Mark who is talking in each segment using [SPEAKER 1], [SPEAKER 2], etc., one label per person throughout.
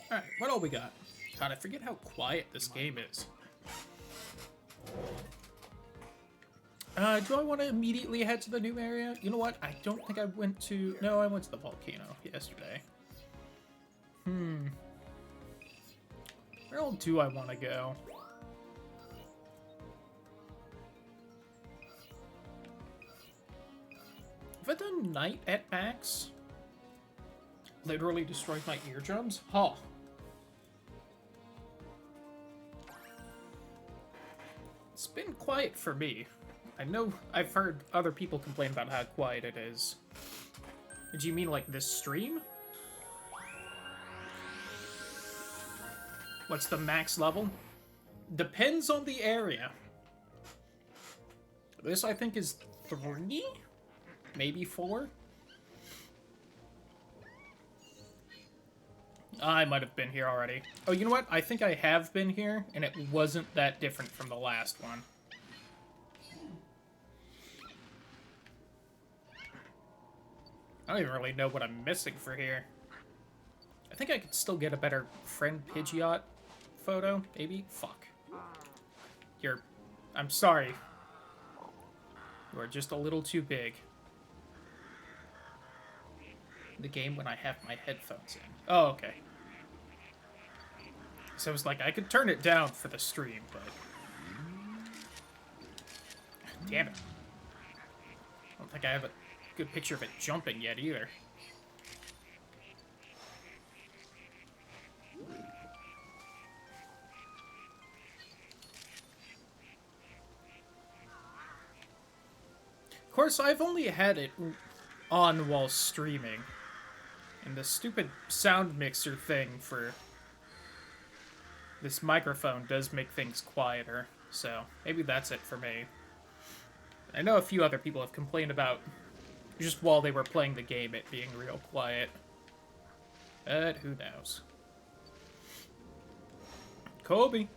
[SPEAKER 1] Alright, what all we got? God, I forget how quiet this game is. Do I want to immediately head to the new area? You know what? I don't think I went to... No, I went to the volcano yesterday. Where all do I want to go? Have I done night at max? Literally destroyed my eardrums? Huh. It's been quiet for me. I know I've heard other people complain about how quiet it is. Did you mean like this stream? What's the max level? Depends on the area. This, I think, is 3? Maybe 4? I might have been here already. Oh, you know what? I think I have been here, and it wasn't that different from the last one. I don't even really know what I'm missing for here. I think I could still get a better friend Pidgeot photo, maybe? Fuck. I'm sorry. You are just a little too big. The game when I have my headphones in. Oh, okay. So it was like, I could turn it down for the stream, but... Damn it. I don't think I have a good picture of it jumping yet, either. Of course, I've only had it on while streaming. And the stupid sound mixer thing for this microphone does make things quieter, so maybe that's it for me. I know a few other people have complained about just while they were playing the game it being real quiet. But who knows? Kobe!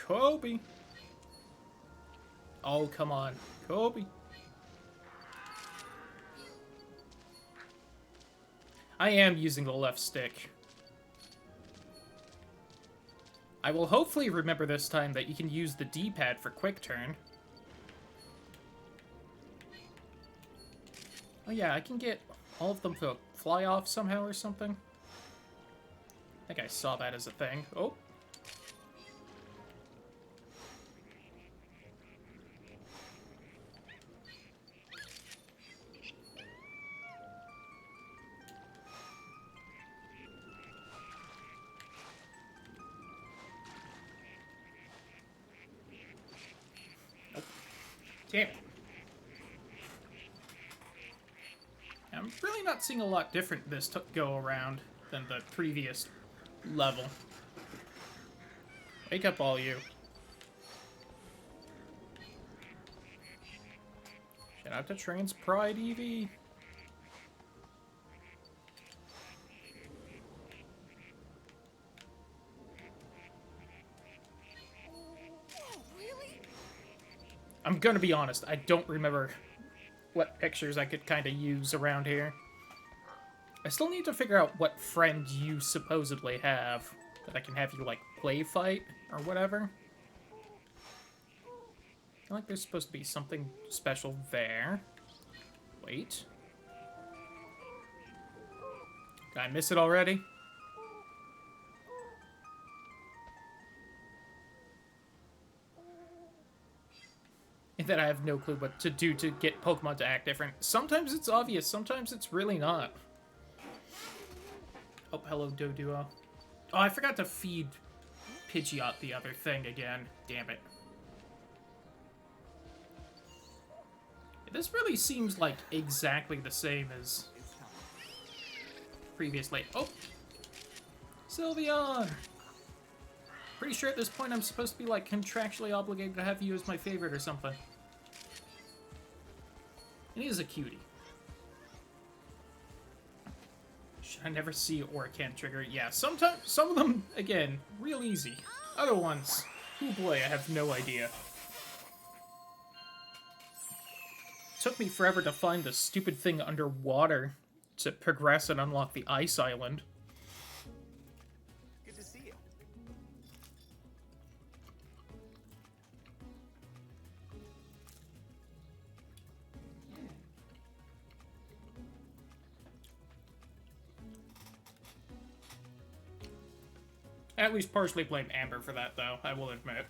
[SPEAKER 1] Kobe! Oh, come on. Kobe! I am using the left stick. I will hopefully remember this time that you can use the D-pad for quick turn. Oh yeah, I can get all of them to fly off somehow or something. I think I saw that as a thing. Oh. Damn it. I'm really not seeing a lot different this go around than the previous level. Wake up, all you. Shout out to Trans Pride EV. I'm gonna be honest, I don't remember what pictures I could kind of use around here. I still need to figure out what friend you supposedly have that I can have you, like, play fight or whatever. I feel like there's supposed to be something special there. Wait. Did I miss it already? And that I have no clue what to do to get Pokemon to act different. Sometimes it's obvious, sometimes it's really not. Oh, hello, Doduo. Oh, I forgot to feed Pidgeot the other thing again. Damn it. This really seems like exactly the same as previously. Oh! Sylveon! Pretty sure at this point I'm supposed to be, like, contractually obligated to have you as my favorite or something. And he is a cutie. Should I never see Orichan trigger? Yeah, sometimes, some of them, again, real easy. Other ones, oh boy, I have no idea. Took me forever to find the stupid thing underwater to progress and unlock the Ice Island. I at least partially blame Amber for that, though, I will admit.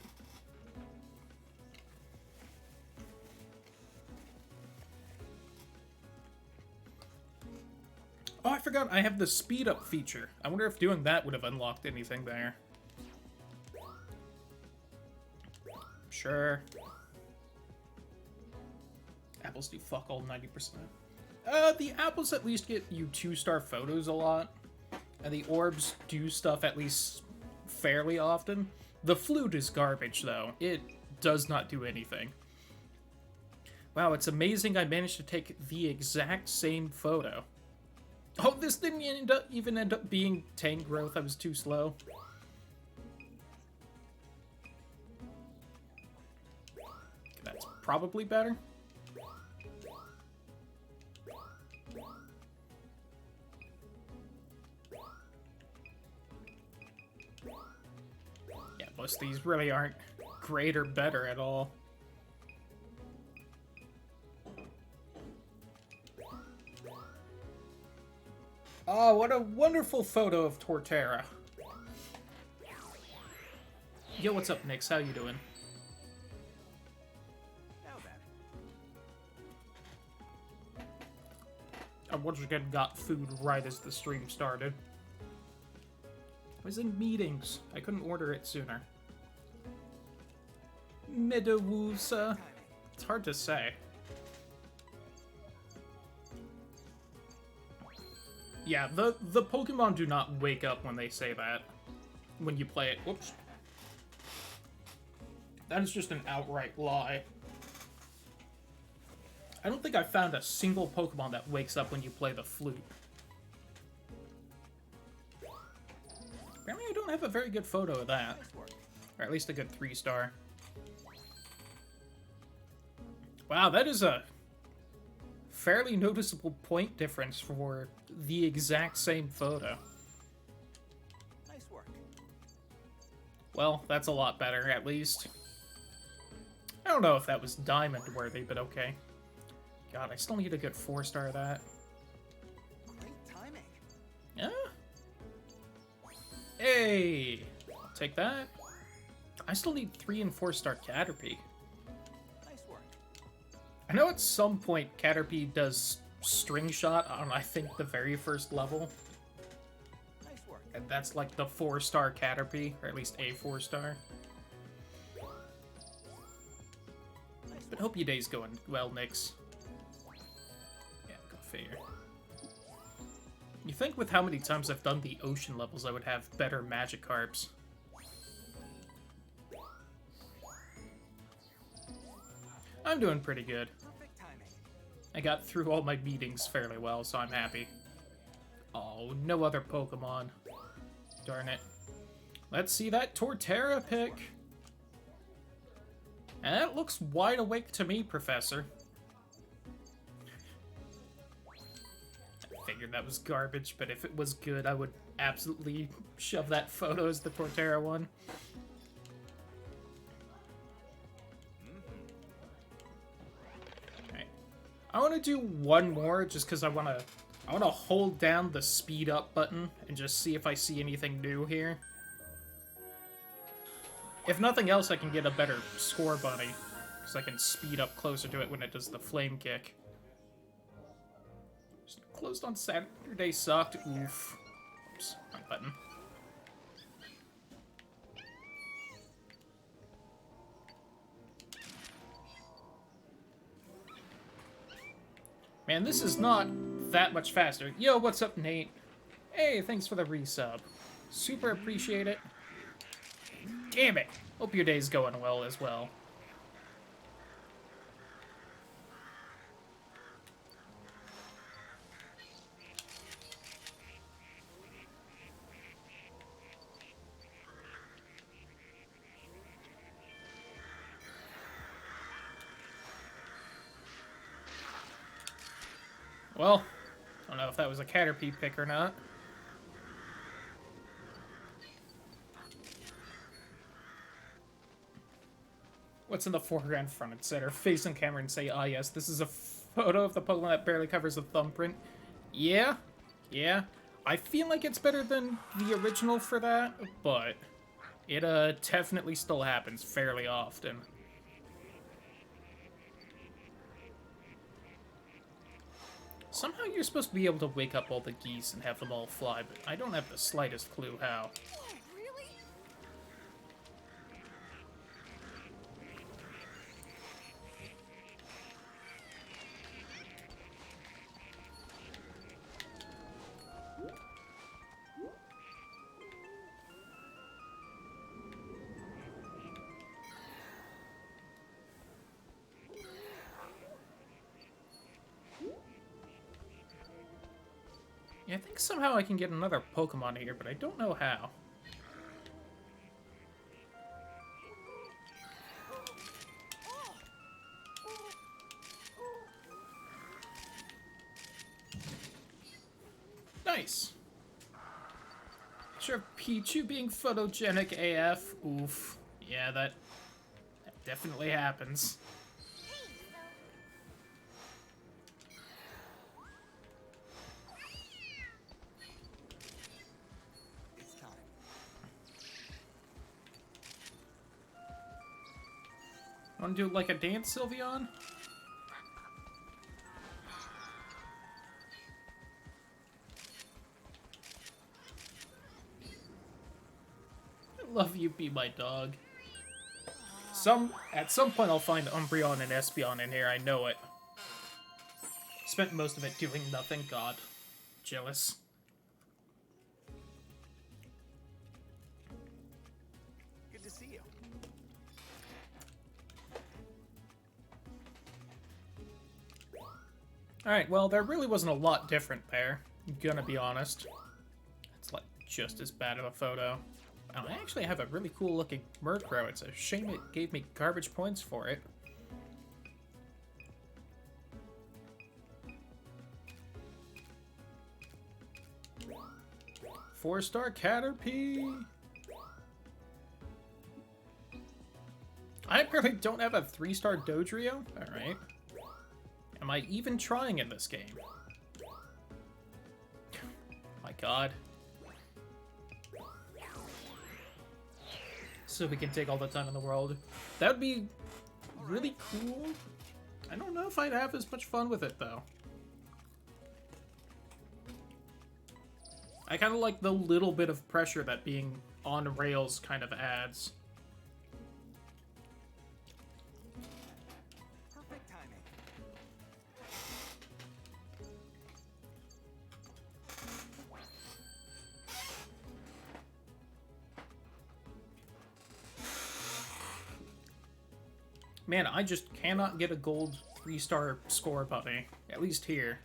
[SPEAKER 1] Oh, I forgot I have the speed up feature. I wonder if doing that would have unlocked anything there. Sure. Apples do fuck all 90%. The apples at least get you 2-star photos a lot. And the orbs do stuff at least fairly often. The flute is garbage, though. It does not do anything. Wow, it's amazing I managed to take the exact same photo. Oh, this didn't even end up being tank growth. I was too slow. That's probably better. Yeah, most of these really aren't great or better at all. Oh, what a wonderful photo of Torterra. Yo, what's up, Nix? How you doing? I once again got food right as the stream started. I was in meetings. I couldn't order it sooner. Medawusa. It's hard to say. Yeah, the Pokemon do not wake up when they say that. When you play it. Whoops. That is just an outright lie. I don't think I found a single Pokemon that wakes up when you play the flute. Apparently I don't have a very good photo of that. Or at least a good 3-star. Wow, that is a fairly noticeable point difference for the exact same photo.
[SPEAKER 2] Nice work.
[SPEAKER 1] Well, that's a lot better, at least. I don't know if that was diamond worthy, but okay. God, I still need a good 4-star of that.
[SPEAKER 2] Great timing.
[SPEAKER 1] Yeah? Hey! I'll take that. I still need 3 and 4-star Caterpie.
[SPEAKER 2] Nice work.
[SPEAKER 1] I know at some point Caterpie does String Shot on, I think, the very first level.
[SPEAKER 2] Nice work.
[SPEAKER 1] And that's like the 4-star Caterpie, or at least a 4-star. But hope your day's going well, Nix. Yeah, go figure. You think with how many times I've done the ocean levels, I would have better Magikarps. I'm doing pretty good.
[SPEAKER 2] Perfect timing.
[SPEAKER 1] I got through all my meetings fairly well, so I'm happy. Oh, no other Pokemon. Darn it. Let's see that Torterra pick. And that looks wide awake to me, Professor. I figured that was garbage, but if it was good, I would absolutely shove that photo as the Torterra one. Okay. I want to do one more just because I want to hold down the speed up button and just see if I see anything new here. If nothing else, I can get a better score bunny, because I can speed up closer to it when it does the flame kick. Just closed on Saturday sucked. Oof. Oops, wrong button. Man, this is not that much faster. Yo, what's up, Nate? Hey, thanks for the resub. Super appreciate it. Damn it! Hope your day's going well as well. Well, I don't know if that was a Caterpie pick or not. What's in the foreground, front, and center? Face and camera and say, ah yes, this is a photo of the Pokemon that barely covers the thumbprint. Yeah? Yeah? I feel like it's better than the original for that, but it definitely still happens fairly often. Somehow you're supposed to be able to wake up all the geese and have them all fly, but I don't have the slightest clue how.
[SPEAKER 3] Really?
[SPEAKER 1] Yeah, I think somehow I can get another Pokemon here, but I don't know how. Nice. Sure, Pichu being photogenic AF. Oof. Yeah, that definitely happens.
[SPEAKER 2] It's time.
[SPEAKER 1] Wanna do like a dance, Sylveon? I love you, be my dog. At some point I'll find Umbreon and Espeon in here, I know it. Spent most of it doing nothing, god. Jealous.
[SPEAKER 2] Good to see you.
[SPEAKER 1] Alright, well, there really wasn't a lot different there. I'm gonna be honest. It's like just as bad of a photo. I actually have a really cool looking Murkrow. It's a shame it gave me garbage points for it. Four-star Caterpie! I apparently don't have a 3-star Dodrio? Alright. Am I even trying in this game? My god. So we can take all the time in the world. That would be really cool. I don't know if I'd have as much fun with it, though. I kind of like the little bit of pressure that being on rails kind of adds.
[SPEAKER 2] Perfect timing.
[SPEAKER 1] Man, I just cannot get a gold 3-star score buddy. At least here.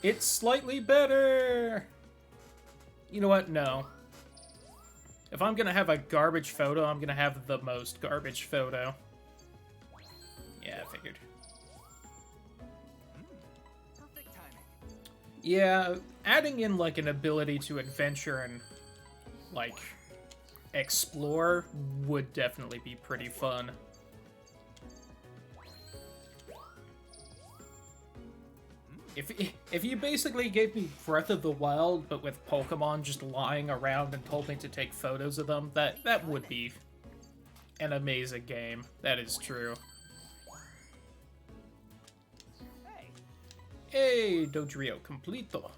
[SPEAKER 1] It's slightly better! You know what? No. If I'm gonna have a garbage photo, I'm gonna have the most garbage photo. Yeah, I figured.
[SPEAKER 2] Perfect timing.
[SPEAKER 1] Yeah, adding in, like, an ability to adventure and, like, explore would definitely be pretty fun. If you basically gave me Breath of the Wild, but with Pokemon just lying around and told me to take photos of them, that would be an amazing game. That is true.
[SPEAKER 2] Hey,
[SPEAKER 1] Hey, Dodrio completo.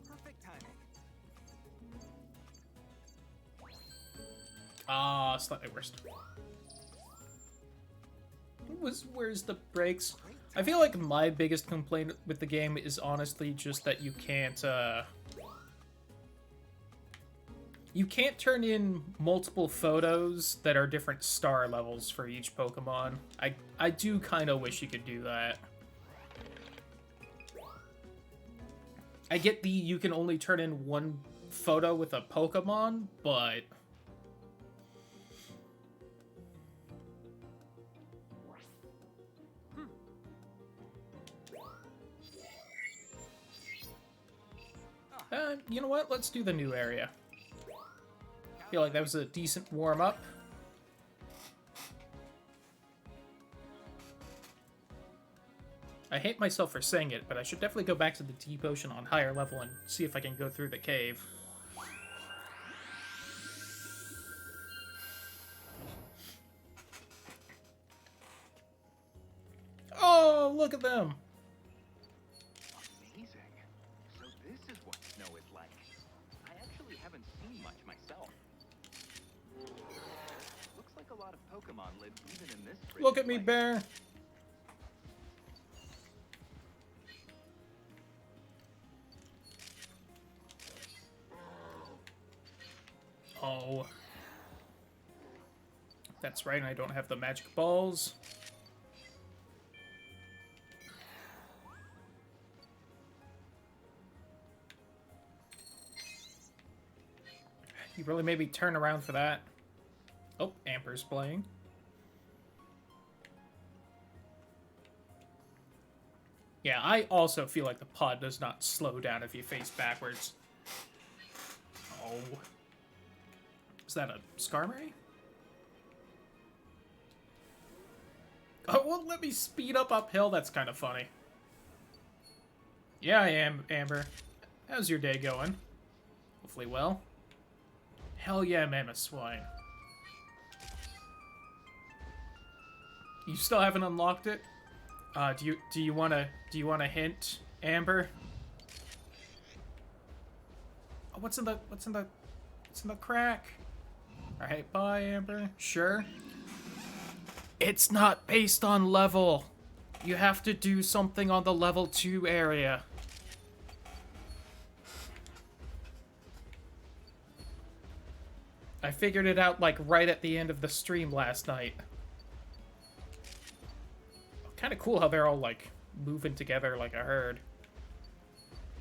[SPEAKER 2] perfect timing.
[SPEAKER 1] Ah, slightly worse. Where's the brakes? I feel like my biggest complaint with the game is honestly just that you can't turn in multiple photos that are different star levels for each Pokemon. I do kind of wish you could do that. I get the you can only turn in one photo with a Pokemon, but you know what? Let's do the new area. Feel like that was a decent warm-up. I hate myself for saying it, but I should definitely go back to the deep ocean on higher level and see if I can go through the cave. Oh, look at them!
[SPEAKER 2] Amazing. So this is what snow is like. I actually haven't seen much myself. Looks like a lot of Pokemon live even in this frigid
[SPEAKER 1] Look at me,
[SPEAKER 2] place.
[SPEAKER 1] bear! Oh. That's right, I don't have the magic balls. You really made me turn around for that. Oh, Amber's playing. Yeah, I also feel like the pod does not slow down if you face backwards. Oh. Is that a Skarmory? Oh, it won't let me speed up uphill? That's kind of funny. Yeah, I am, Amber. How's your day going? Hopefully well. Hell yeah, Mamoswine. You still haven't unlocked it? Do you wanna hint, Amber? Oh, what's in the crack? Alright, bye, Amber. Sure. It's not based on level. You have to do something on the level 2 area. I figured it out, like, right at the end of the stream last night. Kind of cool how they're all, like, moving together like a herd.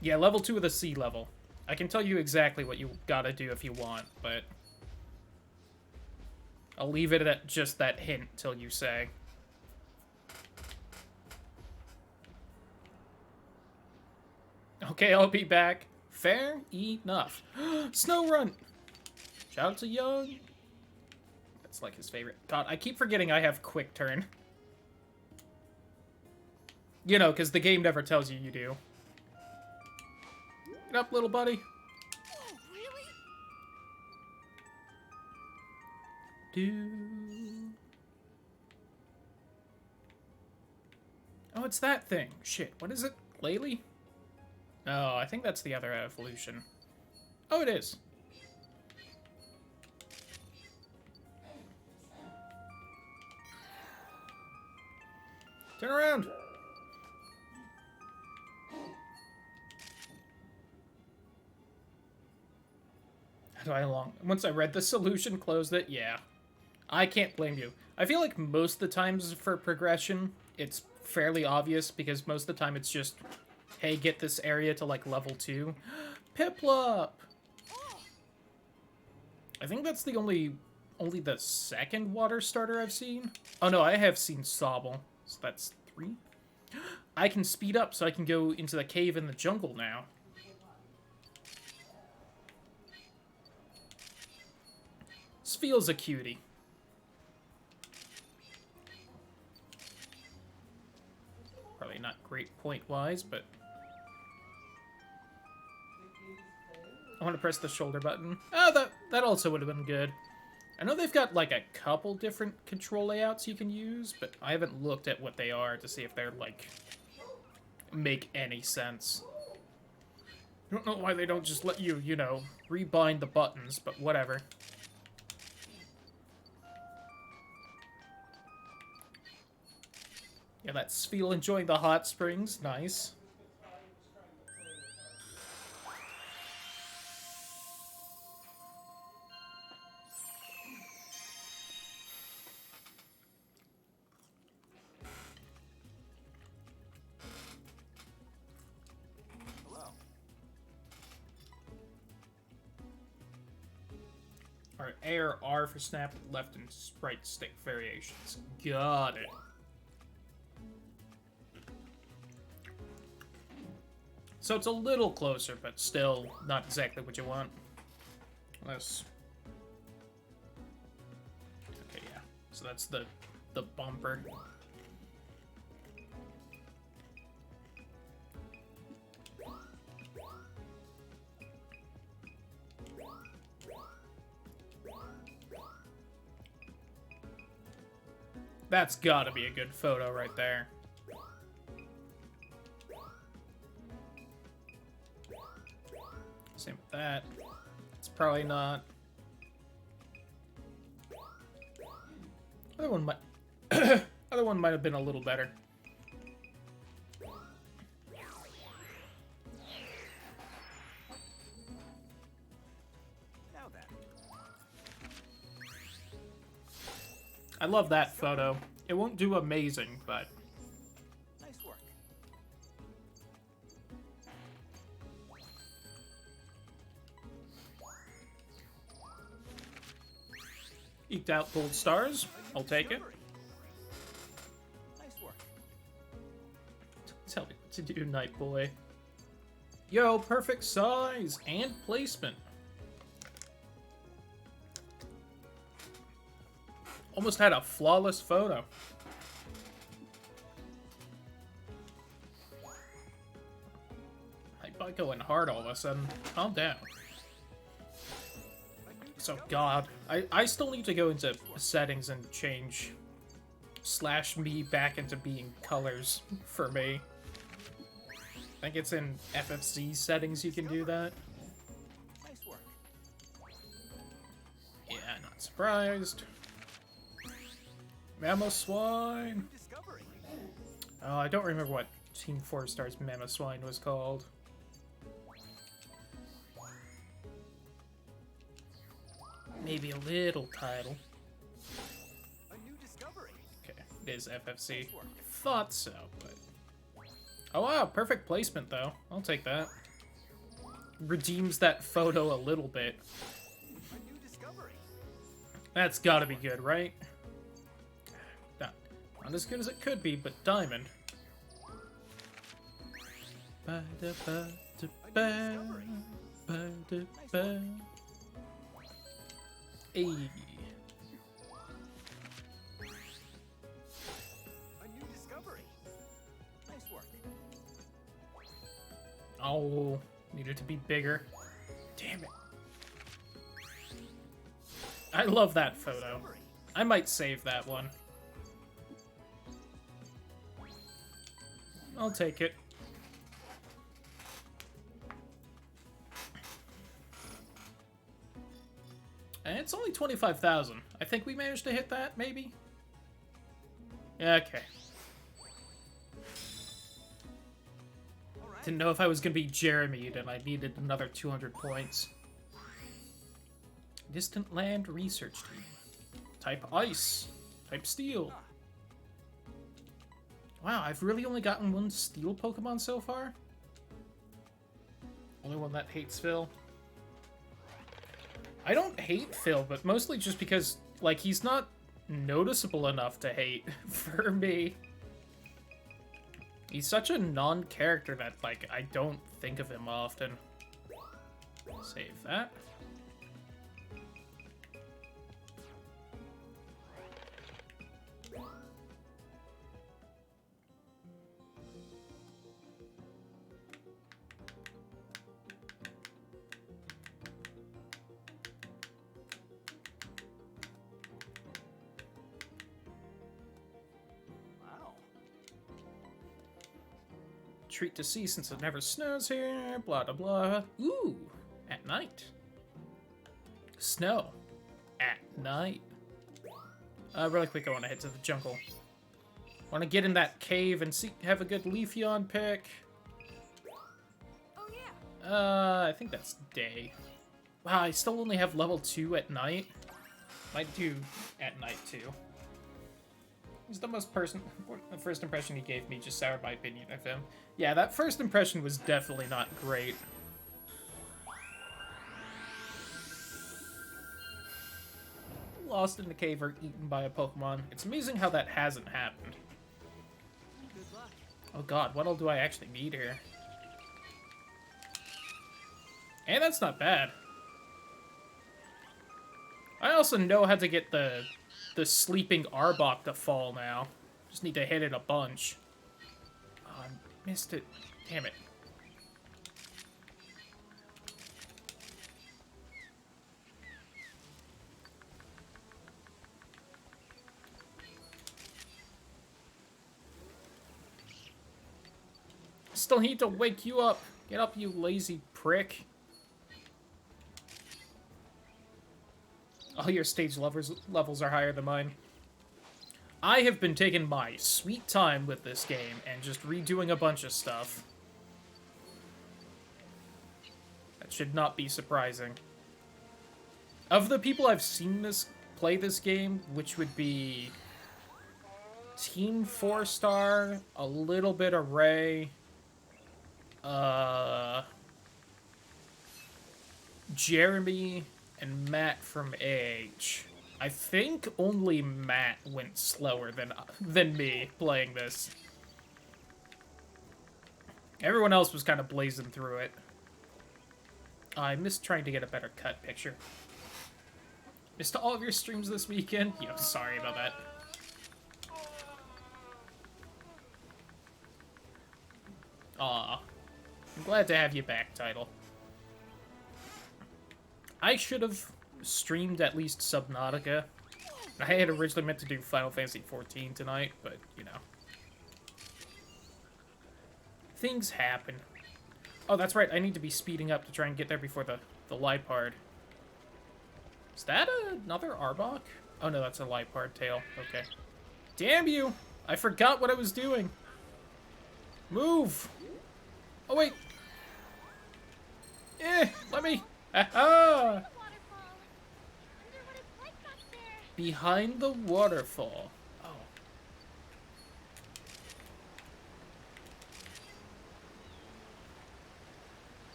[SPEAKER 1] Yeah, level 2 of the sea level. I can tell you exactly what you gotta do if you want, but I'll leave it at just that hint till you say. Okay, I'll be back. Fair enough. Snow Shout out to Young. That's like his favorite. God, I keep forgetting I have quick turn. You know, because the game never tells you do. Get up, little buddy.
[SPEAKER 2] Oh, really?
[SPEAKER 1] Oh, it's that thing. Shit, what is it? Glalie? Oh, I think that's the other evolution. Oh, it is. Turn around. How do I once I read the solution, closed it? Yeah. I can't blame you. I feel like most of the times for progression, it's fairly obvious because most of the time it's just, hey, get this area to like level 2. Piplup! I think that's the only the second water starter I've seen. Oh no, I have seen Sobble. So that's 3. I can speed up so I can go into the cave in the jungle now. This feels a cutie. Probably not great point-wise, but I want to press the shoulder button. Oh, that also would have been good. I know they've got, like, a couple different control layouts you can use, but I haven't looked at what they are to see if they're, like, make any sense. I don't know why they don't just let you, you know, rebind the buttons, but whatever. Yeah, that's Spheal enjoying the hot springs. Nice.
[SPEAKER 2] Hello.
[SPEAKER 1] Alright, A or R for snap, left and right stick variations. Got it. So it's a little closer, but still not exactly what you want. Unless... Okay, yeah. So that's the bumper. That's gotta be a good photo right there. Same with that. It's probably not. Other one might other one might have been a little better.
[SPEAKER 2] Now then.
[SPEAKER 1] I love that photo. It won't do amazing, but
[SPEAKER 2] Nice work.
[SPEAKER 1] eked out gold stars. I'll take it.
[SPEAKER 2] Nice work.
[SPEAKER 1] Tell me what to do, Night Boy. Yo, perfect size and placement. Almost had a flawless photo. Hype going hard all of a sudden. Calm down. So, God, I still need to go into settings and change /me back into being colors for me. I think it's in FFC settings you can do that.
[SPEAKER 2] Nice work.
[SPEAKER 1] Yeah, not surprised. Mamoswine.
[SPEAKER 2] Discovery.
[SPEAKER 1] Oh, I don't remember what Team 4 Star's Mamoswine was called. Maybe a little title.
[SPEAKER 2] A new discovery.
[SPEAKER 1] Okay, it is FFC. Thought so, but... Oh wow, perfect placement though. I'll take that. Redeems that photo a little bit.
[SPEAKER 2] A new discovery.
[SPEAKER 1] That's gotta be good, right? Not as good as it could be, but diamond. Ayy.
[SPEAKER 2] A new discovery. Nice work.
[SPEAKER 1] Oh, needed to be bigger. Damn it. I love that photo. I might save that one. I'll take it. And it's only 25,000. I think we managed to hit that, maybe? Okay. Didn't know if I was gonna be Jeremy, and I needed another 200 points. Distant Land Research Team. Type Ice. Type Steel. Wow, I've really only gotten one Steel Pokemon so far? Only one that hates Phil. I don't hate Phil, but mostly just because, like, he's not noticeable enough to hate for me. He's such a non-character that, like, I don't think of him often. Save that.
[SPEAKER 2] Wow.
[SPEAKER 1] Treat to see since it never snows here, blah blah blah. Ooh, at night. Snow. At night. Really quick, I want to head to the jungle. Want to get in that cave and see, have a good Leafeon pick.
[SPEAKER 3] Oh yeah.
[SPEAKER 1] I think that's day. Wow, I still only have level 2 at night. Might do at night too. He's the first impression he gave me just soured my opinion of him. Yeah, that first impression was definitely not great. Lost in the cave or eaten by a Pokemon. It's amazing how that hasn't happened.
[SPEAKER 2] Good luck.
[SPEAKER 1] Oh god, what all do I actually need here? And that's not bad. I also know how to get the sleeping Arbok to fall now. Just need to hit it a bunch. Oh, I missed it. Damn it. Still need to wake you up. Get up, you lazy prick. All your stage levels are higher than mine. I have been taking my sweet time with this game and just redoing a bunch of stuff. That should not be surprising. Of the people I've seen play this game, which would be Team 4-Star, a little bit of Ray, Jeremy, and Matt from AH. I think only Matt went slower than me playing this. Everyone else was kind of blazing through it. I missed trying to get a better cut picture. Missed all of your streams this weekend? Yo, sorry about that. Aw. I'm glad to have you back, Title. I should have streamed at least Subnautica. I had originally meant to do Final Fantasy XIV tonight, but, you know. Things happen. Oh, that's right, I need to be speeding up to try and get there before the Lipard. Is that another Arbok? Oh no, that's a Lipard tail. Okay. Damn you! I forgot what I was doing. Move! Oh, wait. Let me... Aha! Behind the waterfall. Oh.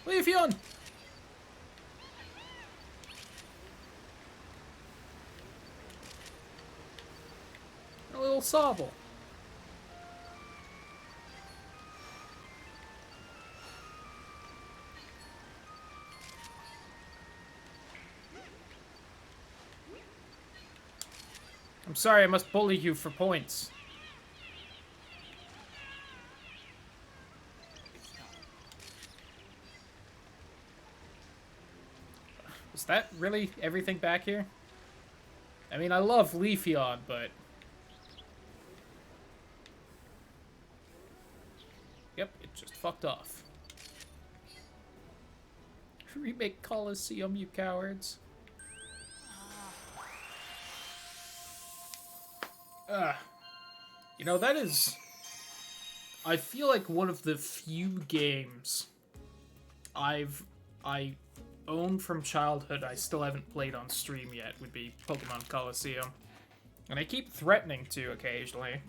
[SPEAKER 1] Leafeon! A little Sobble. I'm sorry, I must bully you for points. Is that really everything back here? I mean, I love Leafeon, but... Yep, it just fucked off. Remake Coliseum, you cowards. You know, that is... I feel like one of the few games I own from childhood I still haven't played on stream yet would be Pokemon Coliseum. And I keep threatening to occasionally.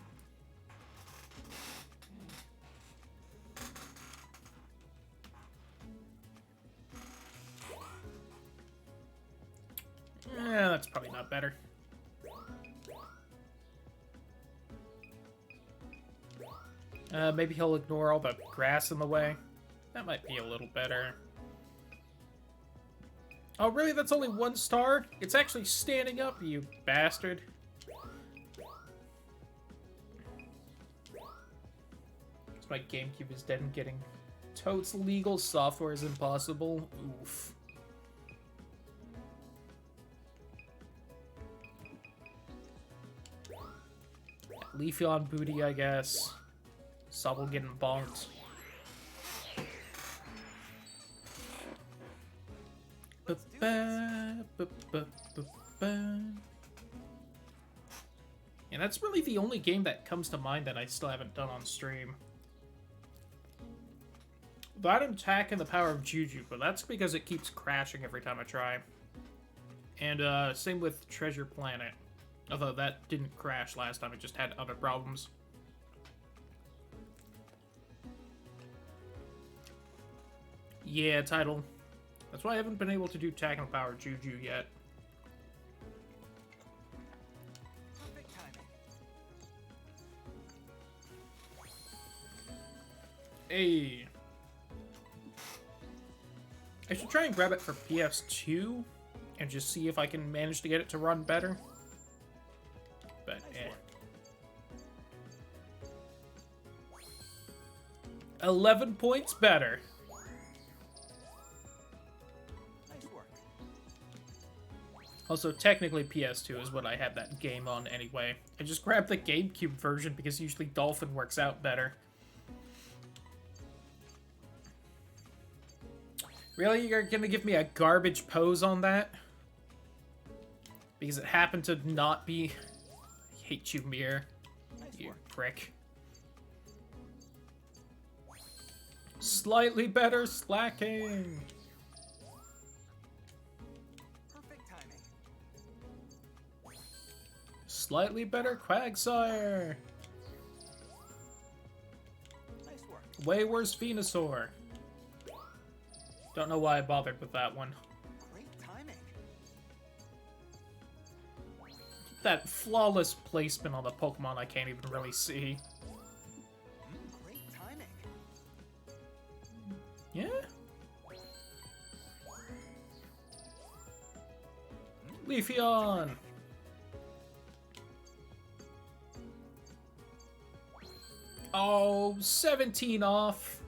[SPEAKER 1] Yeah, that's probably not better. Maybe he'll ignore all the grass in the way. That might be a little better. Oh, really? That's only 1 star? It's actually standing up, you bastard. My GameCube is dead and getting totes legal. Software is impossible. Oof. Leafeon booty, I guess. Sobble getting bonked. And that's really the only game that comes to mind that I still haven't done on stream. That and Attack and the Power of Juju, but that's because it keeps crashing every time I try. And same with Treasure Planet. Although that didn't crash last time, it just had other problems. Yeah, Title. That's why I haven't been able to do Attack and Power Juju yet. Hey. I should try and grab it for PS2 and just see if I can manage to get it to run better. But, eh. 11 points better. Also, technically PS2 is what I had that game on anyway. I just grabbed the GameCube version because usually Dolphin works out better. Really? You're gonna give me a garbage pose on that? Because it happened to not be... I hate you, Mir. You prick. Slightly better slacking!
[SPEAKER 2] Perfect timing.
[SPEAKER 1] Slightly better Quagsire!
[SPEAKER 2] Nice work.
[SPEAKER 1] Way worse Venusaur. Don't know why I bothered with that one.
[SPEAKER 2] Great timing.
[SPEAKER 1] That flawless placement on the Pokemon I can't even really see.
[SPEAKER 2] Great timing.
[SPEAKER 1] Yeah? Leafeon! Oh, 17 off.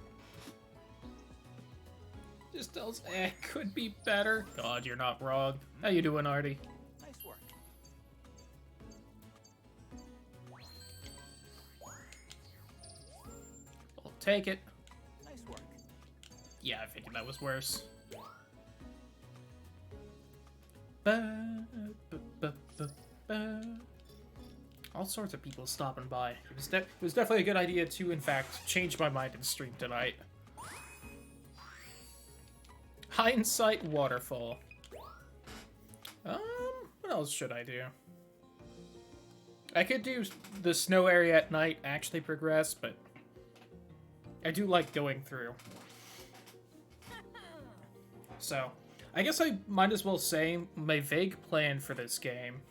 [SPEAKER 1] Just tells, could be better. God, you're not wrong. How you doing, Artie?
[SPEAKER 2] Nice work.
[SPEAKER 1] I'll take it.
[SPEAKER 2] Nice work.
[SPEAKER 1] Yeah, I figured that was worse. Ba, ba, ba, ba, ba. All sorts of people stopping by. It was definitely a good idea to, in fact, change my mind and stream tonight. Hindsight Waterfall. What else should I do? I could do the snow area at night, actually progress, but I do like going through. So, I guess I might as well say my vague plan for this game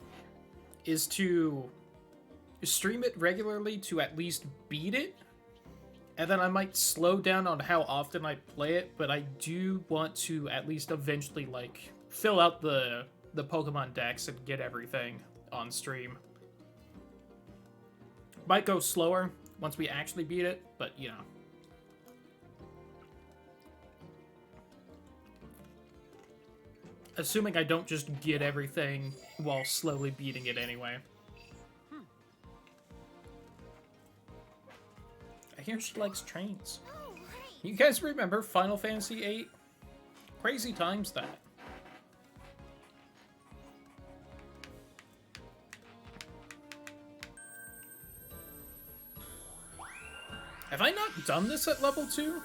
[SPEAKER 1] is to stream it regularly to at least beat it, and then I might slow down on how often I play it, but I do want to at least eventually, like, fill out the Pokemon decks and get everything on stream. Might go slower once we actually beat it, but, you know. Assuming I don't just get everything while slowly beating it anyway. I hear she likes trains. You guys remember Final Fantasy VIII? Crazy times that. Have I not done this at level 2?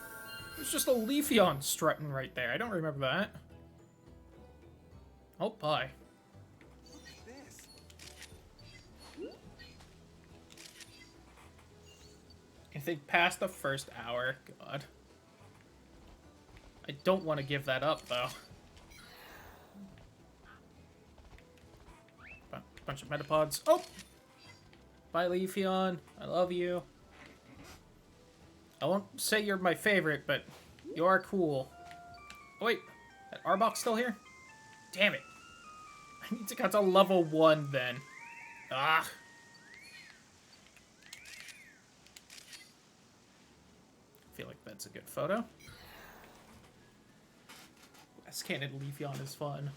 [SPEAKER 1] There's just a Leafeon strutting right there. I don't remember that. Oh, bye.
[SPEAKER 2] Look at this.
[SPEAKER 1] If they pass the first hour, God. I don't want to give that up, though. Bunch of Metapods. Oh! Bye, Leafeon. I love you. I won't say you're my favorite, but you are cool. Oh, wait. That Arbok still here? Damn it. I need to get to level 1, then. Ah. I feel like that's a good photo. West Cannon Leafeon is fun.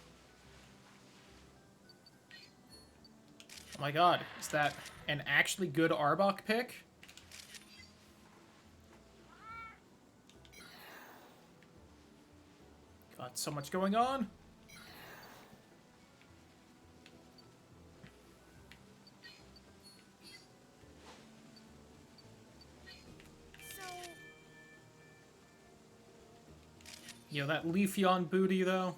[SPEAKER 1] Oh my god, is that an actually good Arbok pick? Got so much going on. You know, that Leafeon booty, though.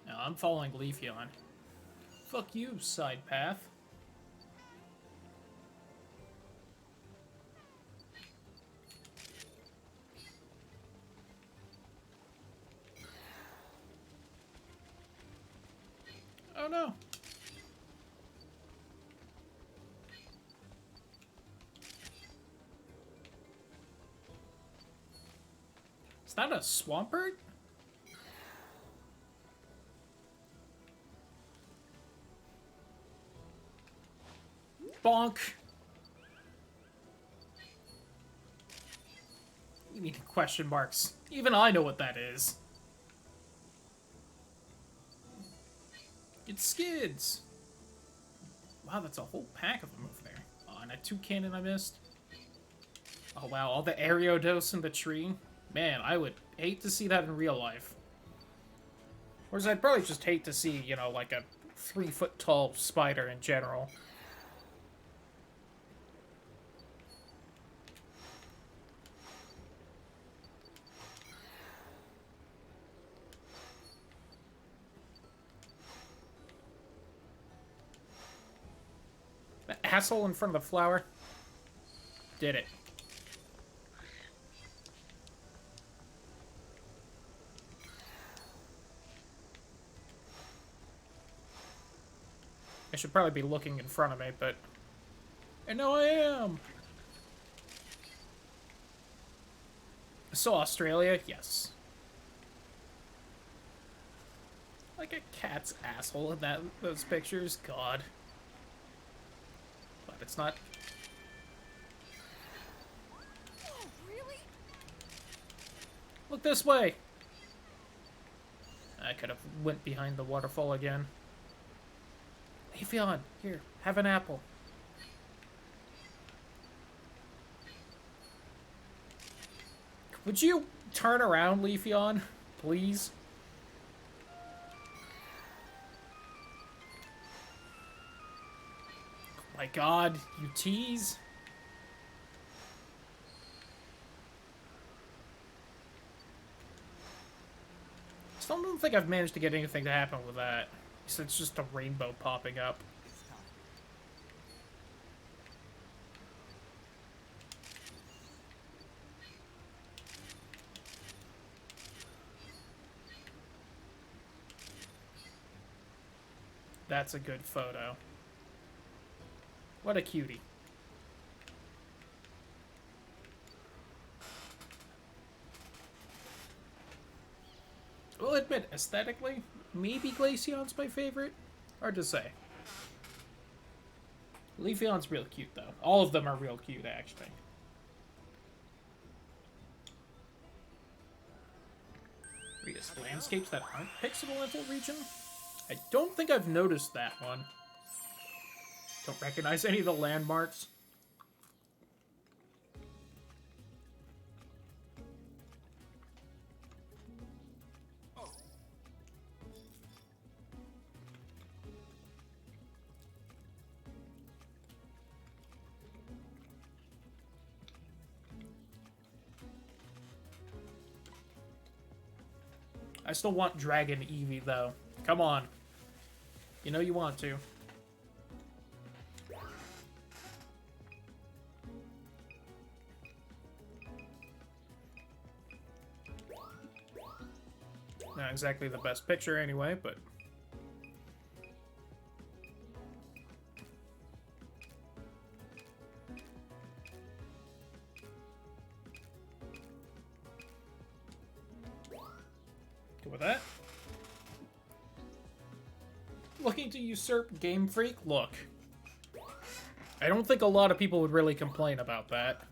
[SPEAKER 1] No, I'm following Leafeon. Fuck you, side path. Oh no. Is that a Swampert? Bonk. You You mean question marks? Even I know what that is. It's skids. Wow, that's a whole pack of them over there. Oh, and a toucan I missed. Oh wow, all the Ariados in the tree. Man, I would hate to see that in real life. Whereas I'd probably just hate to see, you know, like a 3-foot tall spider in general. The asshole in front of the flower. Did it. I should probably be looking in front of me, but... I know I am! So Australia, yes. Like a cat's asshole in those pictures, God. But it's not...
[SPEAKER 3] Oh, really?
[SPEAKER 1] Look this way! I could have went behind the waterfall again. Leafeon, here, have an apple. Would you turn around, Leafeon? Please? Oh my god, you tease? Still don't think I've managed to get anything to happen with that. So it's just a rainbow popping up. That's a good photo. What a cutie. I'll admit, aesthetically, maybe Glaceon's my favorite. Hard to say. Leafeon's real cute, though. All of them are real cute, actually. Readest landscapes that aren't pixel info region? I don't think I've noticed that one. Don't recognize any of the landmarks. I still want Dragon Eevee, though. Come on. You know you want to. Not exactly the best picture anyway, but... Good with that. Looking to usurp Game Freak? Look. I don't think a lot of people would really complain about that.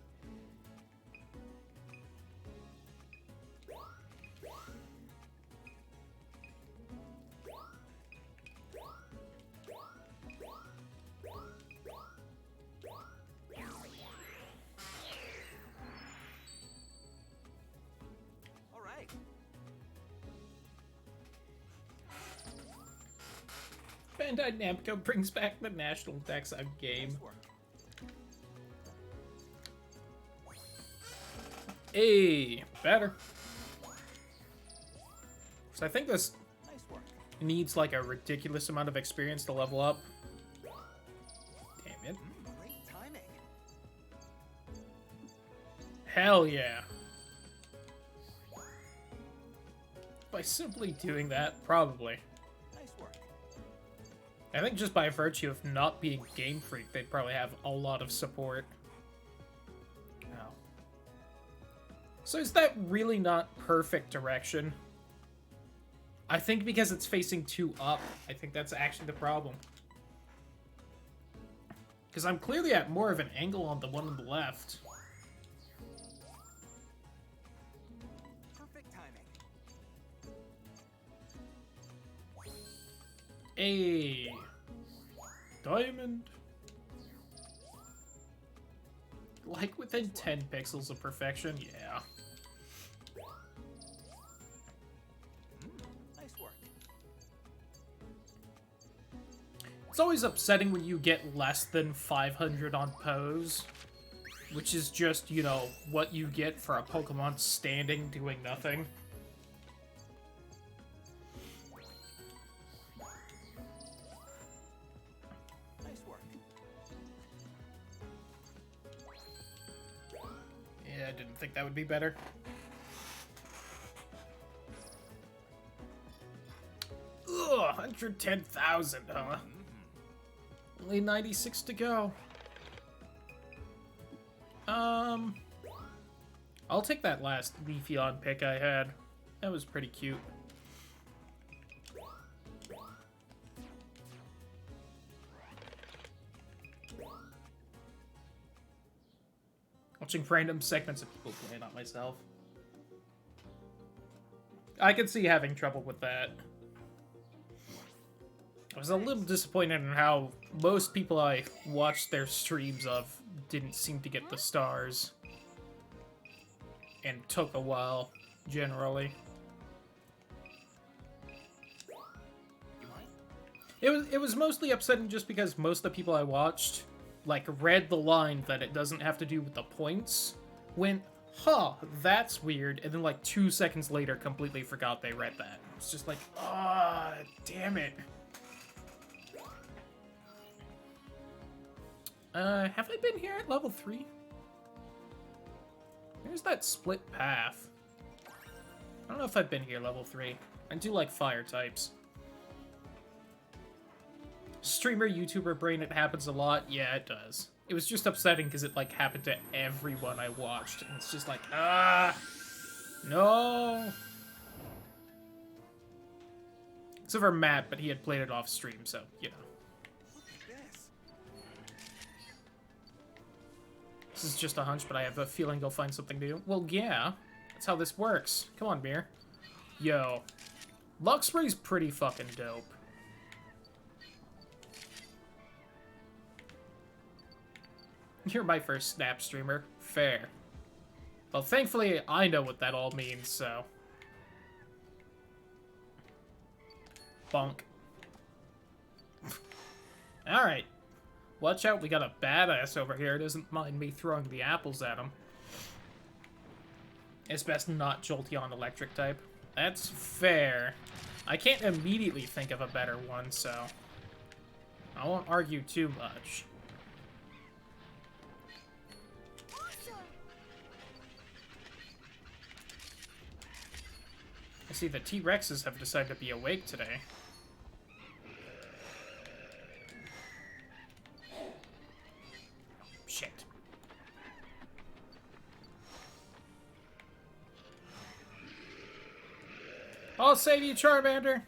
[SPEAKER 1] Bandai Namco brings back the National Dex game. Hey, better. So I think this needs like a ridiculous amount of experience to level up. Damn it.
[SPEAKER 4] Great timing.
[SPEAKER 1] Hell yeah. By simply doing that, probably.
[SPEAKER 4] Nice work.
[SPEAKER 1] I think just by virtue of not being Game Freak, they'd probably have a lot of support. Oh. So is that really not perfect direction? I think because it's facing 2 up, I think that's actually the problem. Because I'm clearly at more of an angle on the one on the left. A diamond. Like within 10 pixels of perfection, yeah.
[SPEAKER 4] Nice work.
[SPEAKER 1] It's always upsetting when you get less than 500 on pose, which is just, you know, what you get for a Pokemon standing doing nothing.
[SPEAKER 4] Nice work.
[SPEAKER 1] Yeah, I didn't think that would be better. Ugh, 110,000, huh? Only 96 to go. I'll take that last Leafeon pick I had. That was pretty cute. Watching random segments of people play, not myself. I could see having trouble with that. I was a little disappointed in how most people I watched their streams of didn't seem to get the stars. And took a while, generally. It was mostly upsetting just because most of the people I watched, like, read the line that it doesn't have to do with the points, went, huh, that's weird, and then like 2 seconds later completely forgot they read that. It's just like, ah, damn it. Have I been here at level 3? There's that split path. I don't know if I've been here level 3. I do like fire types. Streamer, YouTuber brain, it happens a lot. Yeah, it does. It was just upsetting because it, like, happened to everyone I watched. And it's just like, ah, no. Except for Matt, but he had played it off stream, so, you know.
[SPEAKER 4] Look at this.
[SPEAKER 1] This is just a hunch, but I have a feeling you'll find something new. Well, yeah. That's how this works. Come on, Mir. Yo. Luxray's pretty fucking dope. You're my first Snap streamer. Fair. Well, thankfully, I know what that all means, so... Bonk. Alright. Watch out, we got a badass over here. Doesn't mind me throwing the apples at him. It's best not Jolteon electric type. That's fair. I can't immediately think of a better one, so... I won't argue too much. I see the T-Rexes have decided to be awake today. Shit. I'll save you, Charmander!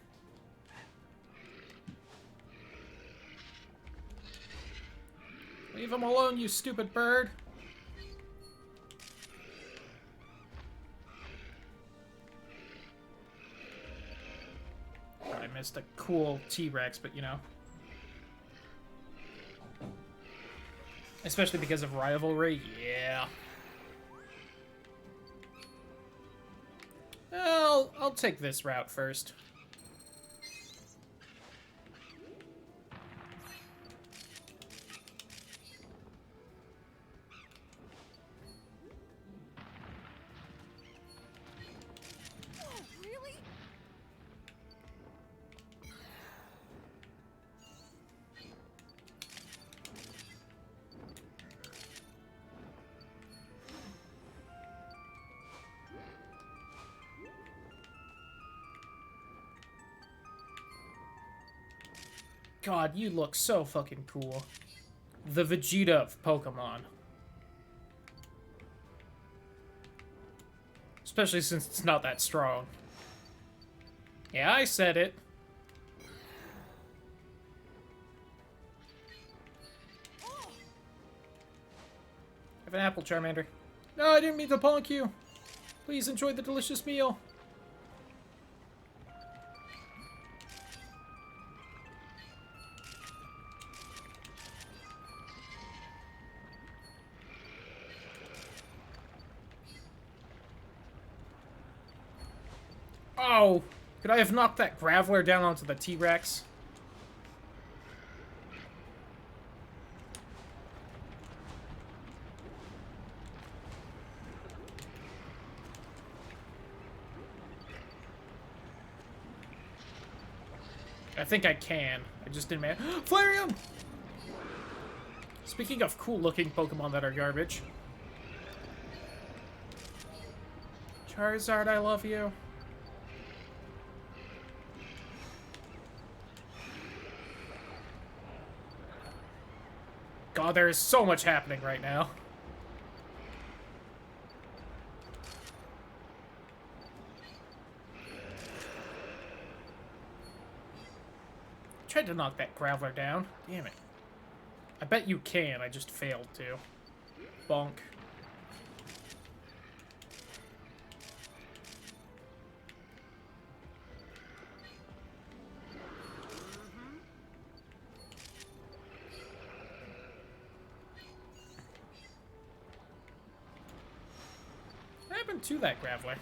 [SPEAKER 1] Leave him alone, you stupid bird! I missed a cool T-Rex, but you know. Especially because of rivalry, yeah. I'll take this route first.
[SPEAKER 3] Oh, really?
[SPEAKER 1] God, you look so fucking cool. The Vegeta of Pokemon. Especially since it's not that strong. Yeah, I said it. Have an apple, Charmander. No, I didn't mean to bonk you. Please enjoy the delicious meal. Oh! Could I have knocked that Graveler down onto the T-Rex? I think I can. I just didn't man. Flareon! Speaking of cool-looking Pokemon that are garbage. Charizard, I love you. God, there is so much happening right now. Tried to knock that Graveler down. Damn it. I bet you can, I just failed to. Bonk. What happened to that Graveler?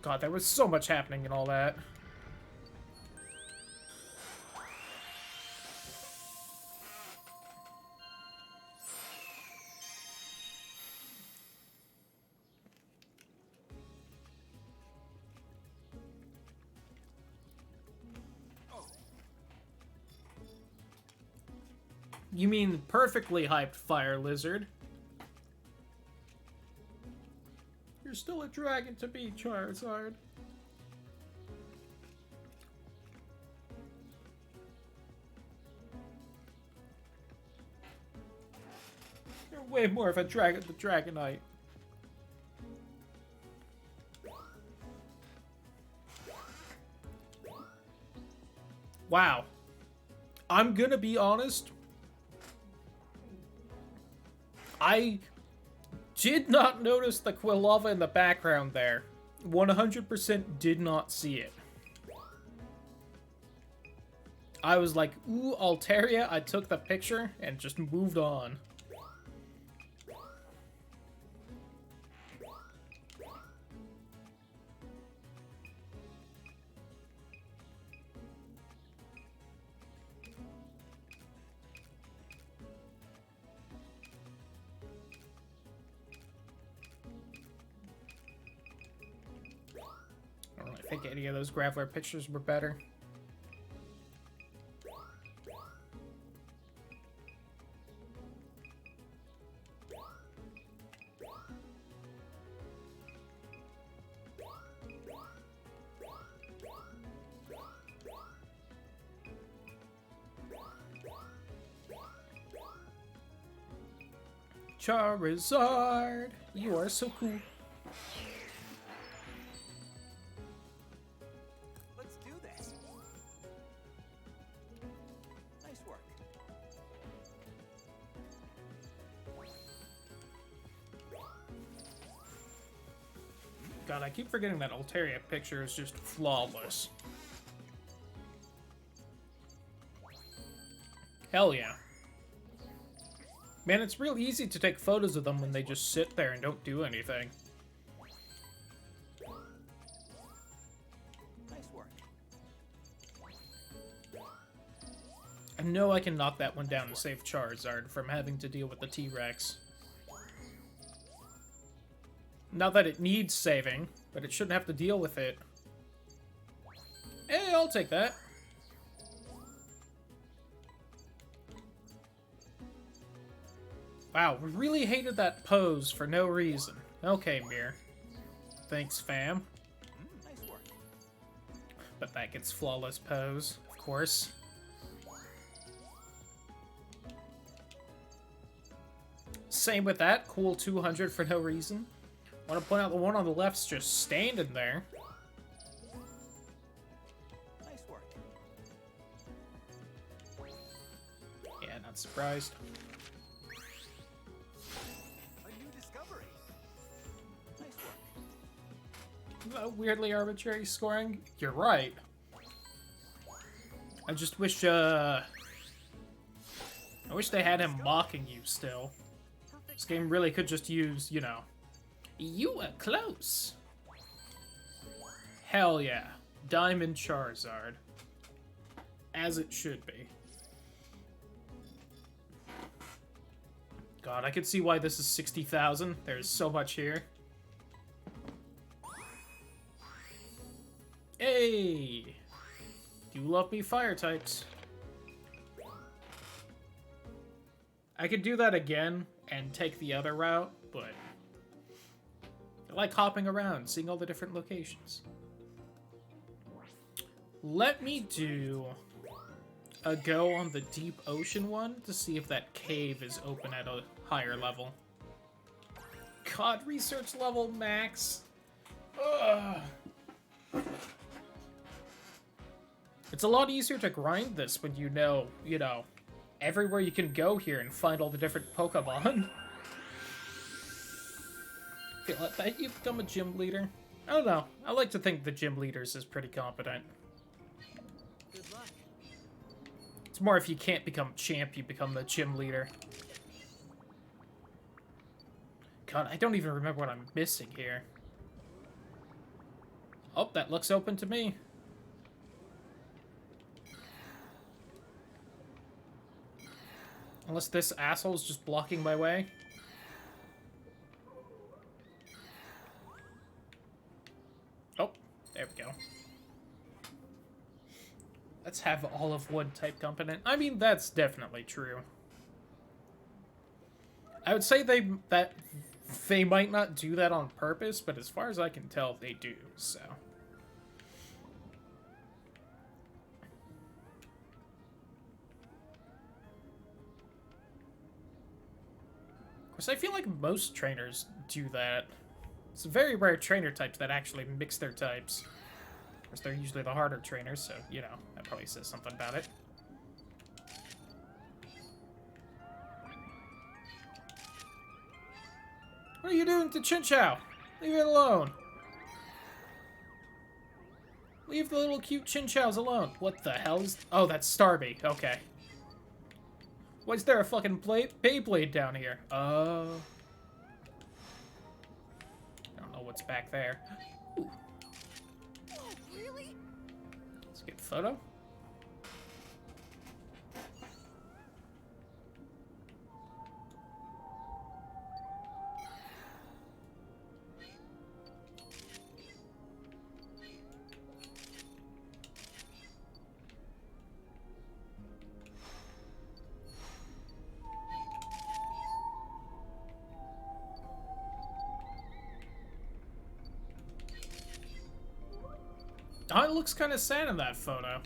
[SPEAKER 1] God, there was so much happening and all that. You mean perfectly hyped Fire Lizard? You're still a dragon to me, Charizard. You're way more of a dragon than Dragonite. Wow. I'm gonna be honest. I did not notice the Quilava in the background there. 100% did not see it. I was like, ooh, Altaria. I took the picture and just moved on. I don't really think any of those Graveler pictures were better. Charizard, you are so cool.
[SPEAKER 4] Let's do this. Nice work.
[SPEAKER 1] God, I keep forgetting that Altaria picture is just flawless. Hell yeah. Man, it's real easy to take photos of them when they just sit there and don't do anything.
[SPEAKER 4] Nice work.
[SPEAKER 1] I know I can knock that one down to save Charizard from having to deal with the T-Rex. Not that it needs saving, but it shouldn't have to deal with it. Hey, I'll take that. Wow, we really hated that pose for no reason. Okay, Mir. Thanks, fam.
[SPEAKER 4] Nice work.
[SPEAKER 1] But that gets flawless pose, of course. Same with that. Cool 200 for no reason. Want to point out the one on the left's just standing there.
[SPEAKER 4] Nice work.
[SPEAKER 1] Yeah, not surprised.
[SPEAKER 4] A new discovery. Nice work.
[SPEAKER 1] Weirdly arbitrary scoring. You're right. I just wish, I wish they had him mocking you still. This game really could just use, you know, you were close. Hell yeah. Diamond Charizard. As it should be. God, I could see why this is 60,000. There's so much here. Hey! Do love me fire types. I could do that again and take the other route, but I like hopping around, seeing all the different locations. Let me do a go on the deep ocean one to see if that cave is open at a higher level. God, research level max. Ugh. It's a lot easier to grind this when you know, everywhere you can go here and find all the different Pokemon. Okay, let you become a gym leader. I don't know. I like to think the gym leaders is pretty competent.
[SPEAKER 4] Good luck.
[SPEAKER 1] It's more if you can't become champ, you become the gym leader. God, I don't even remember what I'm missing here. Oh, that looks open to me. Unless this asshole's just blocking my way. Oh, there we go. Let's have all of one type competent. I mean, that's definitely true. I would say that they might not do that on purpose, but as far as I can tell, they do, so. Of course, I feel like most trainers do that. It's very rare trainer types that actually mix their types. Of course, they're usually the harder trainers, so, that probably says something about it. What are you doing to Chinchou? Leave it alone. Leave the little cute Chinchous alone. What the hell is... Oh, that's Starby. Okay. Why is there a fucking Beyblade down here? I don't know what's back there. Ooh.
[SPEAKER 3] Oh, really?
[SPEAKER 1] Let's get a photo. Oh, it looks kind of sad in that photo.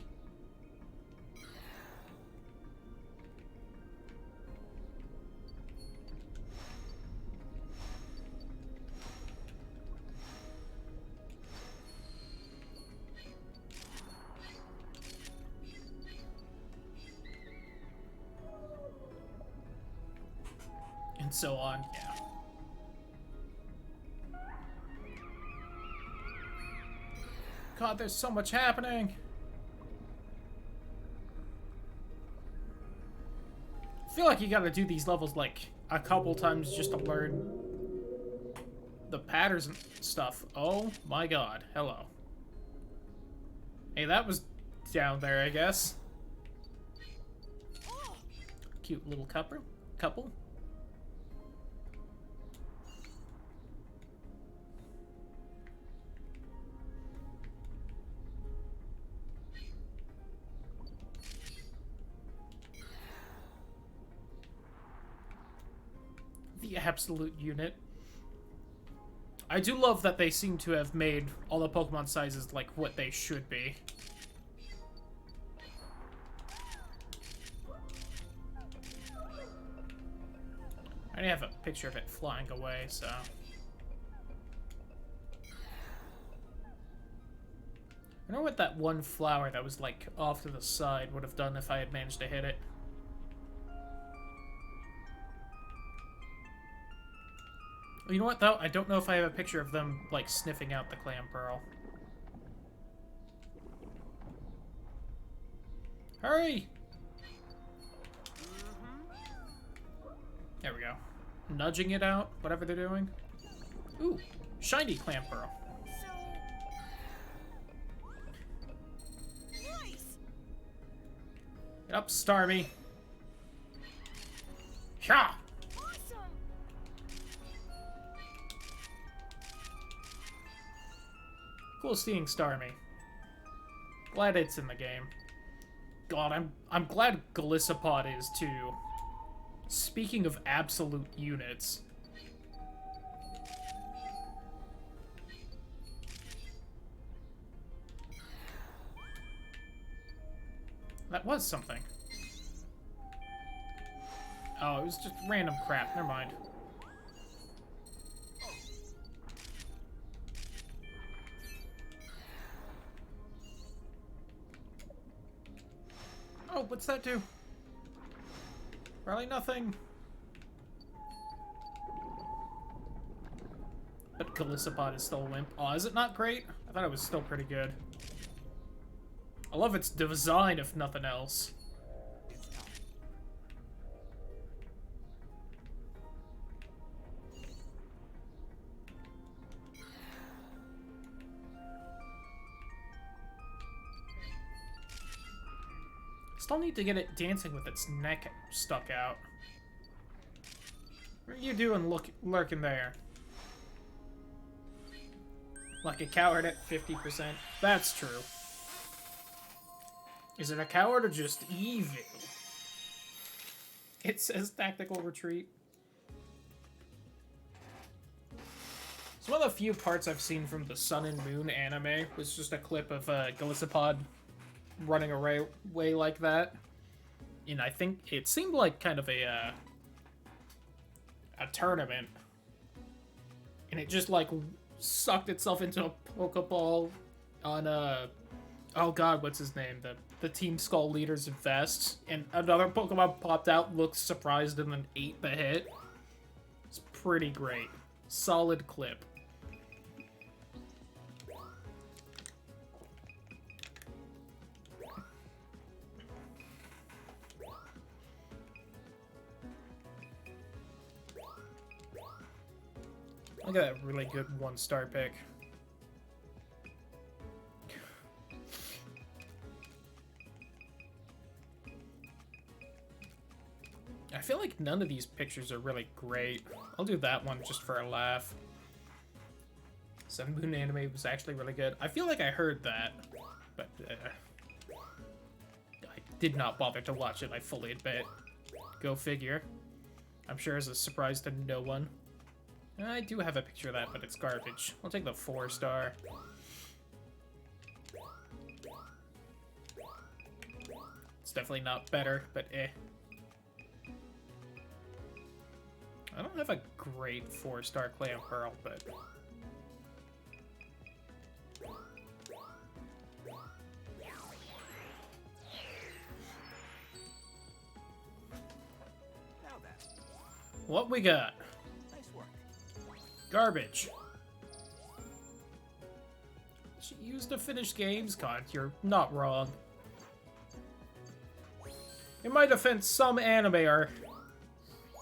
[SPEAKER 1] And so on, yeah. God, there's so much happening. I feel like you gotta do these levels like a couple times just to learn the patterns and stuff. Oh my god, hello. Hey, that was down there, I guess. Cute little couple. The absolute unit. I do love that they seem to have made all the Pokemon sizes like what they should be. I already have a picture of it flying away, so... I wonder what that one flower that was like off to the side would have done if I had managed to hit it. You know what, though? I don't know if I have a picture of them, like, sniffing out the clam pearl. Hurry! There we go. Nudging it out, whatever they're doing. Ooh, shiny clam pearl.
[SPEAKER 3] So nice.
[SPEAKER 1] Get up, Starmie. Sha!
[SPEAKER 3] Awesome.
[SPEAKER 1] Cool seeing Starmie. Glad it's in the game. God, I'm glad Golisopod is too. Speaking of absolute units. That was something. Oh, it was just random crap. Never mind. Oh, what's that do? Probably nothing. But Golisopod is still a wimp. Oh, is it not great? I thought it was still pretty good. I love its design, if nothing else. Still need to get it dancing with its neck stuck out. What are you doing lurking there? Like a coward at 50%. That's true. Is it a coward or just evil? It says tactical retreat. It's one of the few parts I've seen from the Sun and Moon anime was just a clip of Golisopod running away like that. And I think it seemed like kind of a tournament. And it just like sucked itself into a Pokeball on oh god, what's his name? The Team Skull leader's vest. And another Pokemon popped out, looked surprised, and then ate the hit. It's pretty great. Solid clip. Look at that really good one-star pick. I feel like none of these pictures are really great. I'll do that one just for a laugh. Sun Moon anime was actually really good. I feel like I heard that, but I did not bother to watch it, I fully admit. Go figure. I'm sure it's a surprise to no one. I do have a picture of that, but it's garbage. I'll take the 4-star. It's definitely not better, but eh. I don't have a great 4-star Clam Pearl, but...
[SPEAKER 2] Now then,
[SPEAKER 1] What we got?
[SPEAKER 2] nice work.
[SPEAKER 1] Garbage. She used a finished games con. You're not wrong. In my defense, some anime are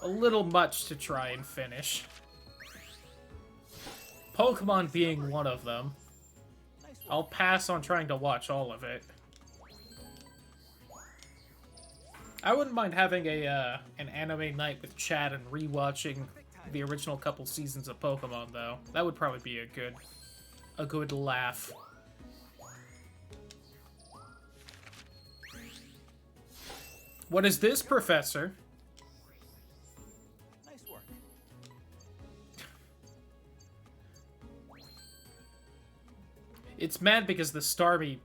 [SPEAKER 1] a little much to try and finish. Pokemon being one of them.
[SPEAKER 2] Nice work.
[SPEAKER 1] I'll pass on trying to watch all of it. I wouldn't mind having an anime night with chat and rewatching the original couple seasons of Pokemon, though. That would probably be a good laugh. What is this, Professor?
[SPEAKER 2] Nice work.
[SPEAKER 1] It's mad because the Starmie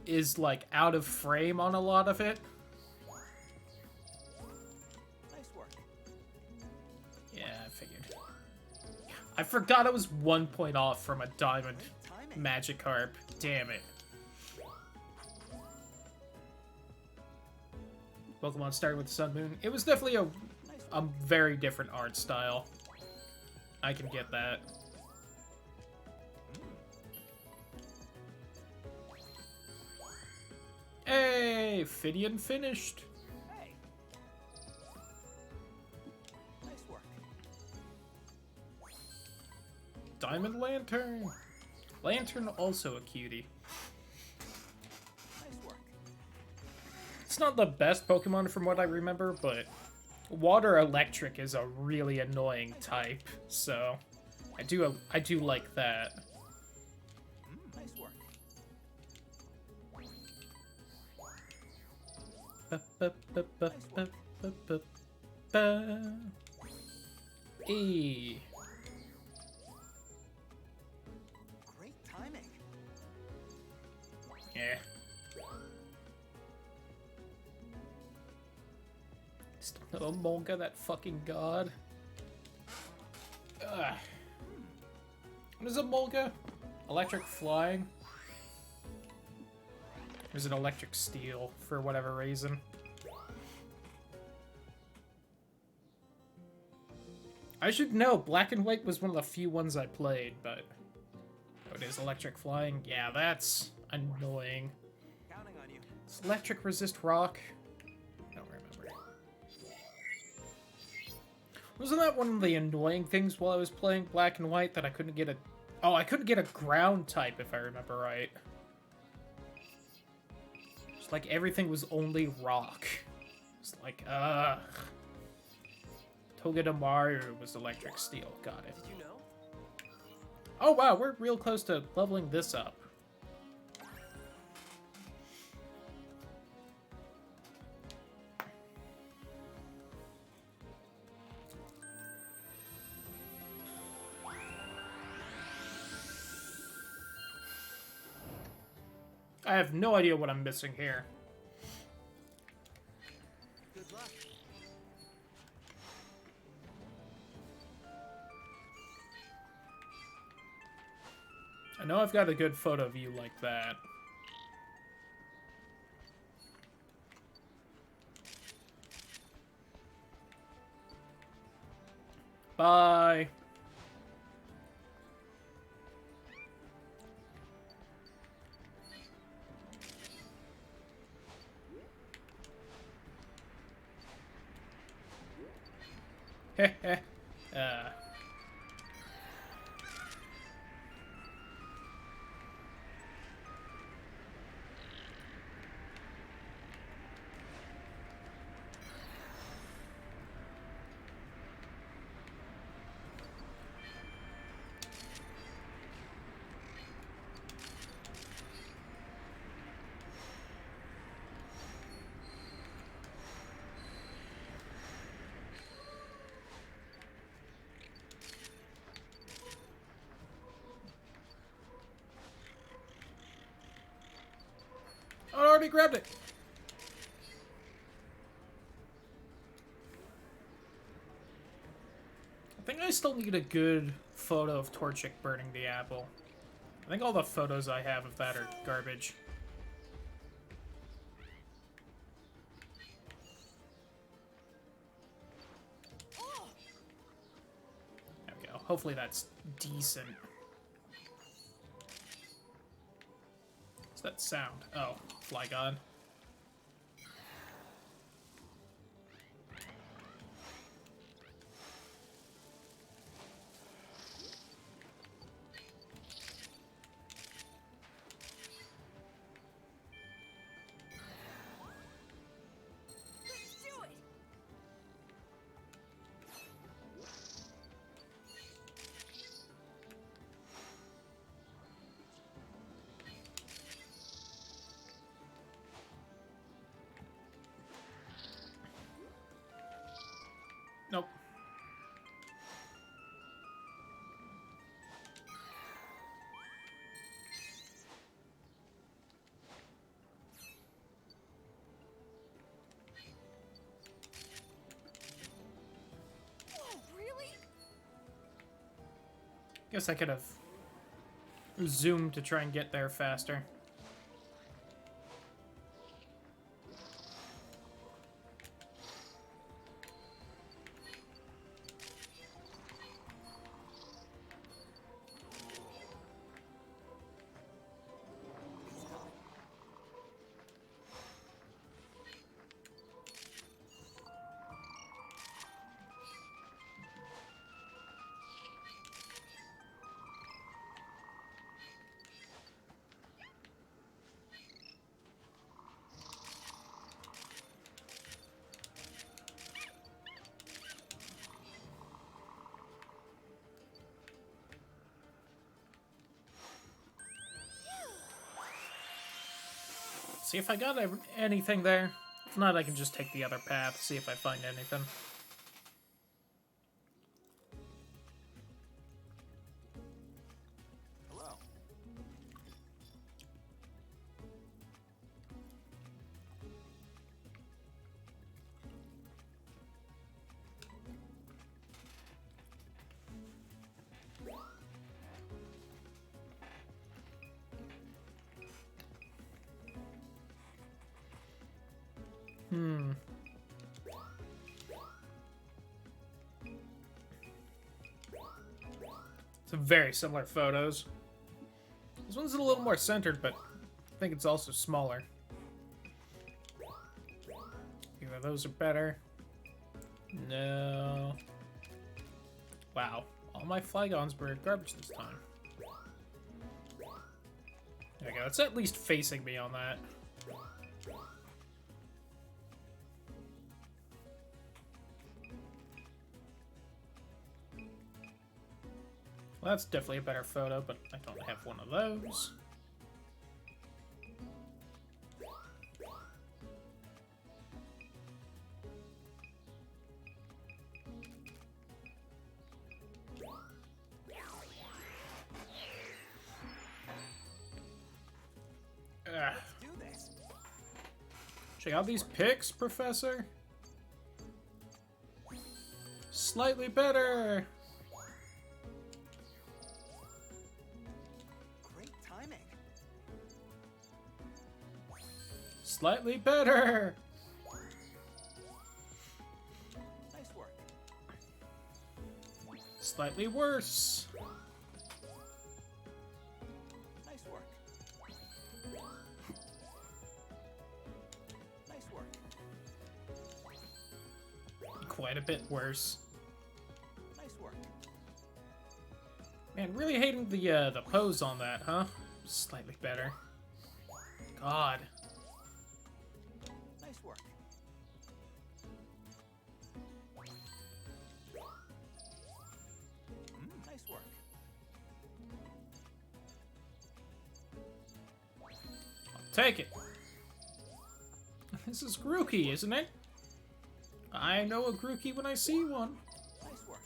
[SPEAKER 1] is, like, out of frame on a lot of it.
[SPEAKER 2] Nice work.
[SPEAKER 1] Yeah, I figured. I forgot I was 1 point off from a Diamond
[SPEAKER 2] Timing.
[SPEAKER 1] Magikarp. Damn it. Pokemon started with the Sun Moon. It was definitely a very different art style. I can get that. Hey, Fidian finished.
[SPEAKER 2] Hey.
[SPEAKER 1] Diamond Lantern! Lantern also a cutie.
[SPEAKER 2] Nice work.
[SPEAKER 1] It's not the best Pokemon from what I remember, but Water Electric is a really annoying type, so I do like that.
[SPEAKER 2] Nice work.
[SPEAKER 1] Hey.
[SPEAKER 2] Great timing.
[SPEAKER 1] Yeah. Still no Molga, that fucking god. Ugh. What is a Molga? Electric flying? Or is it electric steel, for whatever reason? I should know, Black and White was one of the few ones I played, but... Oh, it is electric flying? Yeah, that's annoying.
[SPEAKER 2] Counting on you.
[SPEAKER 1] Does electric resist rock? I don't remember. Wasn't that one of the annoying things while I was playing Black and White that I couldn't get a... Oh, I couldn't get a ground type if I remember right. It's like everything was only rock. It's like, ugh. Togedemaru was electric steel. Got it.
[SPEAKER 2] Did you know?
[SPEAKER 1] Oh wow, we're real close to leveling this up. I have no idea what I'm missing here.
[SPEAKER 2] Good luck.
[SPEAKER 1] I know I've got a good photo view like that. Bye. Heh heh. I already grabbed it. I think I still need a good photo of Torchic burning the apple. I think all the photos I have of that are garbage. There we go. Hopefully that's decent. What's that sound? Oh, Flygon.
[SPEAKER 3] Let's do it.
[SPEAKER 1] Nope.
[SPEAKER 3] Whoa, really?
[SPEAKER 1] Guess I could have zoomed to try and get there faster. See if I got anything there. If not, I can just take the other path, see if I find anything.
[SPEAKER 2] Hello.
[SPEAKER 1] Some very similar photos. This one's a little more centered, but I think it's also smaller. Either those are better. No. Wow. All my Flygons were garbage this time. There we go. It's at least facing me on that. Well, that's definitely a better photo, but I don't have one of those.
[SPEAKER 2] Do this.
[SPEAKER 1] Check out these pics, Professor. Slightly better.
[SPEAKER 2] Great timing.
[SPEAKER 1] Slightly better.
[SPEAKER 2] Nice work.
[SPEAKER 1] Slightly worse.
[SPEAKER 2] Nice work. Nice work.
[SPEAKER 1] Quite a bit worse.
[SPEAKER 2] Nice work.
[SPEAKER 1] Man, really hating the pose on that, huh? Slightly better. God.
[SPEAKER 2] Nice work. Nice work.
[SPEAKER 1] I'll take it. This is Grookey, isn't it? I know a Grookey when I see one.
[SPEAKER 2] Nice work.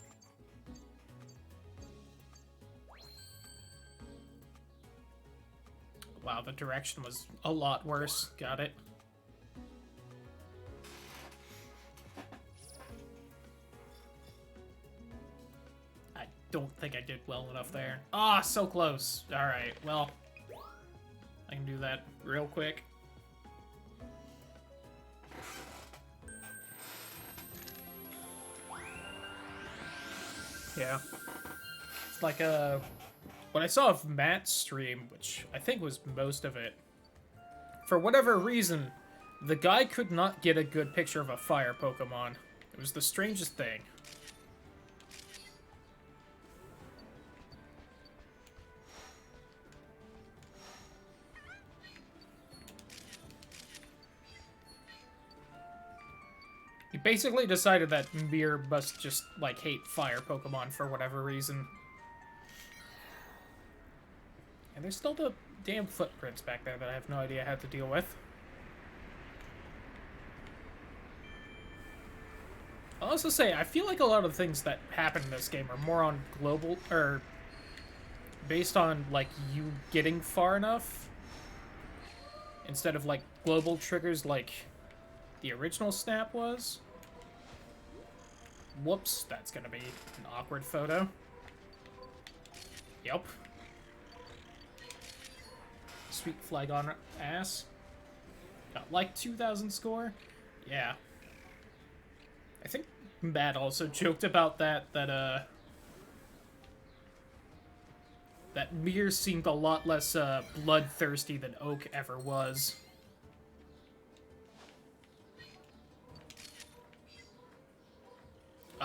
[SPEAKER 1] Wow, the direction was a lot worse. Got it. I don't think I did well enough there. Ah, so close. Alright, well. I can do that real quick. Yeah. It's like what I saw of Matt's stream, which I think was most of it, for whatever reason, the guy could not get a good picture of a fire Pokemon. It was the strangest thing. He basically decided that Mir must just, like, hate fire Pokemon for whatever reason. And there's still the damn footprints back there that I have no idea how to deal with. I'll also say, I feel like a lot of the things that happen in this game are more on global, or based on, like, you getting far enough, instead of, like, global triggers like the original Snap was. Whoops, that's gonna be an awkward photo. Yep. Sweet Flygon ass. Got like 2,000 score? Yeah. I think Matt also joked about that Mir seemed a lot less bloodthirsty than Oak ever was.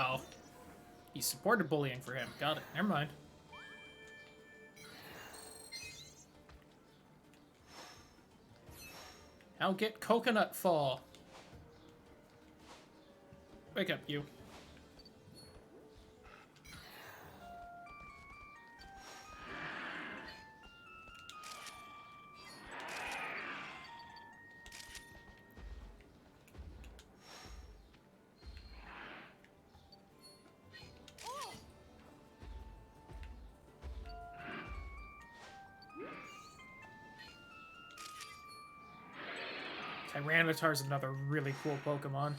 [SPEAKER 1] Oh. He supported bullying for him. Got it. Never mind. Now get Coconut Fall. Wake up, you. Tyranitar's another really cool Pokemon.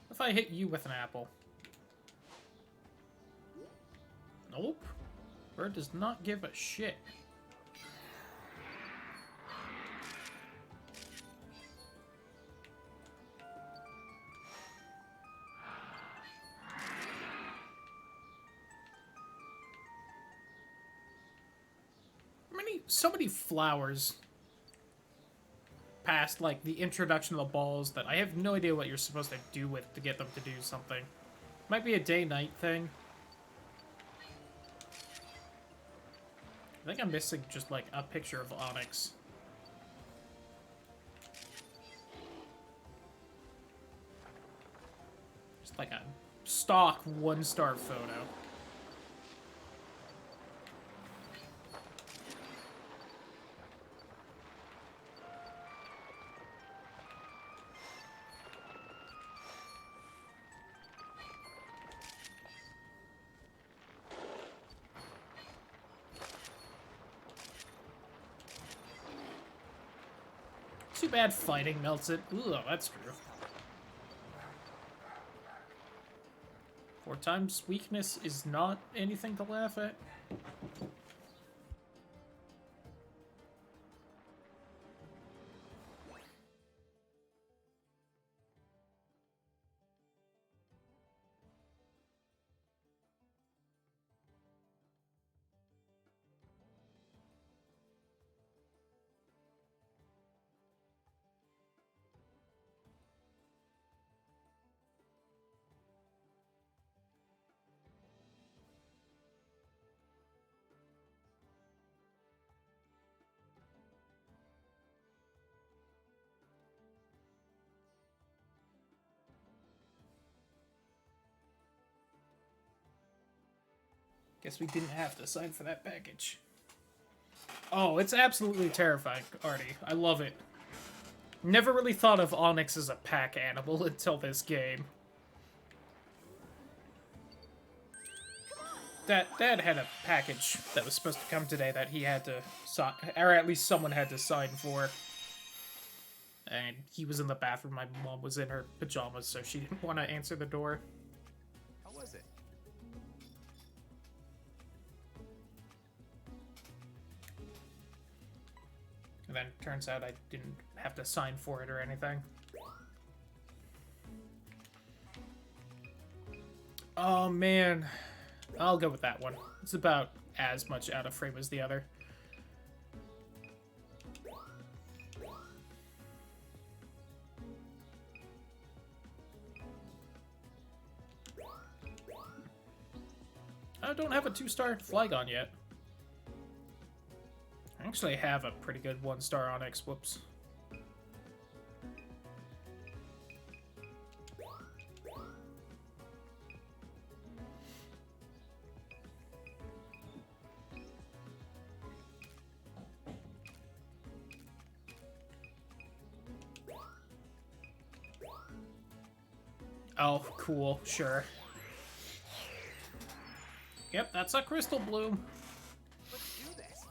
[SPEAKER 1] If I hit you with an apple. Nope. Bird does not give a shit. So many flowers past, like, the introduction of the balls that I have no idea what you're supposed to do with to get them to do something. Might be a day-night thing. I think I'm missing just, like, a picture of Onyx. Just like a stock one-star photo. Too bad fighting melts it. Ooh, that's true. 4 times weakness is not anything to laugh at. Guess we didn't have to sign for that package. Oh, it's absolutely terrifying, Artie. I love it. Never really thought of Onyx as a pack animal until this game. Dad had a package that was supposed to come today that he had to sign, or at least someone had to sign for. And he was in the bathroom. My mom was in her pajamas, so she didn't want to answer the door.
[SPEAKER 2] How was it?
[SPEAKER 1] And then it turns out I didn't have to sign for it or anything. Oh, man. I'll go with that one. It's about as much out of frame as the other. I don't have a 2-star Flygon yet. I actually have a pretty good 1-star Onyx. Whoops. Oh, cool. Sure. Yep, that's a Crystal Bloom.
[SPEAKER 2] Let's do this.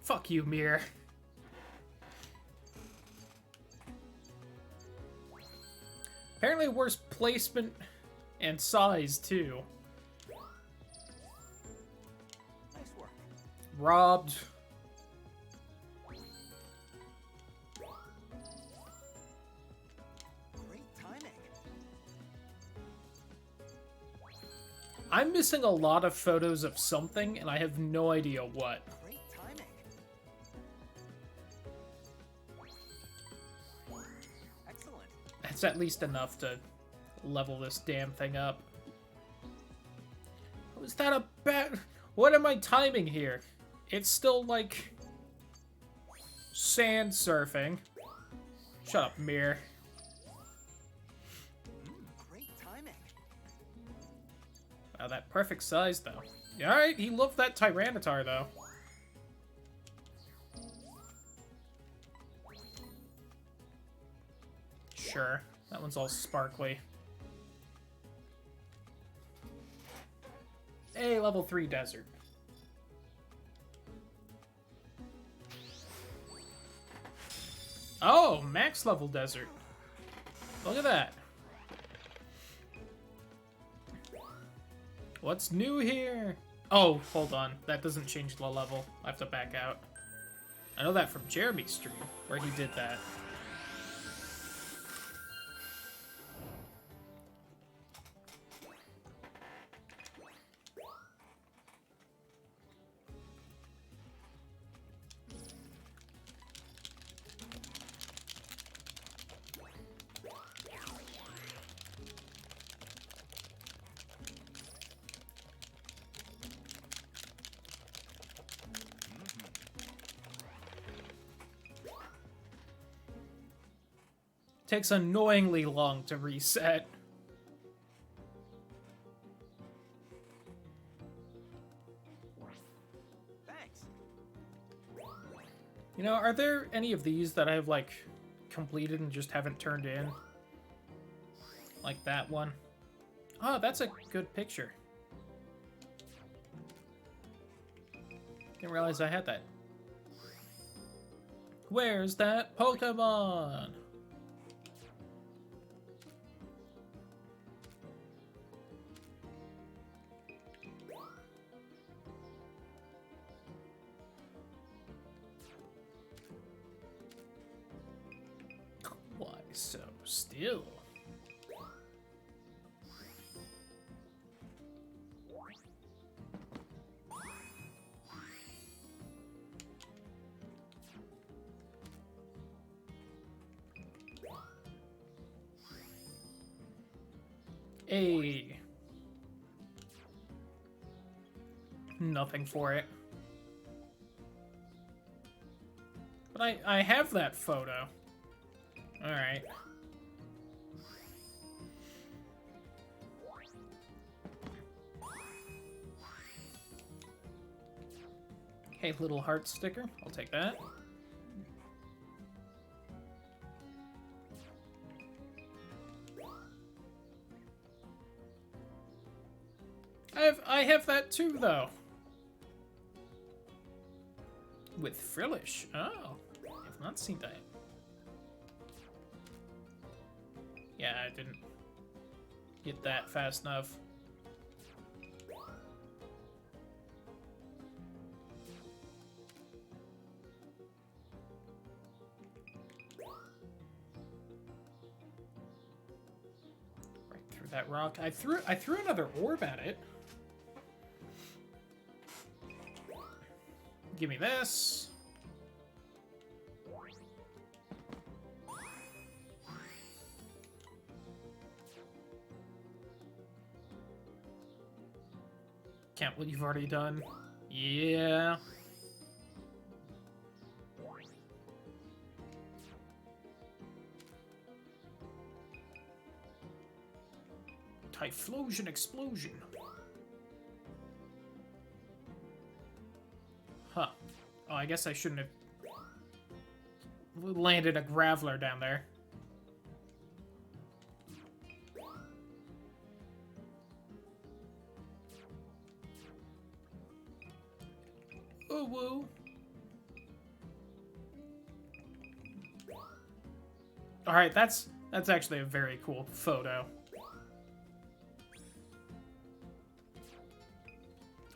[SPEAKER 1] Fuck you, Mir. Apparently worse placement and size, too.
[SPEAKER 2] Nice work.
[SPEAKER 1] Robbed.
[SPEAKER 2] Great timing.
[SPEAKER 1] I'm missing a lot of photos of something, and I have no idea what.
[SPEAKER 2] Great timing. Excellent.
[SPEAKER 1] It's at least enough to level this damn thing up. Was that a bad... What am I timing here? It's still, like... sand surfing. Shut up, Mir.
[SPEAKER 2] Great timing.
[SPEAKER 1] Wow, that perfect size, though. Alright, he loved that Tyranitar, though. Sure. That one's all sparkly. A level 3 desert. Oh, max level desert. Look at that. What's new here? Oh, hold on. That doesn't change the level. I have to back out. I know that from Jeremy's stream, where he did that. Takes annoyingly long to reset.
[SPEAKER 2] Thanks.
[SPEAKER 1] You know, are there any of these that I've, like, completed and just haven't turned in? Like that one? Oh, that's a good picture. Didn't realize I had that. Where's that Pokemon? Why so still? Hey. Nothing for it. But I have that photo. Alright. Hey, little heart sticker. I'll take that. I have that too, though. With Frillish. Oh, I've not seen that. Yeah, I didn't get that fast enough. Right through that rock. I threw another orb at it. Give me this. Can't believe you've already done. Yeah. Typhlosion explosion. Huh. Oh, I guess I shouldn't have landed a Graveler down there. Ooh woo. Alright, that's actually a very cool photo.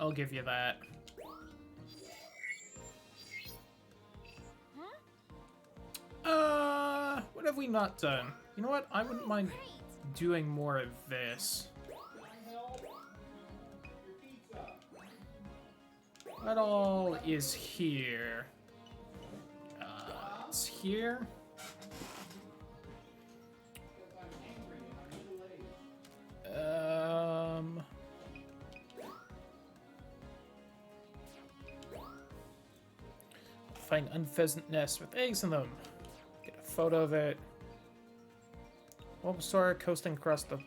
[SPEAKER 1] I'll give you that. What have we not done? You know what? I wouldn't mind doing more of this. What all is here? It's here. Find unpheasant nests with eggs in them. Get a photo of it. Bulbasaur coasting across the...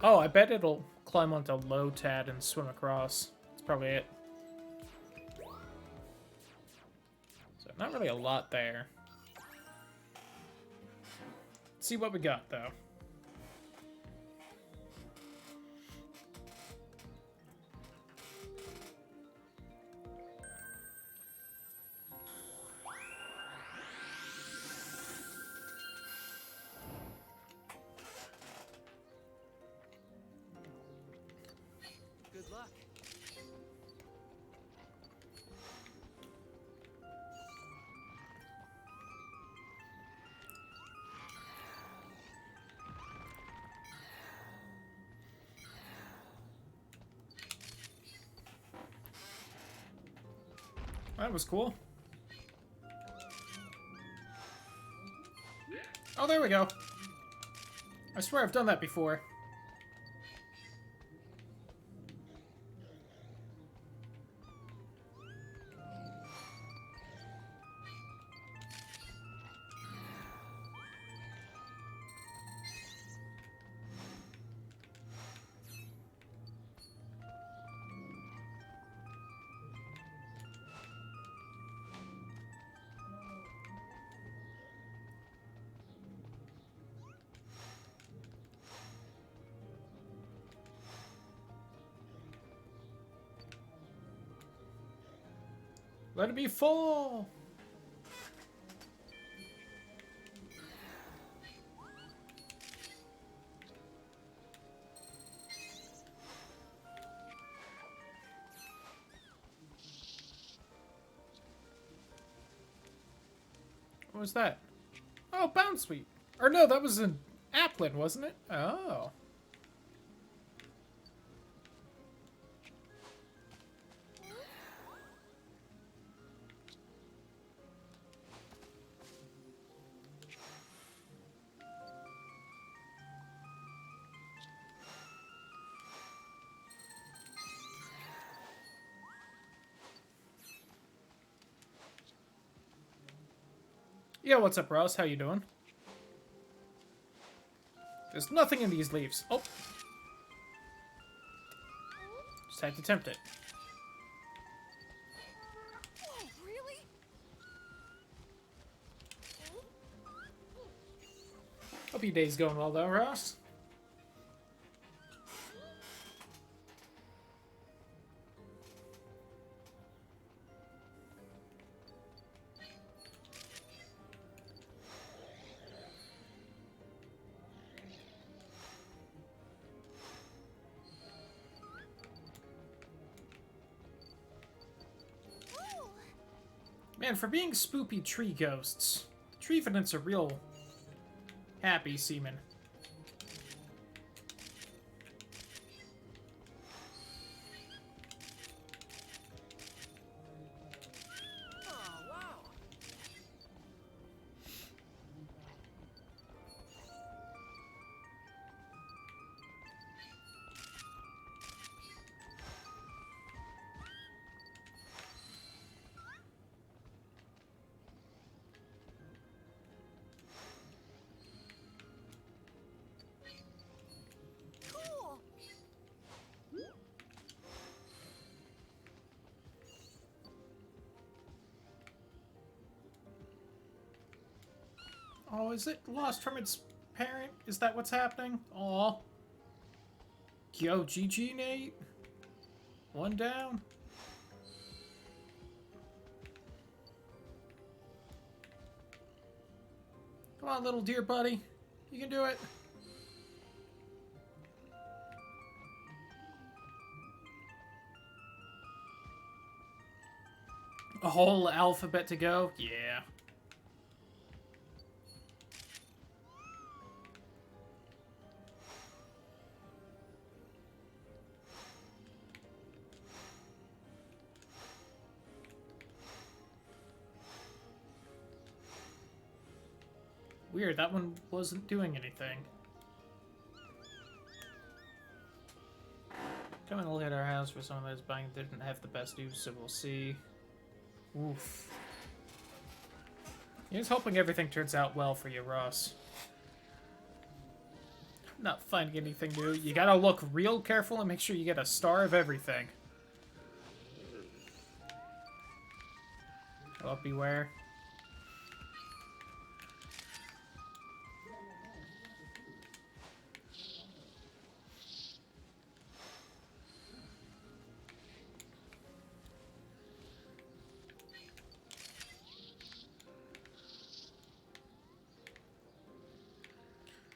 [SPEAKER 1] Oh, I bet it'll climb onto Lotad and swim across. That's probably it. So, not really a lot there. Let's see what we got, though.
[SPEAKER 4] Good luck.
[SPEAKER 1] That was cool. Oh, there we go. I swear I've done that before. Let it be full! What was that? Oh, Bounce Sweep. Or no, that was an Applin, wasn't it? Oh. Yeah, what's up, Ross? How you doing? There's nothing in these leaves. Oh. Just had to tempt it.
[SPEAKER 3] Oh, really?
[SPEAKER 1] Hope your day's going well, though, Ross.
[SPEAKER 3] Ooh.
[SPEAKER 1] Man, for being spoopy tree ghosts, the Trevenants are real happy seamen.
[SPEAKER 4] Oh, wow.
[SPEAKER 3] Cool.
[SPEAKER 1] Oh, is it lost from its parent? Is that what's happening? Aw. Yo, GG, Nate. One down. Come on, little deer buddy. You can do it. A whole alphabet to go? Yeah. Weird, that one wasn't doing anything. Come and look at our house for some of those buying didn't have the best news, so we'll see. Oof. Here's hoping everything turns out well for you, Ross. I'm not finding anything new. You gotta look real careful and make sure you get a star of everything. Oh, beware.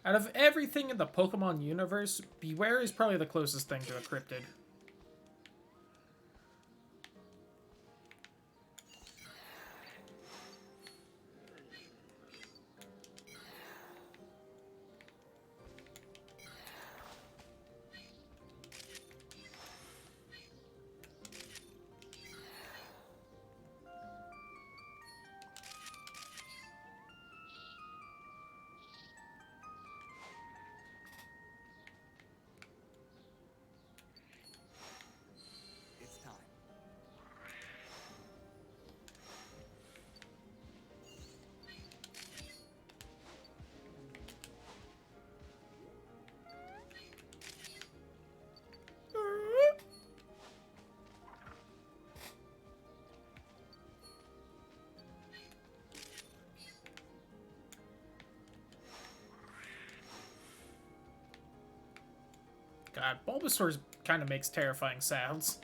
[SPEAKER 1] Out of everything in the Pokemon universe, Beware is probably the closest thing to a cryptid.
[SPEAKER 4] It's time.
[SPEAKER 1] God, Bulbasaur kind of makes terrifying sounds.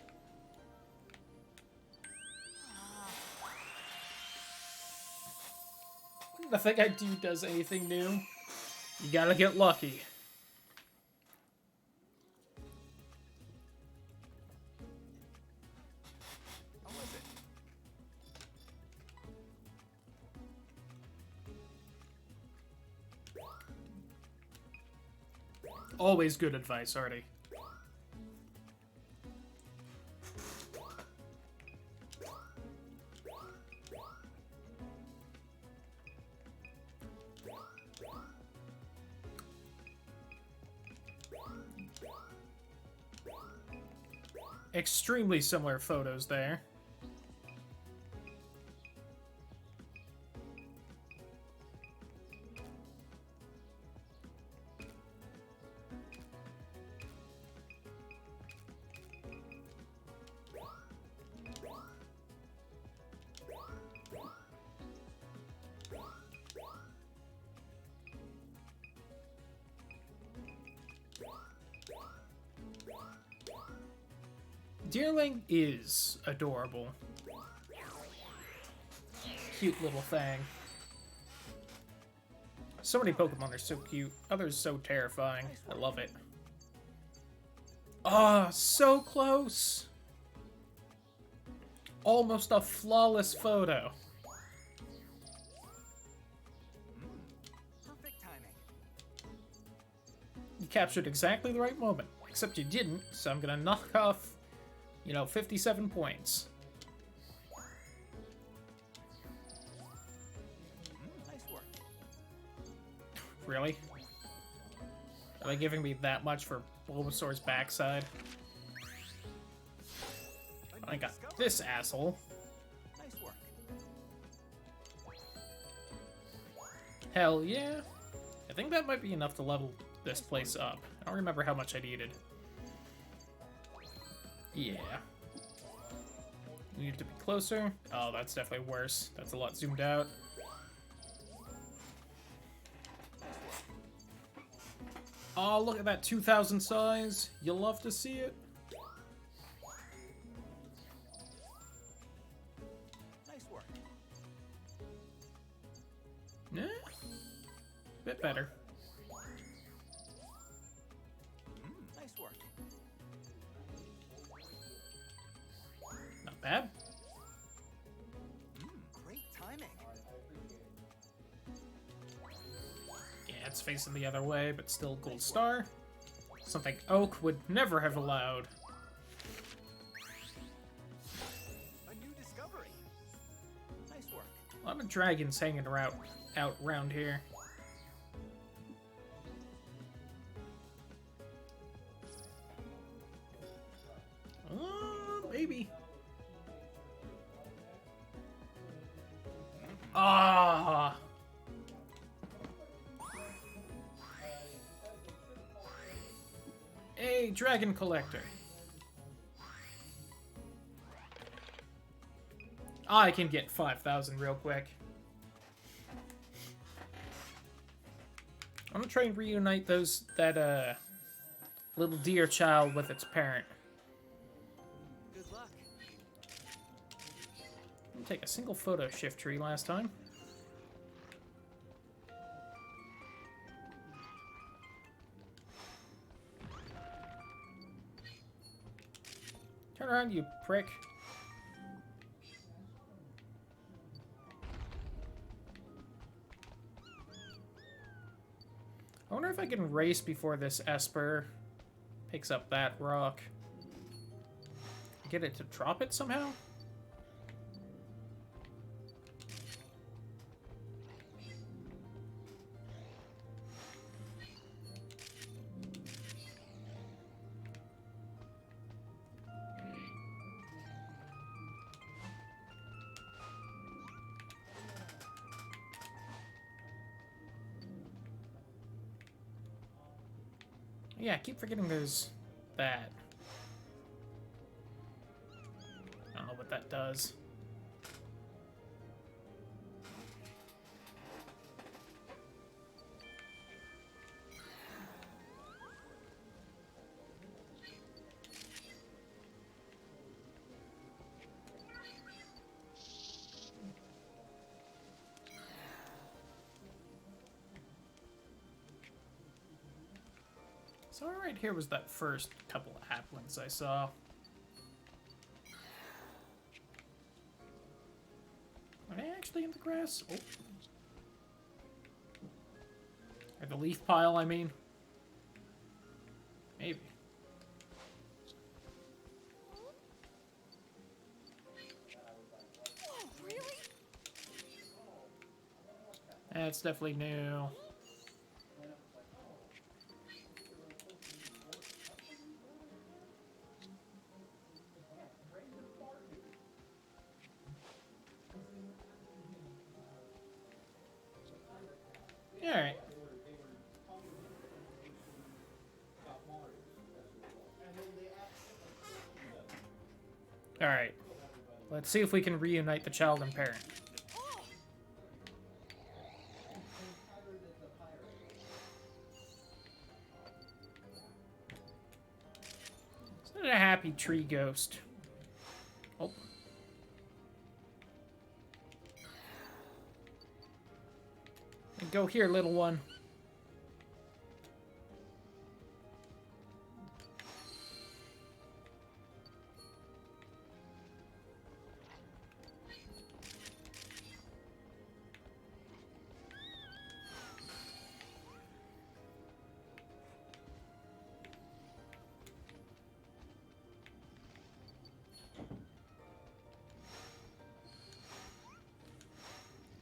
[SPEAKER 1] Nothing I do does anything new. You gotta get lucky.
[SPEAKER 4] How was it?
[SPEAKER 1] Always good advice, Artie. Extremely similar photos there. Deerling is adorable. Cute little thing. So many Pokemon are so cute, others so terrifying. I love it. Ah, so close! Almost a flawless photo.
[SPEAKER 4] Perfect timing.
[SPEAKER 1] You captured exactly the right moment. Except you didn't, so I'm gonna knock off, 57 points.
[SPEAKER 4] Nice work.
[SPEAKER 1] Really? Are they giving me that much for Bulbasaur's backside?
[SPEAKER 4] A
[SPEAKER 1] I
[SPEAKER 4] new
[SPEAKER 1] got
[SPEAKER 4] discovery.
[SPEAKER 1] this asshole.
[SPEAKER 4] Nice work.
[SPEAKER 1] Hell yeah. I think that might be enough to level this place up. I don't remember how much I needed. Yeah. Need to be closer. Oh, that's definitely worse. That's a lot zoomed out. Oh, look at that 2,000 size. You'll love to see it.
[SPEAKER 4] Nice work.
[SPEAKER 1] Eh? Bit better.
[SPEAKER 4] Nice work.
[SPEAKER 1] Not bad.
[SPEAKER 4] Great timing.
[SPEAKER 1] Yeah, it's facing the other way, but still gold star. Something Oak would never have allowed.
[SPEAKER 4] A new discovery. Nice work.
[SPEAKER 1] A lot of dragons hanging out around here. Maybe. Ah. A dragon collector. I can get 5,000 real quick. I'm gonna try and reunite that little deer child with its parent.
[SPEAKER 4] Good luck.
[SPEAKER 1] Didn't take a single photo shift tree last time. Turn around, you prick. I wonder if I can race before this Esper picks up that rock. Get it to drop it somehow? Yeah, I keep forgetting there's that. I don't know what that does. So right here was that first couple of Applins I saw. Are they actually in the grass? Oh. Or the leaf pile, I mean. Maybe.
[SPEAKER 3] Whoa, really?
[SPEAKER 1] That's definitely new. Alright. Alright. Let's see if we can reunite the child and parent.
[SPEAKER 3] Oh,
[SPEAKER 1] It's not a happy tree ghost. Oh. Go here, little one.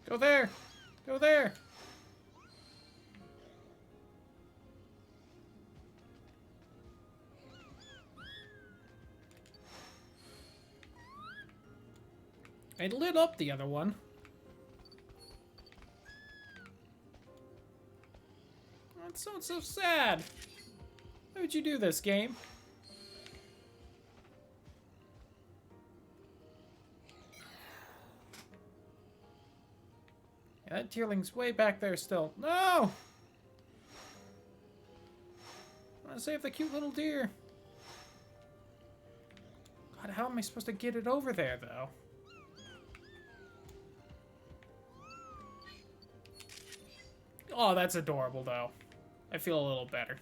[SPEAKER 1] Go there! Go there! I lit up the other one. That sounds so sad. Why would you do this, game? Yeah, that tierling's way back there still. No! I want to save the cute little deer. God, how am I supposed to get it over there, though? Oh, that's adorable, though. I feel a little better.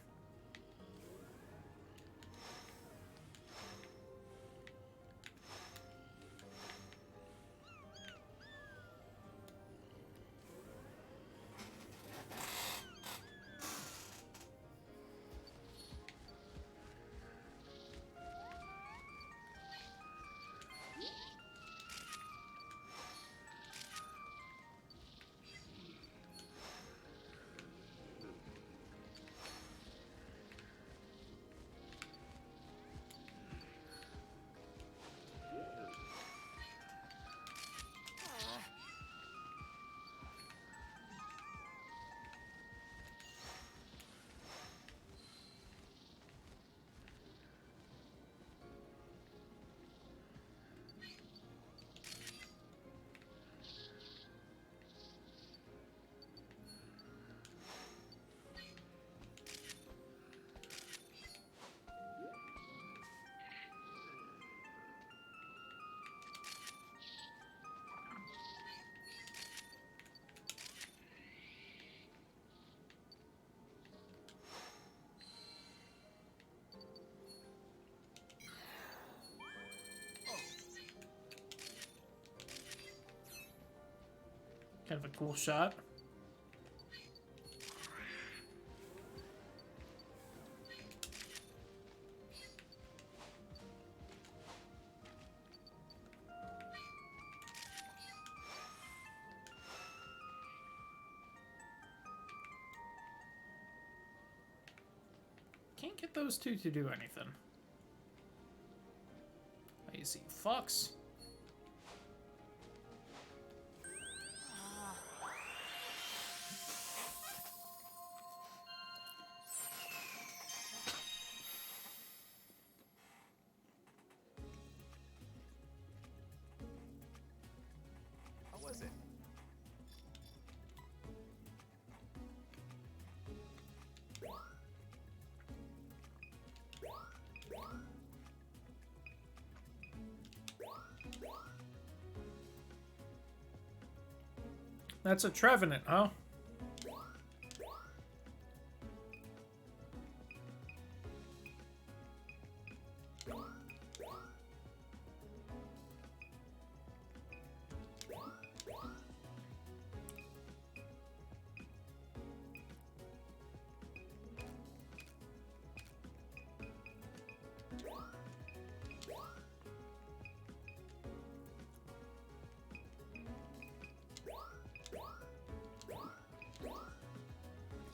[SPEAKER 1] Kind of a cool shot. Can't get those two to do anything. I see Fox.
[SPEAKER 4] How was it?
[SPEAKER 1] That's a Trevenant, huh?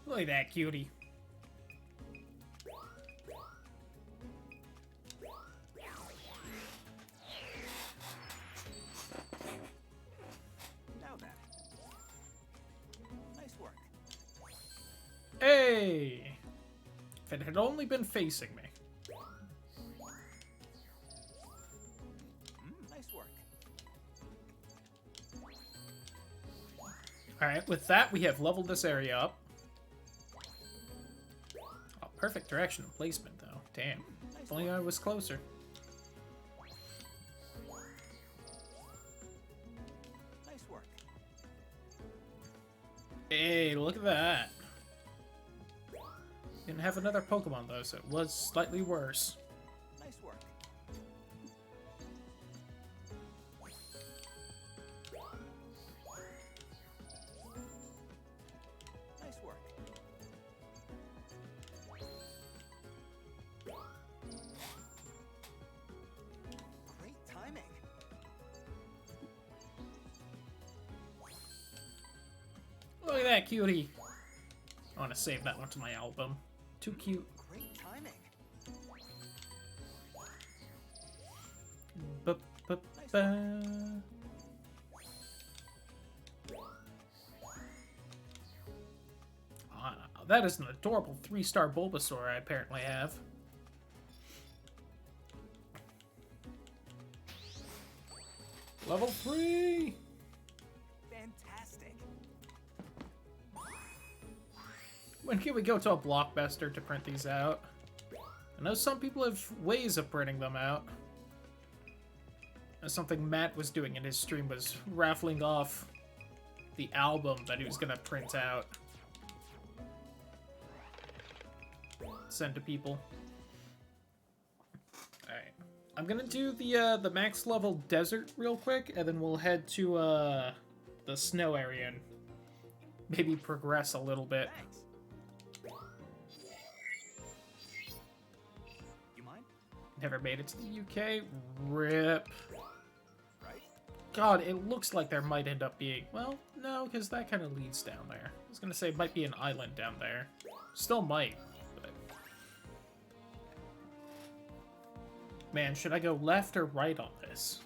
[SPEAKER 1] Look at that cutie.
[SPEAKER 4] Now then. Nice work.
[SPEAKER 1] Hey! If it had only been facing me.
[SPEAKER 4] Nice work.
[SPEAKER 1] Alright, with that, we have leveled this area up. Oh, perfect direction and placement, though. Damn. If only I was closer.
[SPEAKER 4] Nice work.
[SPEAKER 1] Hey, look at that. Didn't have another Pokemon, though, so it was slightly worse.
[SPEAKER 4] Nice work. Nice work. Great timing.
[SPEAKER 1] Look at that cutie. I want to save that one to my album. Too cute.
[SPEAKER 4] Great timing.
[SPEAKER 1] Ba-ba-ba. Ah, that is an adorable 3-star Bulbasaur I apparently have. Level 3!
[SPEAKER 4] Fantastic.
[SPEAKER 1] When can we go to a Blockbuster to print these out? I know some people have ways of printing them out. That's something Matt was doing in his stream, was raffling off the album that he was gonna print out. Send to people. Alright. I'm gonna do the max level desert real quick, and then we'll head to the snow area and maybe progress a little bit.
[SPEAKER 4] Thanks. You mind?
[SPEAKER 1] Never made it to the UK. RIP.
[SPEAKER 4] Right?
[SPEAKER 1] God, it looks like there might end up being... Well, no, because that kind of leads down there. I was going to say it might be an island down there. Still might, but... Man, should I go left or right on this?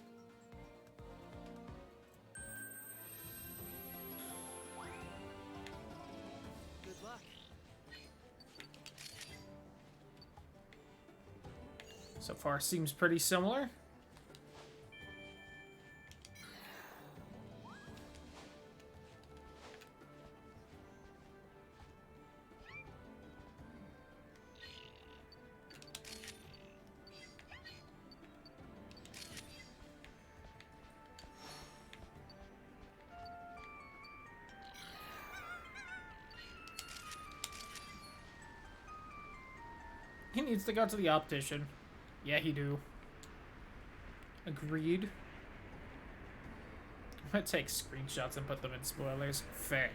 [SPEAKER 4] Good luck.
[SPEAKER 1] So far, seems pretty similar. He needs to go to the optician. Yeah, he do. Agreed. gonna take screenshots and put them in spoilers. Fair.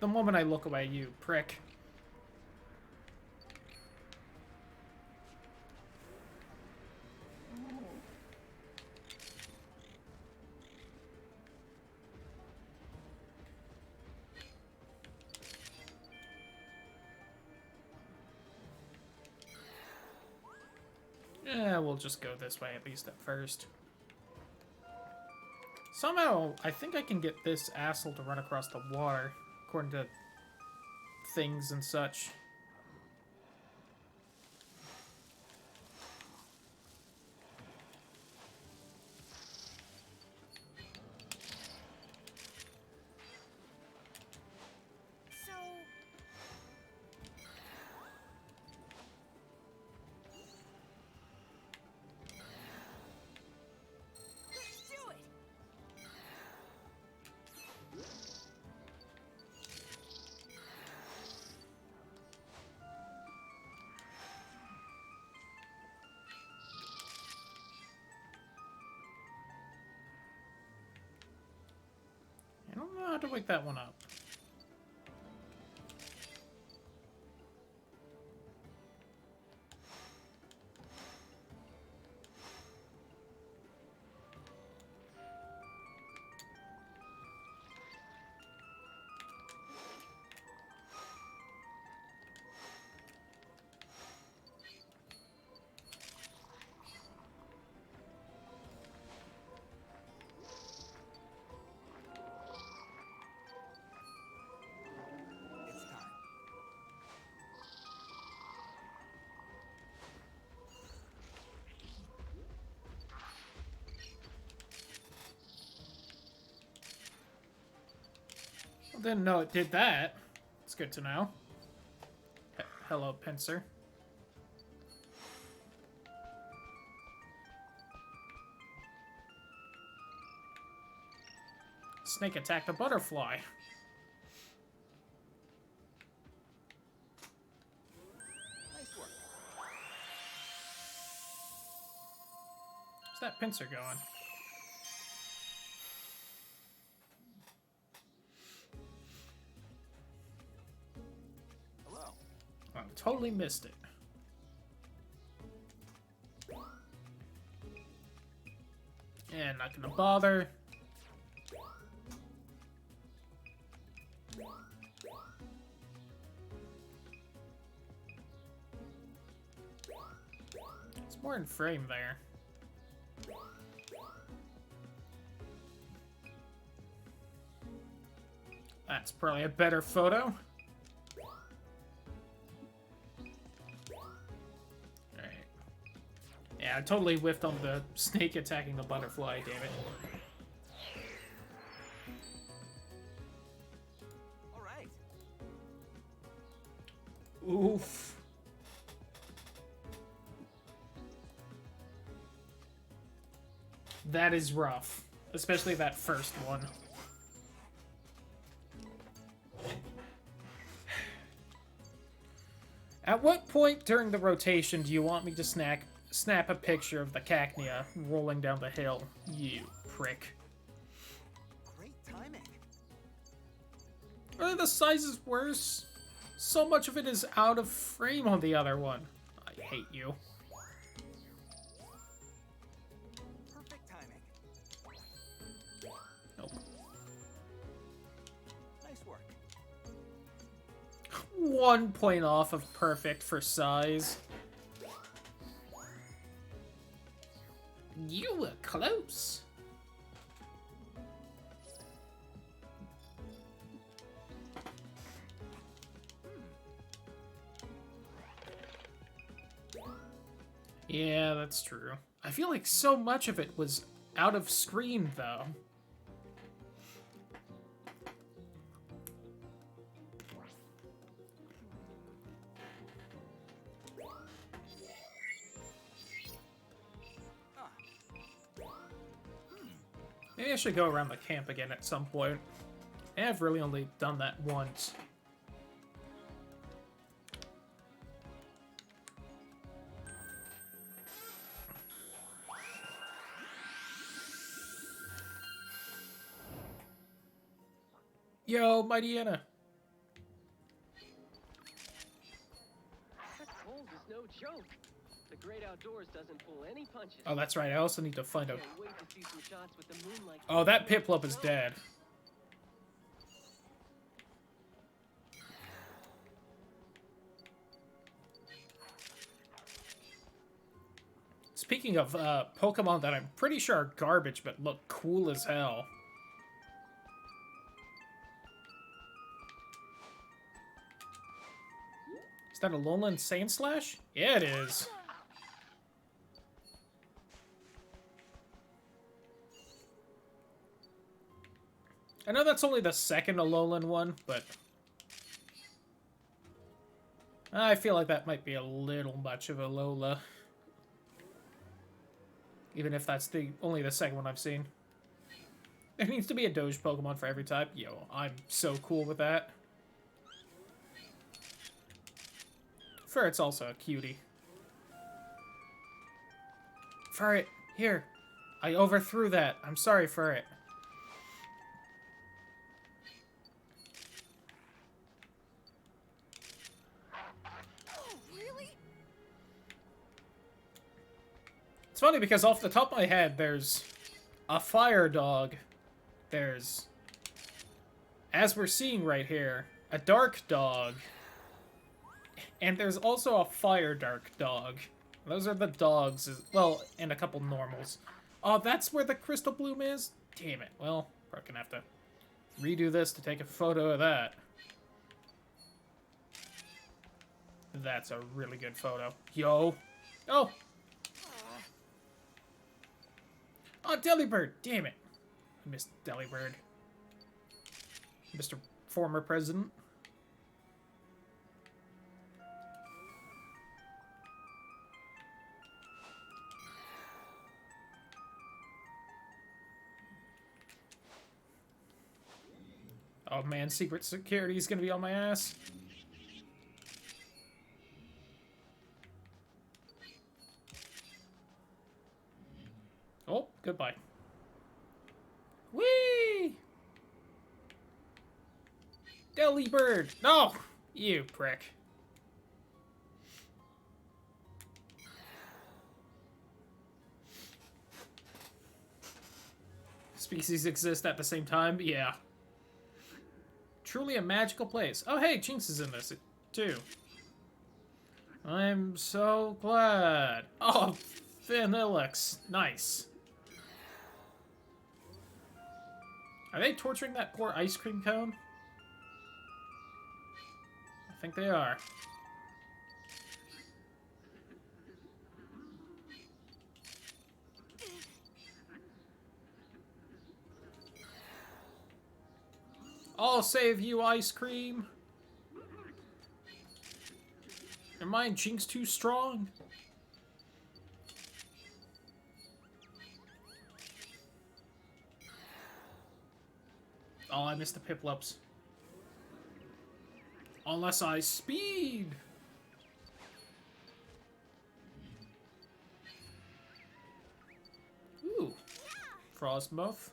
[SPEAKER 1] The moment I look away, you prick. Yeah, we'll just go this way, at least at first. Somehow, I think I can get this asshole to run across the water, according to things and such.
[SPEAKER 3] So, let's do it.
[SPEAKER 1] I don't know how to wake that one up.
[SPEAKER 4] It's time.
[SPEAKER 1] I didn't know it did that. It's good to know. Hello, Pincer. Snake attacked the butterfly.
[SPEAKER 4] Nice work.
[SPEAKER 1] Where's that pincer going?
[SPEAKER 4] Hello.
[SPEAKER 1] I totally missed it. And not gonna bother. It's more in frame there. That's probably a better photo. Alright. Yeah, I totally whiffed on the snake attacking the butterfly, damn it.
[SPEAKER 4] All right.
[SPEAKER 1] Oof. That is rough. Especially that first one. At what point during the rotation do you want me to snap a picture of the Cacnea rolling down the hill? You prick.
[SPEAKER 4] Great timing.
[SPEAKER 1] The size is worse. So much of it is out of frame on the other one. I hate you.
[SPEAKER 4] Perfect timing.
[SPEAKER 1] Nope.
[SPEAKER 4] Nice work.
[SPEAKER 1] 1 point off of perfect for size. You were close. Yeah, that's true. I feel like so much of it was out of screen, though. Maybe I should go around the camp again at some point. I've really only done that once. Yo, Mighty Anna.
[SPEAKER 5] That cold is no joke. The great outdoors doesn't pull any punches.
[SPEAKER 1] Oh, that's right. I also need to find out.
[SPEAKER 5] Can't wait to see some shots with the moonlight.
[SPEAKER 1] Oh, that Piplup is dead. Speaking of Pokemon that I'm pretty sure are garbage but look cool as hell. Is that a Alolan Sandslash? Yeah, it is. I know that's only the second Alolan one, but I feel like that might be a little much of a Alola. Even if that's only the second one I've seen. There needs to be a Doge Pokemon for every type. Yo, I'm so cool with that. Ferret's also a cutie. Ferret, here. I overthrew that. I'm sorry, Ferret.
[SPEAKER 3] Oh, really?
[SPEAKER 1] It's funny because off the top of my head, there's a fire dog. There's, as we're seeing right here, a dark dog. And there's also a fire dark dog. Those are the dogs, well, and a couple normals. Oh, that's where the Crystal Bloom is? Damn it. Well, we're gonna have to redo this to take a photo of that. That's a really good photo. Yo. Oh. Oh, Delibird. Damn it. I missed Delibird. Mr. Former President. Oh man, Secret Security is gonna be on my ass. Oh, goodbye. Whee! Delibird! No! You prick. Species exist at the same time? Yeah. Truly a magical place. Oh, hey, Jinx is in this, too. I'm so glad. Oh, Vanillix. Nice. Are they torturing that poor ice cream cone? I think they are. I'll save you, ice cream. Am I Jinx too strong? Oh, I missed the Piplups. Unless I speed. Ooh. Frostmoth.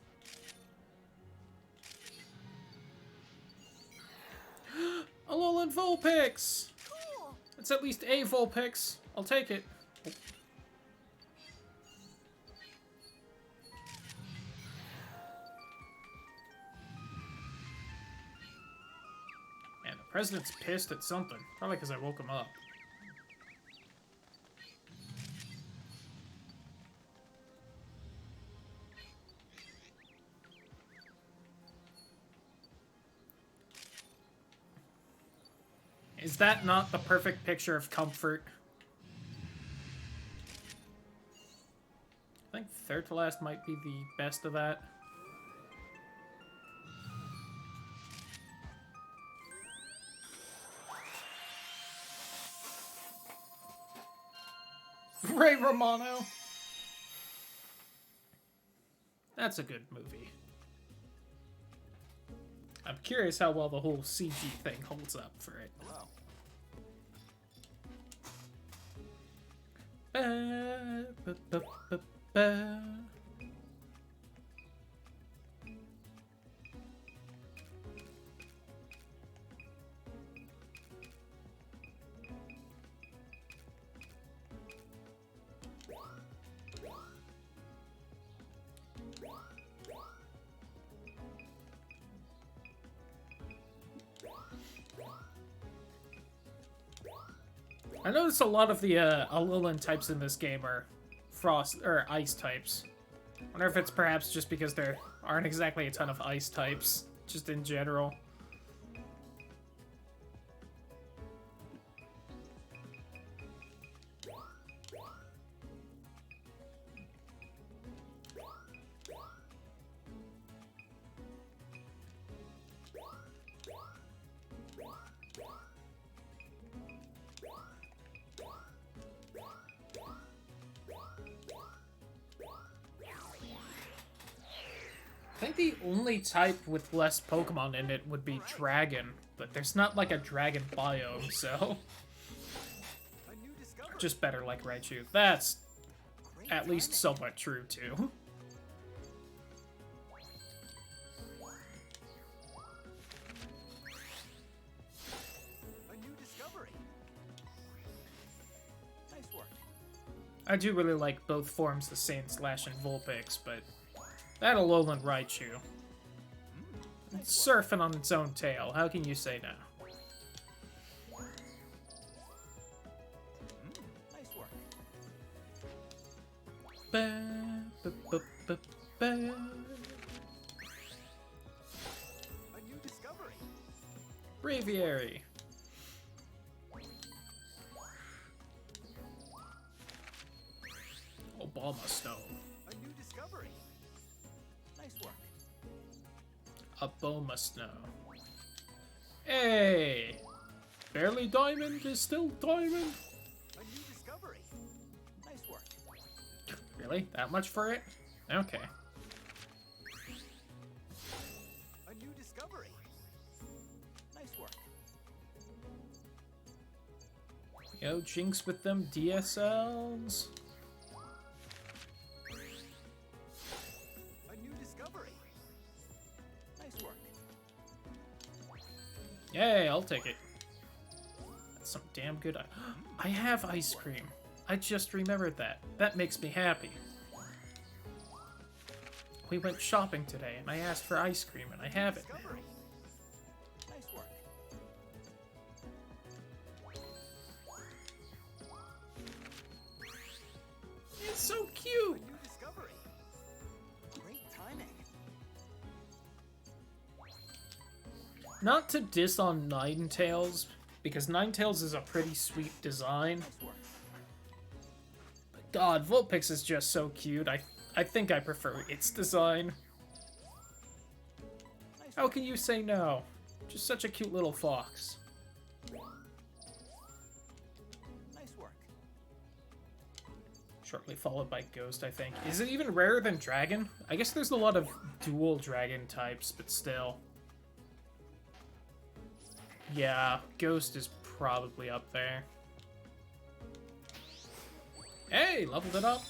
[SPEAKER 1] Alolan Vulpix!
[SPEAKER 3] Cool.
[SPEAKER 1] It's at least a Vulpix. I'll take it. Man, the president's pissed at something. Probably because I woke him up. Is that not the perfect picture of comfort? I think third to last might be the best of that. Ray Romano. That's a good movie. I'm curious how well the whole CG thing holds up for it.
[SPEAKER 4] Hello.
[SPEAKER 1] Ba, ba, ba, ba, ba. I noticed a lot of the Alolan types in this game are frost or ice types. Wonder if it's perhaps just because there aren't exactly a ton of ice types, just in general. I think the only type with less Pokemon in it would be Dragon, but there's not like a Dragon biome, so
[SPEAKER 4] A new discovery.
[SPEAKER 1] just better like Raichu. That's
[SPEAKER 4] Great
[SPEAKER 1] at least
[SPEAKER 4] timing.
[SPEAKER 1] somewhat true too.
[SPEAKER 4] A new discovery. Nice work.
[SPEAKER 1] I do really like both forms of Sandslash and Vulpix, but that Alolan Raichu, it's surfing on its own tail. How can you say no?
[SPEAKER 4] Nice work.
[SPEAKER 1] Ba, ba, ba, ba, ba.
[SPEAKER 4] A new discovery.
[SPEAKER 1] Braviary. Obama Stone.
[SPEAKER 4] A new discovery. Nice work.
[SPEAKER 1] Aboma Snow. Hey! Barely Diamond is still Diamond?
[SPEAKER 4] A new discovery. Nice work.
[SPEAKER 1] Really? That much for it? Okay.
[SPEAKER 4] A new discovery. Nice work.
[SPEAKER 1] Yo, Jinx with them DSLs.
[SPEAKER 4] A new discovery. Nice work.
[SPEAKER 1] Yay, I'll take it. That's some damn good. I have ice cream. I just remembered that. That makes me happy. We went shopping today, and I asked for ice cream, and I have it now.
[SPEAKER 4] Discovery. Nice work.
[SPEAKER 1] It's so
[SPEAKER 4] A
[SPEAKER 1] cute!
[SPEAKER 4] new discovery. Great timing.
[SPEAKER 1] Not to diss on Ninetales, because Ninetales is a pretty sweet design.
[SPEAKER 4] Nice work.
[SPEAKER 1] But God, Vulpix is just so cute. I think I prefer its design.
[SPEAKER 4] Nice
[SPEAKER 1] How
[SPEAKER 4] work.
[SPEAKER 1] can you say no? Just such a cute little fox.
[SPEAKER 4] Nice work.
[SPEAKER 1] Shortly followed by Ghost, I think. Is it even rarer than Dragon? I guess there's a lot of dual Dragon types, but still. Yeah, Ghost is probably up there. Hey, leveled it up.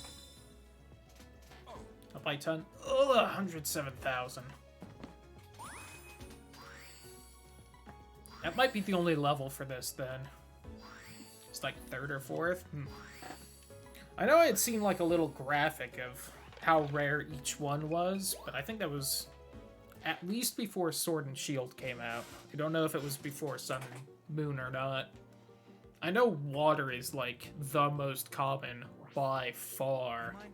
[SPEAKER 1] Up by ton. Ugh, 107,000. That might be the only level for this, then. It's like 3rd or 4th? I know I had seen like a little graphic of how rare each one was, but I think that was at least before Sword and Shield came out. I don't know if it was before Sun and Moon or not. I know water is like the most common by far.
[SPEAKER 4] Mind?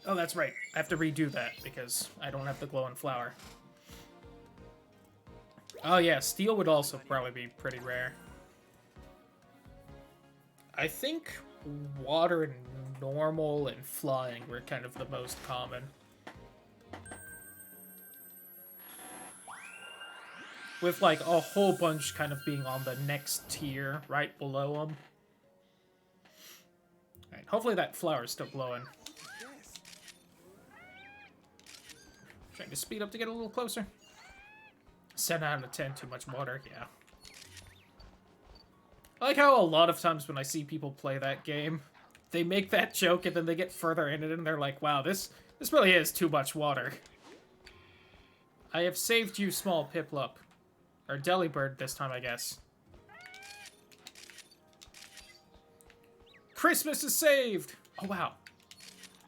[SPEAKER 1] Oh, that's right. I have to redo that because I don't have the glowing flower. Oh yeah, steel would also probably be pretty rare. I think water and normal and flying were kind of the most common. With like a whole bunch kind of being on the next tier right below them. Alright, Alright, hopefully that flower is still glowing.
[SPEAKER 4] Yes.
[SPEAKER 1] Trying to speed up to get a little closer. 7 out of 10, too much water, yeah. I like how a lot of times when I see people play that game, they make that joke and then they get further in it and they're like, wow, this really is too much water. I have saved you, small Piplup. Or Delibird this time, I guess. Christmas is saved! Oh, wow.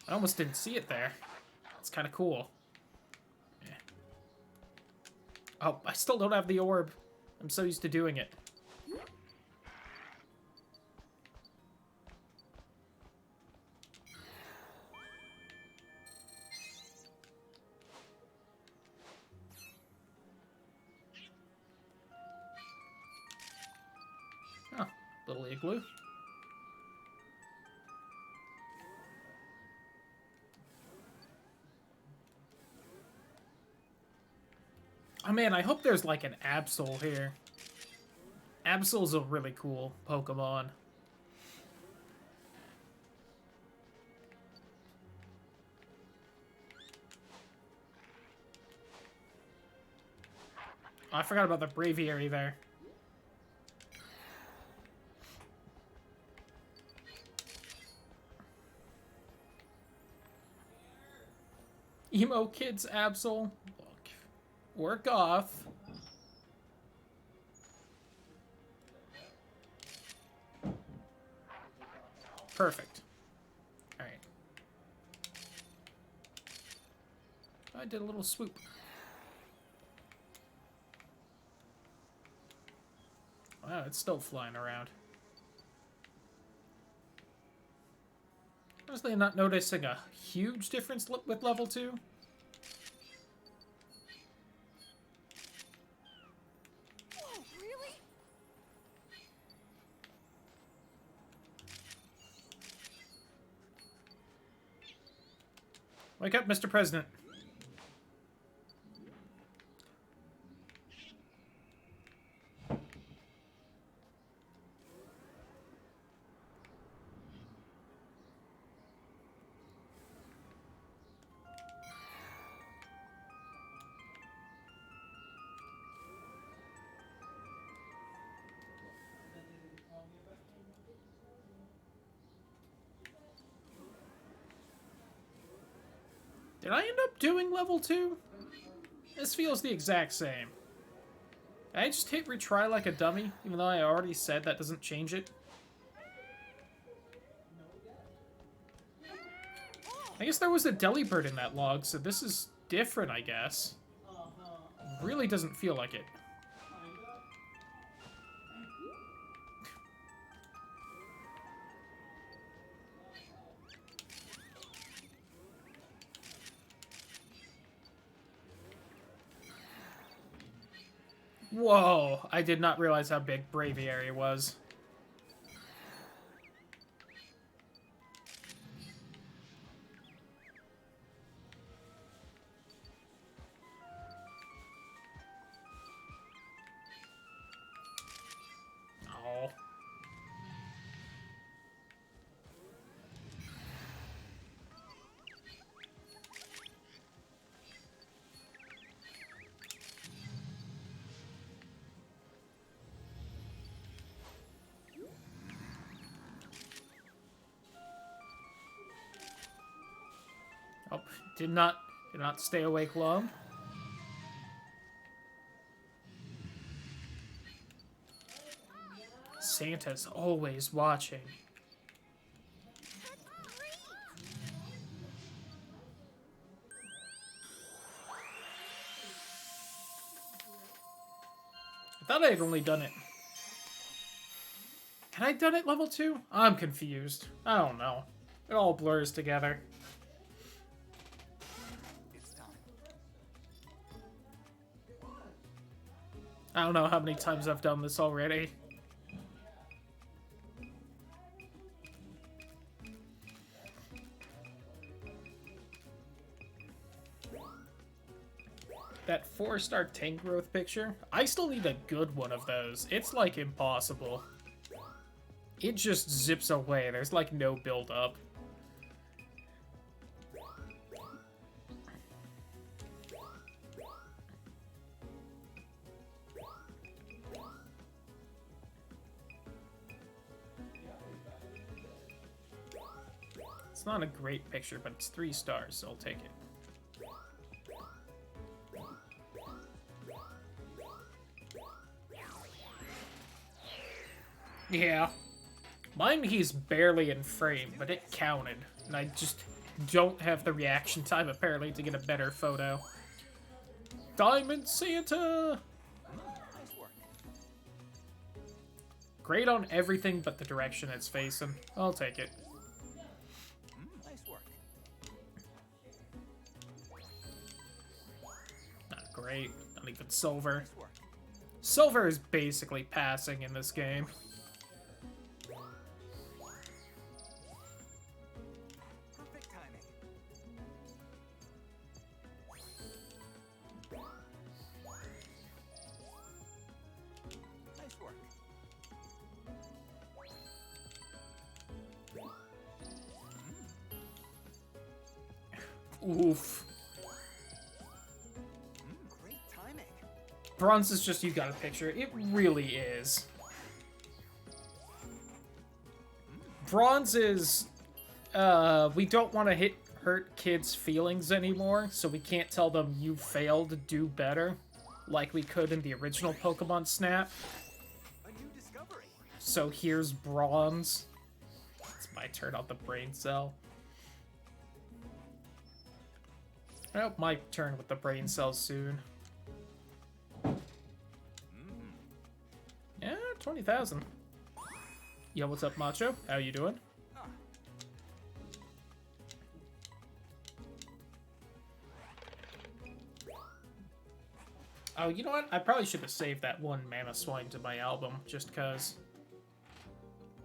[SPEAKER 1] I almost didn't see it there. That's kind of cool. Yeah. Oh, I still don't have the orb. I'm so used to doing it. Oh, little igloo. Oh man, I hope there's like an Absol here. Absol's a really cool Pokemon. Oh, I forgot about the Braviary there. Emo Kids Absol. Look. Or Goth. Perfect. Alright. I did a little swoop. Wow, it's still flying around. Honestly, I'm not noticing a huge difference with level 2.
[SPEAKER 3] Whoa, really?
[SPEAKER 1] Wake up, Mr. President. Did I end up doing level 2? This feels the exact same. Did I just hit retry like a dummy, even though I already said that doesn't change it? I guess there was a Delibird in that log, so this is different, I guess. Really doesn't feel like it. Whoa, I did not realize how big Braviary was. Oh. Oh, did not stay awake long. Santa's always watching. I thought I had only done it. Had I done it level 2? I'm confused. I don't know. It all blurs together.
[SPEAKER 4] It's time.
[SPEAKER 1] I don't know how many times I've done this already. That 4-star tank growth picture, I still need a good one of those. It's like impossible. it just zips away. There's like no build up. It's not a great picture, but it's 3 stars, so I'll take it. Yeah. Mine, he's barely in frame, but it counted. And I just don't have the reaction time, apparently, to get a better photo. Diamond Santa!
[SPEAKER 4] Nice work.
[SPEAKER 1] Great on everything but the direction it's facing. I'll take it.
[SPEAKER 4] Nice work.
[SPEAKER 1] Not great. Not even silver.
[SPEAKER 4] Nice work.
[SPEAKER 1] Silver is basically passing in this game.
[SPEAKER 4] Perfect timing. Nice work.
[SPEAKER 1] Oof.
[SPEAKER 4] Great timing.
[SPEAKER 1] Bronze is just, you got a picture. It really is. Bronze is, we don't want to hurt kids' feelings anymore, so we can't tell them you failed, do better, like we could in the original Pokemon Snap.
[SPEAKER 4] A new discovery.
[SPEAKER 1] So here's Bronze. It's my turn on the brain cell. I hope my turn with the brain cells soon. Yeah, 20,000. Yo, what's up, Macho? How you doing?
[SPEAKER 4] Huh.
[SPEAKER 1] Oh, you know what? I probably should have saved that one Mamoswine to my album, just cause.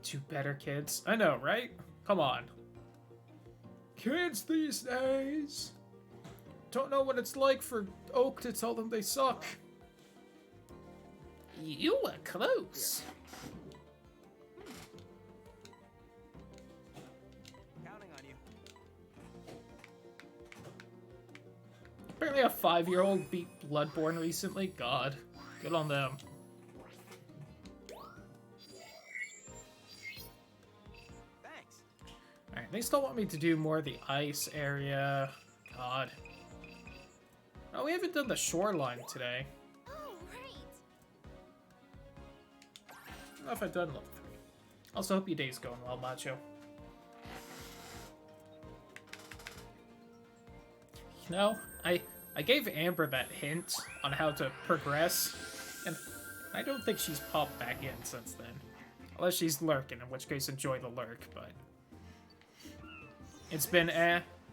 [SPEAKER 1] 2 better kids. I know, right? Come on. Kids these days don't know what it's like for Oak to tell them they suck. You were close.
[SPEAKER 4] Counting on you.
[SPEAKER 1] Apparently a 5-year-old beat Bloodborne recently. God, good on them.
[SPEAKER 4] Thanks.
[SPEAKER 1] Alright, they still want me to do more of the ice area. God. Oh, we haven't done the shoreline today.
[SPEAKER 3] Oh, right.
[SPEAKER 1] I don't know if I've done level 3. Also, hope your day's going well, Macho. You know, I gave Amber that hint on how to progress, and I don't think she's popped back in since then. Unless she's lurking, in which case enjoy the lurk, but... It's been,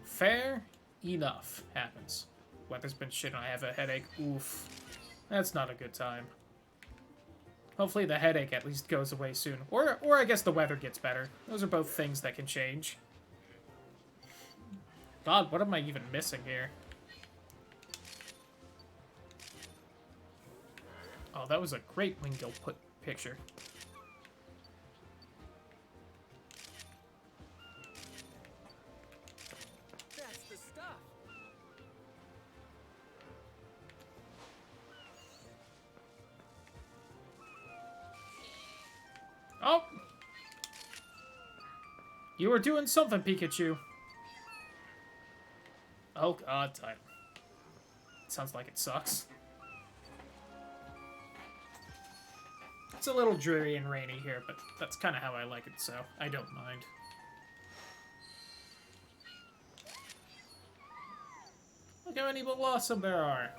[SPEAKER 1] fair enough. Happens. Weather's been shit and I have a headache. Oof. That's not a good time. Hopefully the headache at least goes away soon. Or I guess the weather gets better. Those are both things that can change. God, what am I even missing here? Oh, that was a great Wingull picture.
[SPEAKER 4] That's the stuff.
[SPEAKER 1] Oh! You were doing something, Pikachu. Oh, God, time. Sounds like it sucks. It's a little dreary and rainy here, but that's kind of how I like it, so I don't mind. Look how many Blossom there are.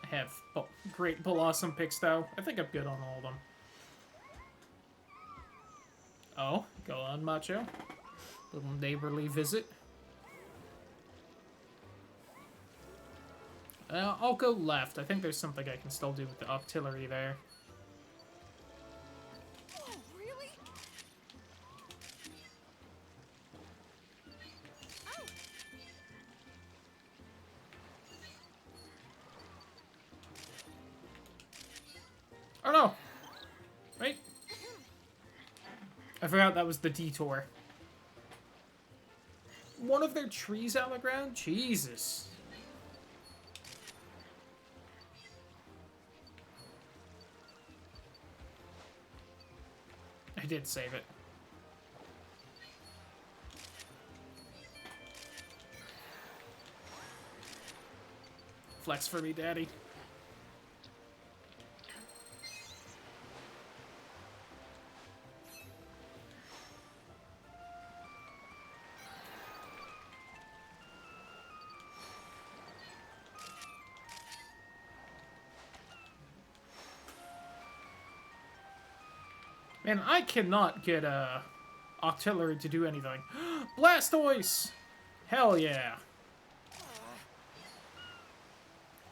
[SPEAKER 1] I have great Blossom picks, though. I think I'm good on all of them. Oh, go on, Macho. Little neighborly visit. I'll go left. I think there's something I can still do with the artillery there.
[SPEAKER 3] Oh, really?
[SPEAKER 1] Oh no! Right? I forgot that was the detour. One of their trees out on the ground? Jesus. I did save it. Flex for me, daddy. Man, I cannot get Octillery to do anything. Blastoise! Hell yeah.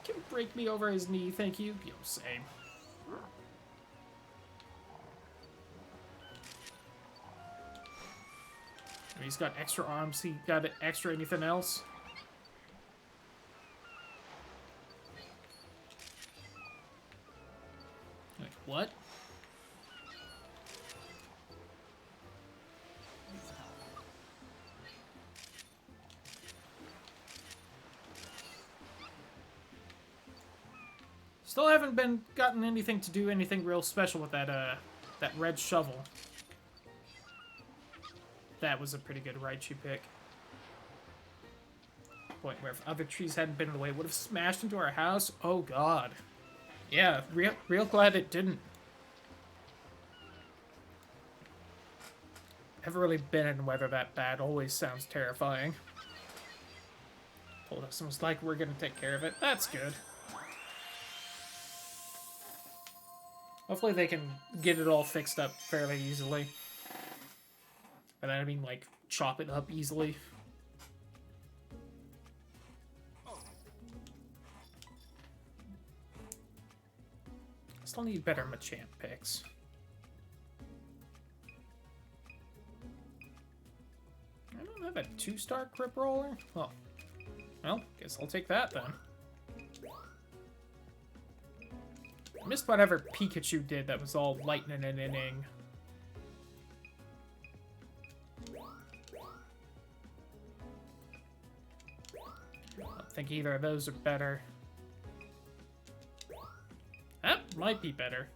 [SPEAKER 1] Can break me over his knee, thank you. Yo, same. He's got extra arms. He got extra anything else? Like, what? Still haven't gotten anything to do anything real special with that that red shovel. That was a pretty good Raichu pick. Point where if other trees hadn't been in the way, it would have smashed into our house. Oh god. Yeah, real glad it didn't. Never really been in weather that bad. Always sounds terrifying. Told us it was like we're gonna take care of it. That's good. Hopefully they can get it all fixed up fairly easily. By that I mean, like, chop it up easily. I still need better Machamp picks. I don't have a 2-star Crip Roller? Oh. Well, guess I'll take that then. I missed whatever Pikachu did that was all lightning and inning. I don't think either of those are better. That might be better.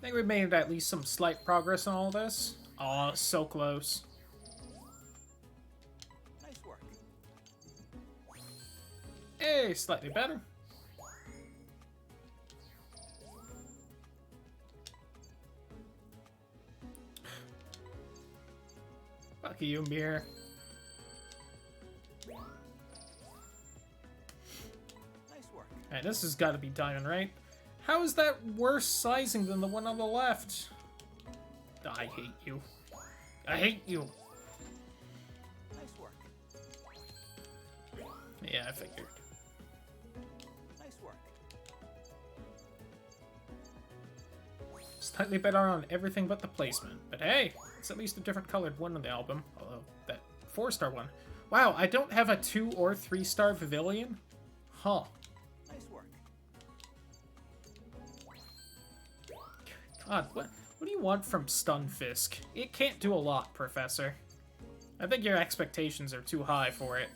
[SPEAKER 1] I think we made at least some slight progress on all this. Aw, so close.
[SPEAKER 4] Nice work.
[SPEAKER 1] Hey, slightly better. Fuck you, Mir.
[SPEAKER 4] Nice work.
[SPEAKER 1] Alright, this has got to be diamond, right? How is that worse sizing than the one on the left? I hate you. I hate you.
[SPEAKER 4] Nice work.
[SPEAKER 1] Yeah, I figured.
[SPEAKER 4] Nice work.
[SPEAKER 1] Slightly better on everything but the placement. But hey, it's at least a different colored one on the album. Although, that 4-star one. Wow, I don't have a 2 or 3-star Pavilion? Huh.
[SPEAKER 4] Nice work.
[SPEAKER 1] God, what do you want from Stunfisk? It can't do a lot, Professor. I think your expectations are too high for it.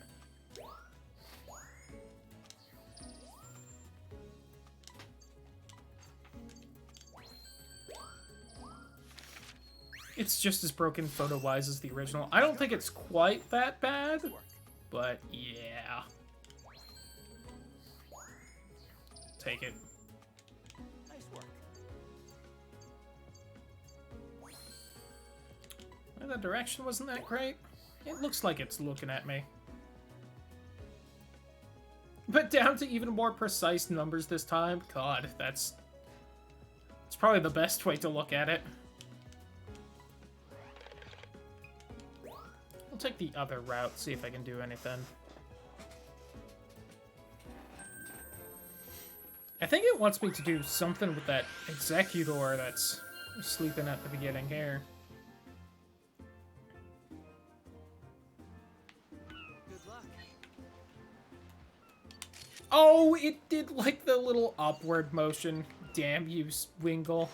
[SPEAKER 1] It's just as broken photo-wise as the original. I don't think it's quite that bad, but yeah. Take it.
[SPEAKER 4] Nice work.
[SPEAKER 1] Well, the direction wasn't that great. It looks like it's looking at me. But down to even more precise numbers this time. God, that's probably the best way to look at it. I'll take the other route, see if I can do anything. I think it wants me to do something with that Executor that's sleeping at the beginning here.
[SPEAKER 4] Good luck.
[SPEAKER 1] Oh, it did like the little upward motion. Damn you, Wingull.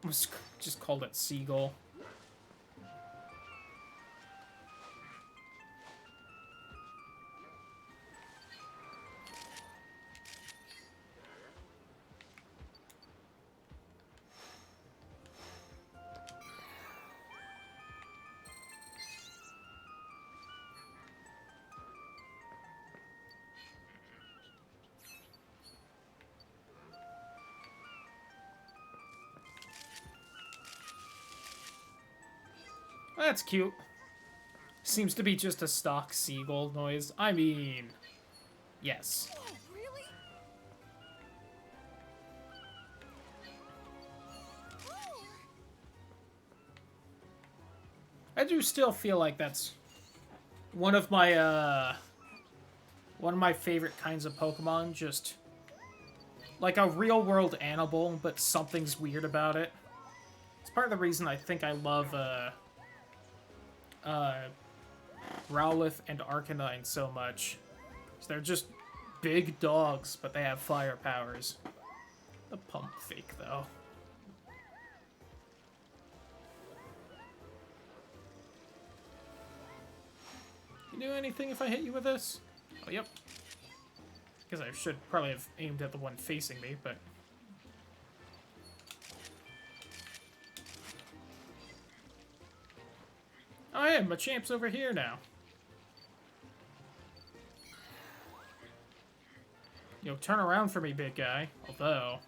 [SPEAKER 1] I was just called it Seagull. That's cute. Seems to be just a stock seagull noise. I mean, yes.
[SPEAKER 3] Oh, really? Oh,
[SPEAKER 1] I do still feel like that's one of my favorite kinds of Pokemon. Just like a real world animal, but something's weird about it. It's part of the reason I think I love Growlithe and Arcanine so much. So they're just big dogs, but they have fire powers. The pump fake, though. You do anything if I hit you with this? Oh, yep. Guess I should probably have aimed at the one facing me, but... Oh yeah, Machamp's over here now. Yo, turn around for me, big guy. Although...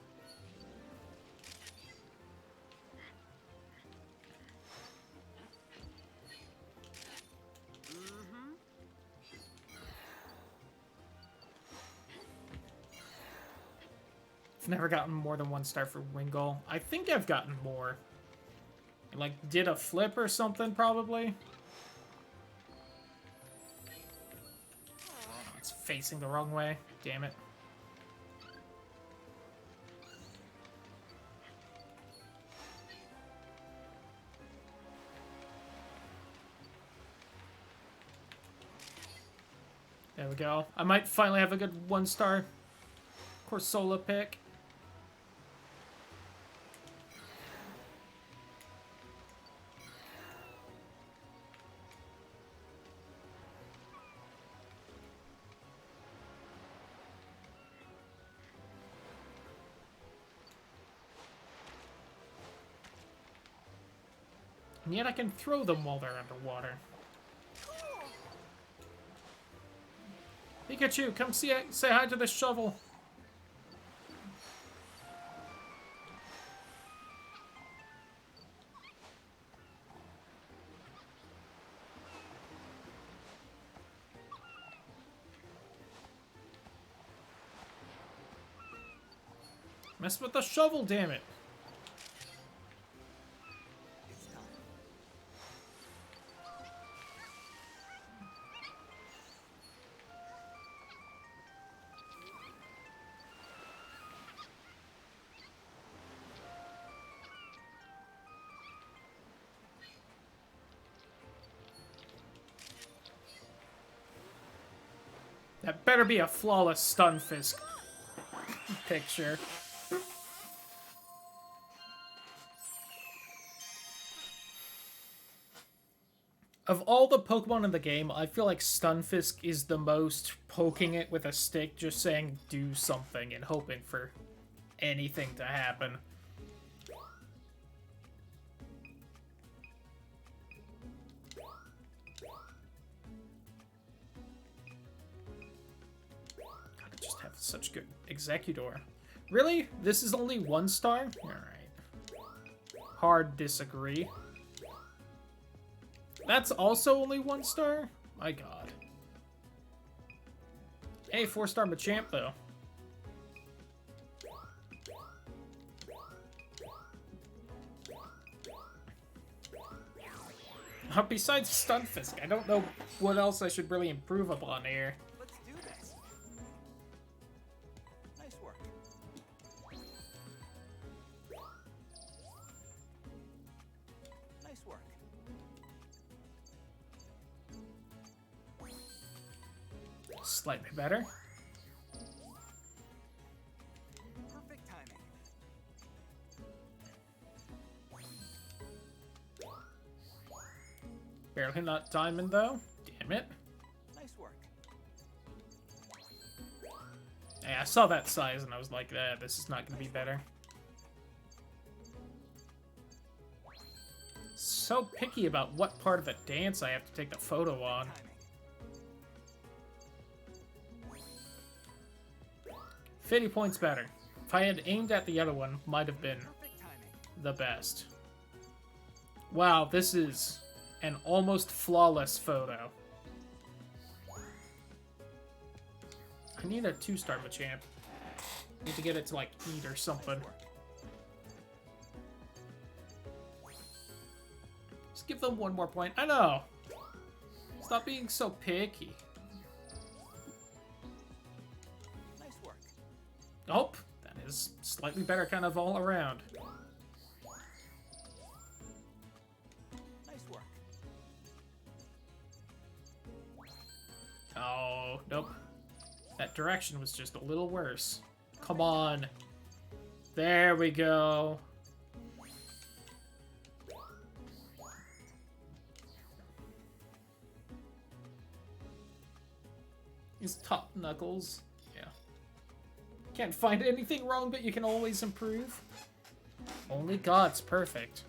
[SPEAKER 1] I've never gotten more than 1 star for Wingull. I think I've gotten more. Like, did a flip or something, probably? Oh, it's facing the wrong way. Damn it. There we go. I might finally have a good 1 star Corsola pick. And yet I can throw them while they're underwater. Pikachu, come say hi to the shovel. Mess with the shovel, damn it. That better be a flawless Stunfisk picture. Of all the Pokemon in the game, I feel like Stunfisk is the most poking it with a stick, just saying do something and hoping for anything to happen. God, I just have such good Executor. Really? This is only 1 star? Alright. Hard disagree. That's also only 1 star? My god. Hey, 4-star Machamp, though. Besides Stunfisk, I don't know what else I should really improve upon here.
[SPEAKER 4] Let's do this. Nice work. Nice work.
[SPEAKER 1] Slightly better.
[SPEAKER 4] Perfect timing.
[SPEAKER 1] Barely not diamond, though. Damn it.
[SPEAKER 4] Nice work.
[SPEAKER 1] Yeah, I saw that size and I was like, this is not going to be better. So picky about what part of the dance I have to take the photo on.
[SPEAKER 4] Timing.
[SPEAKER 1] 50 points better. If I had aimed at the other one, might have been
[SPEAKER 4] Perfect timing.
[SPEAKER 1] the best. Wow, this is an almost flawless photo. I need a 2-star Machamp. Need to get it to, like, eat or something.
[SPEAKER 4] Nice work.
[SPEAKER 1] Just give them 1 more point. I know! Stop being so picky.
[SPEAKER 4] Nice work.
[SPEAKER 1] Oh, that is slightly better kind of all around.
[SPEAKER 4] Nice work.
[SPEAKER 1] Oh, nope. That direction was just a little worse. Come on. There we go. Is top knuckles. Yeah. Can't find anything wrong, but you can always improve. Only God's perfect.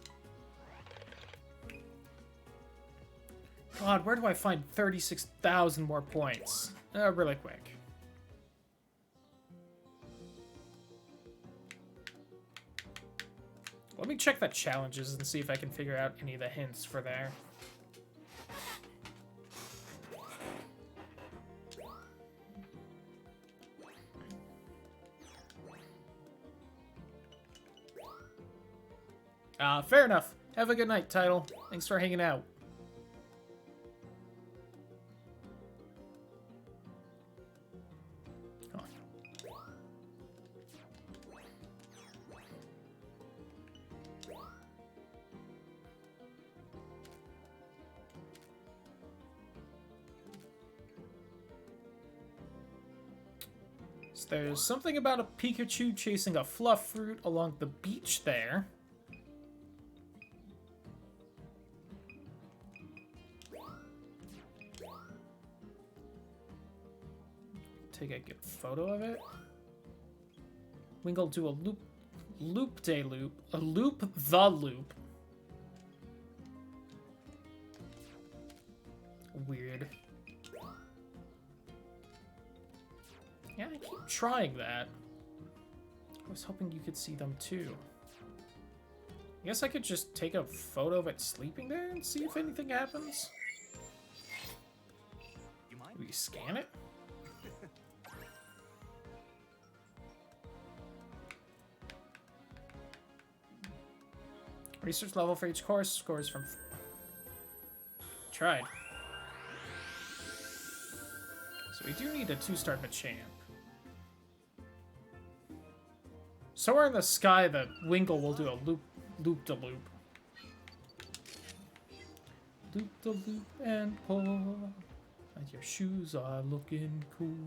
[SPEAKER 1] God, where do I find 36,000 more points? Really quick. Let me check the challenges and see if I can figure out any of the hints for there. Fair enough. Have a good night, Title. Thanks for hanging out. Come on. So there's something about a Pikachu chasing a fluff fruit along the beach there. Take a good photo of it. Wingull do a loop-de-loop. A loop-the-loop. Weird. Yeah, I keep trying that. I was hoping you could see them too. I guess I could just take a photo of it sleeping there and see if anything happens.
[SPEAKER 4] You mind?
[SPEAKER 1] Do we scan it? Research level for each course, scores from... Tried. So we do need a 2-star Machamp. Somewhere in the sky, the Wingull will do a loop-de-loop. Loop-de-loop and pull. And your shoes are looking cool.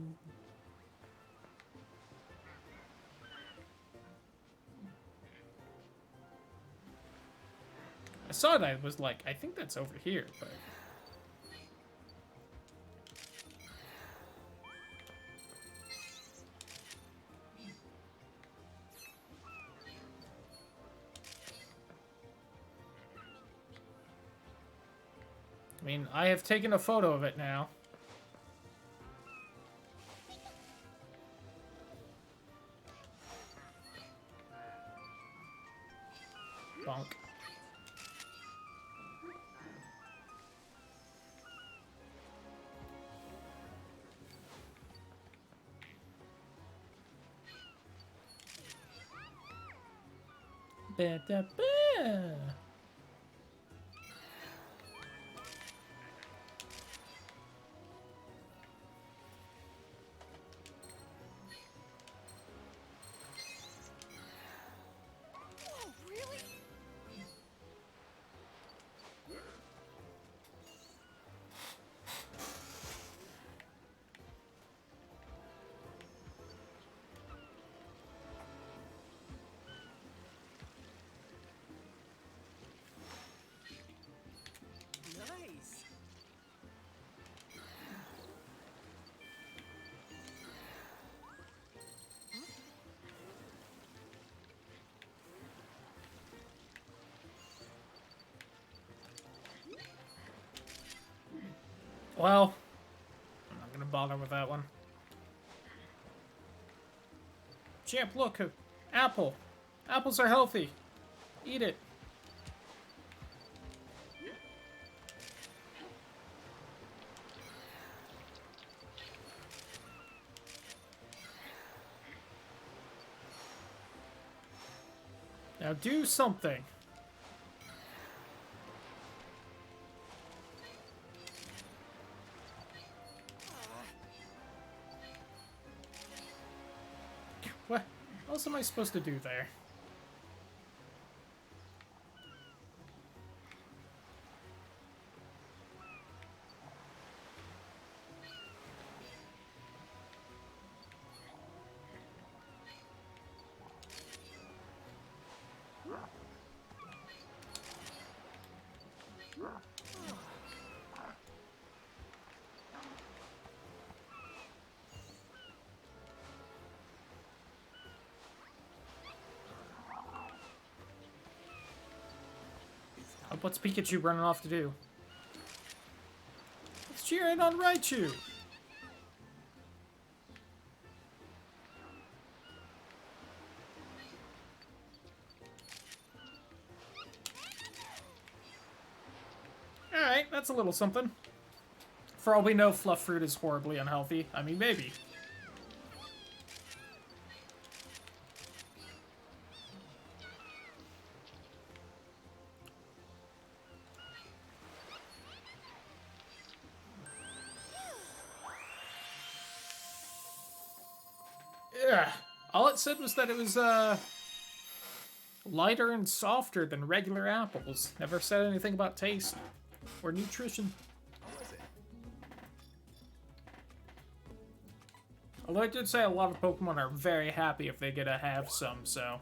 [SPEAKER 1] I saw it, I was like, I think that's over here, but... I mean, I have taken a photo of it now. Bonk. Ba-da-ba. well, I'm not gonna bother with that one. Champ, look, apple. Apples are healthy. Eat it. Now do something. What else am I supposed to do there? What's Pikachu running off to do? Let's cheer in on Raichu! Alright, that's a little something. For all we know, Fluff Fruit is horribly unhealthy. I mean, maybe. Yeah. All it said was that it was, lighter and softer than regular apples. Never said anything about taste or nutrition. Although I did say a lot of Pokemon are very happy if they get to have some, so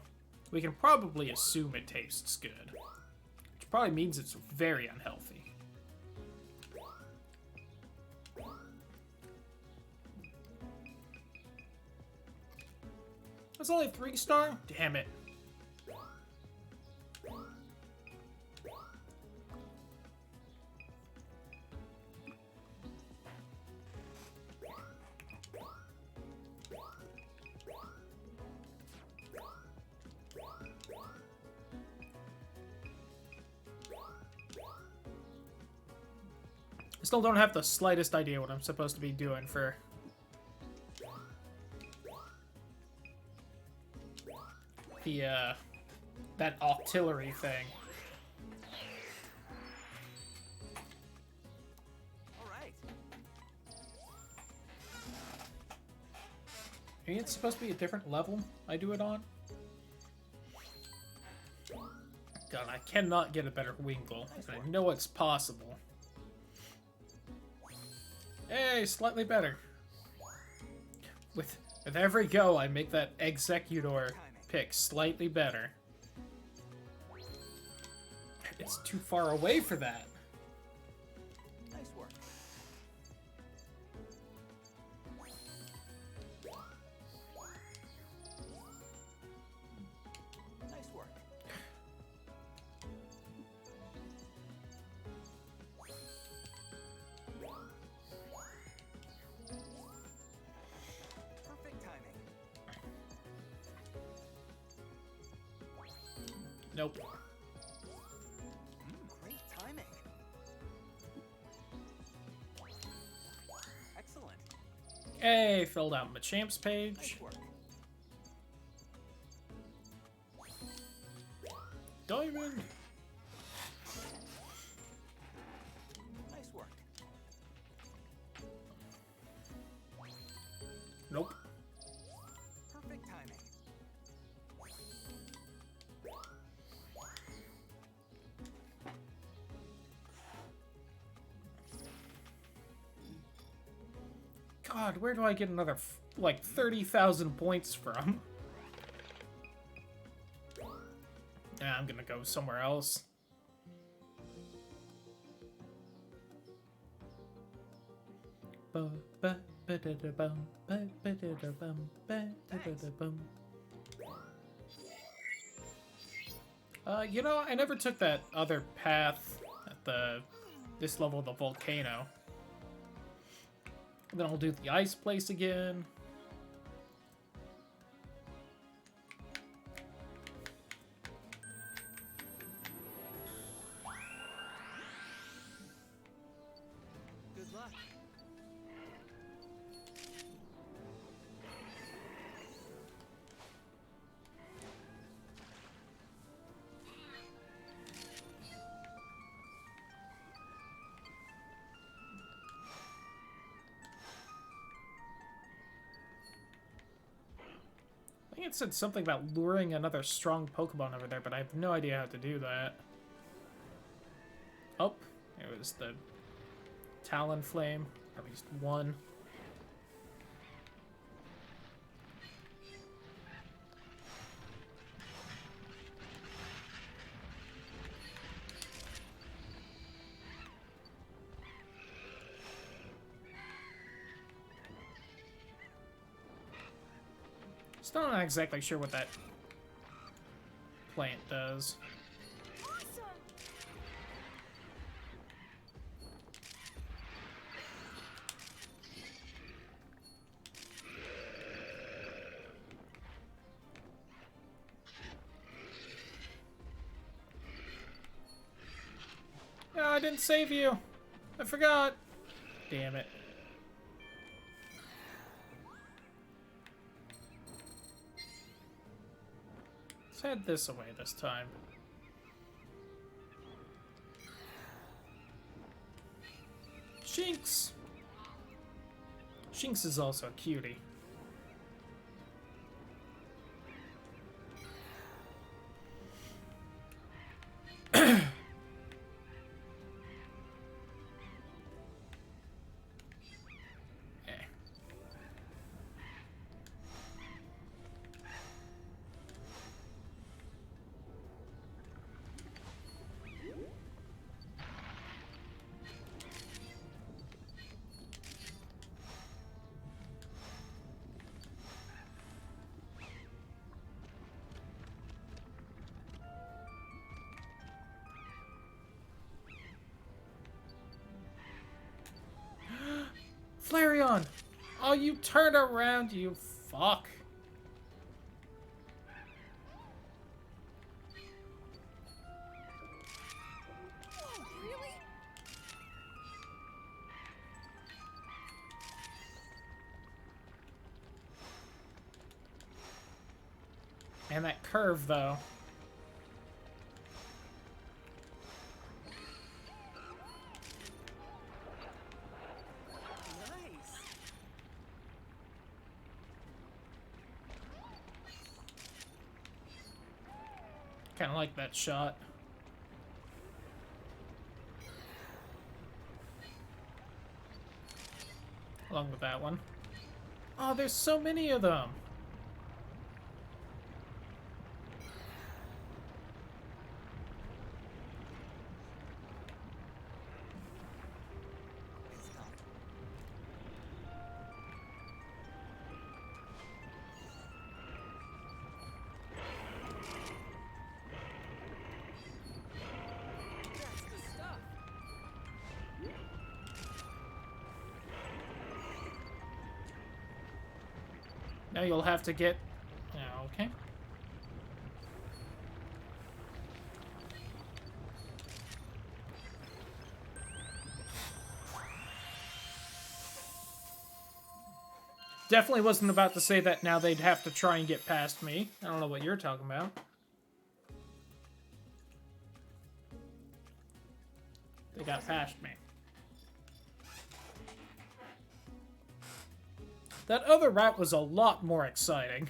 [SPEAKER 1] we can probably assume it tastes good. Which probably means it's very unhealthy. That's only 3-star? Damn it. I still don't have the slightest idea what I'm supposed to be doing for the, that Octillery thing.
[SPEAKER 4] All right.
[SPEAKER 1] Maybe it's supposed to be a different level I do it on? God, I cannot get a better Wingull. I know it's possible. Hey, slightly better. With every go, I make that Executor pick slightly better. It's too far away for that.
[SPEAKER 4] Nice work. Nice work. Perfect timing.
[SPEAKER 1] Nope.
[SPEAKER 4] Great timing. Excellent.
[SPEAKER 1] Hey, filled out Machamp's
[SPEAKER 4] Nice
[SPEAKER 1] page.
[SPEAKER 4] work.
[SPEAKER 1] Diamond!
[SPEAKER 4] Nice work.
[SPEAKER 1] Nope.
[SPEAKER 4] Perfect timing.
[SPEAKER 1] God, where do I get another, like, 30,000 points from? Yeah, I'm gonna go somewhere else. You know, I never took that other path at this level of the volcano. And then I'll do the ice place again.
[SPEAKER 4] Good luck.
[SPEAKER 1] I think it said something about luring another strong Pokemon over there, but I have no idea how to do that. Oh, it was the Talonflame, at least one. Still not exactly sure what that plant does.
[SPEAKER 3] Awesome.
[SPEAKER 1] No, I didn't save you. I forgot. Damn it. Let's head this away this time. Shinx! Shinx is also a cutie. Eh. Flareon! Oh, you turned around, you fuck.
[SPEAKER 3] Whoa, really?
[SPEAKER 1] And that curve, though.
[SPEAKER 4] Nice.
[SPEAKER 1] Kind of like that shot. Along with that one. Oh, there's so many of them.
[SPEAKER 4] That's the stuff.
[SPEAKER 1] Now you'll have to get... Okay. Definitely wasn't about to say that now they'd have to try and get past me. I don't know what you're talking about. They got past me. That other route was a lot more exciting.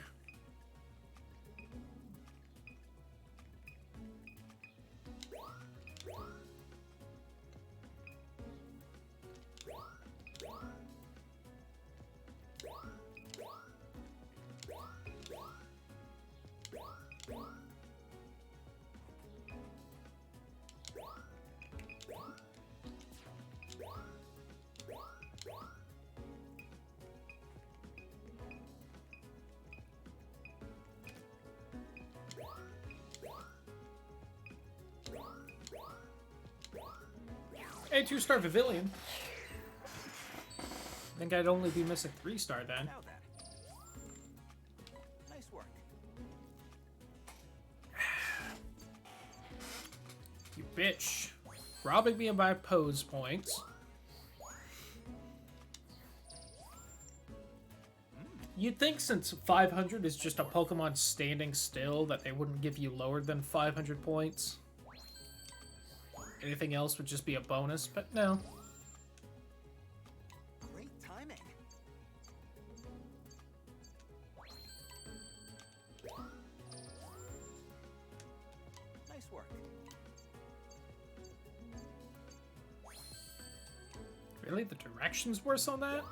[SPEAKER 1] Hey, 2-star Pavilion. I think I'd only be missing 3-star then.
[SPEAKER 4] Now then. Nice work.
[SPEAKER 1] You bitch. Robbing me of my pose points. You'd think since 500 is just a Pokemon standing still that they wouldn't give you lower than 500 points. Anything else would just be a bonus, but no.
[SPEAKER 4] Great timing. Nice work.
[SPEAKER 1] Really? The direction's worse on that?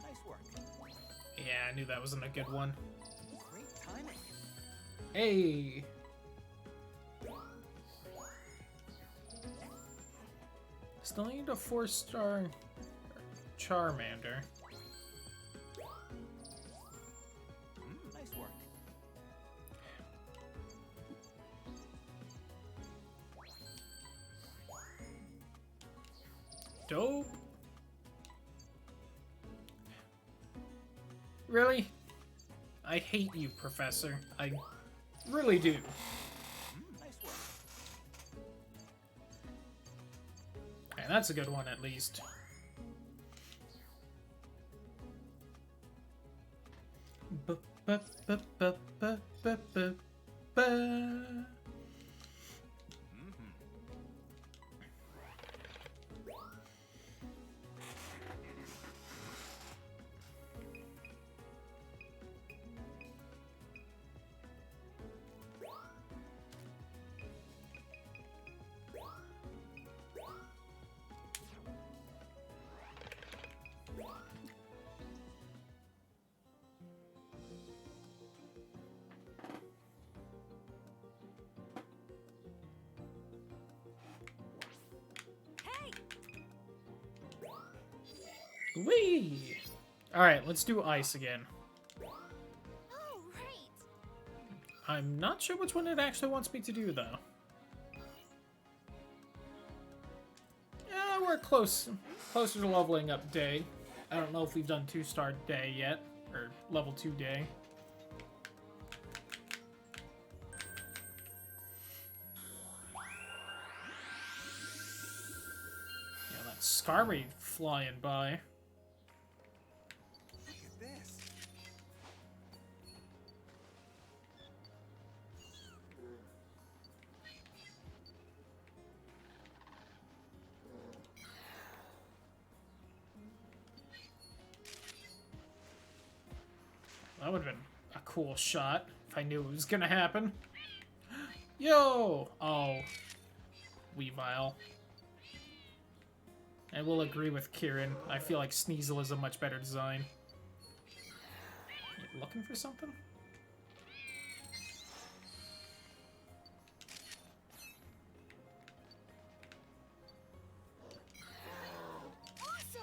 [SPEAKER 4] Nice work.
[SPEAKER 1] Yeah, I knew that wasn't a good one.
[SPEAKER 4] Great timing.
[SPEAKER 1] Hey! Still need a 4-star Charmander.
[SPEAKER 4] Nice work.
[SPEAKER 1] Dope. Really? I hate you, Professor. I really do.
[SPEAKER 4] Nice work.
[SPEAKER 1] And that's a good one, at least. Ba-ba-ba-ba-ba-ba-ba.
[SPEAKER 3] Hey!
[SPEAKER 1] Whee! Alright, let's do ice again.
[SPEAKER 3] Oh, right.
[SPEAKER 1] I'm not sure which one it actually wants me to do, though. Yeah, we're closer to leveling up day. I don't know if we've done 2-star day yet, or level 2 day. Yeah, that Skarmory flying by.
[SPEAKER 4] Look at this.
[SPEAKER 1] That would have been a cool shot if I knew it was gonna happen. Yo! Oh. Weavile. I will agree with Kieran. I feel like Sneasel is a much better design. You looking for something?
[SPEAKER 3] Awesome!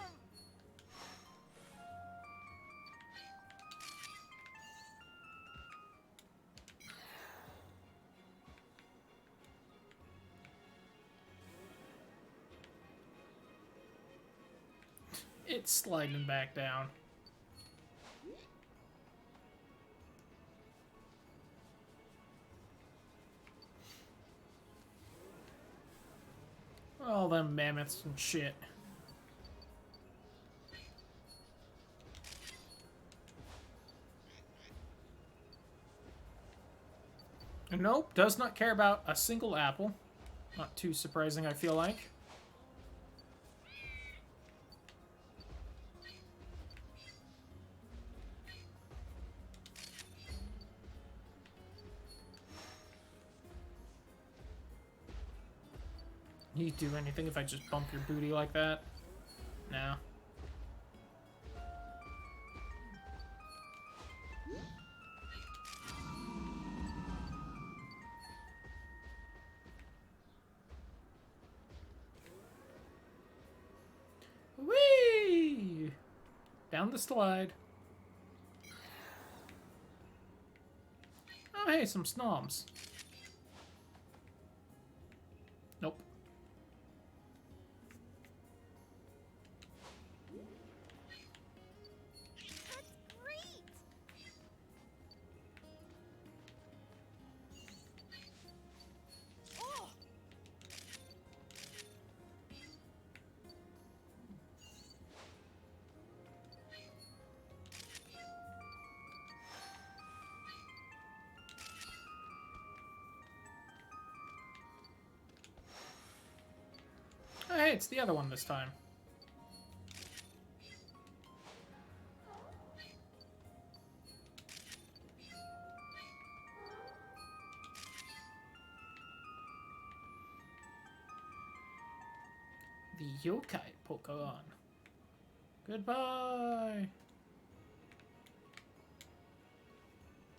[SPEAKER 1] It's sliding back down. All them mammoths and shit. Nope, does not care about a single apple. Not too surprising, I feel like. You do anything if I just bump your booty like that? No. Whee! Down the slide. Oh, hey, some snoms. Nope. Hey, it's the other one this time. The yokai Pokemon. Goodbye.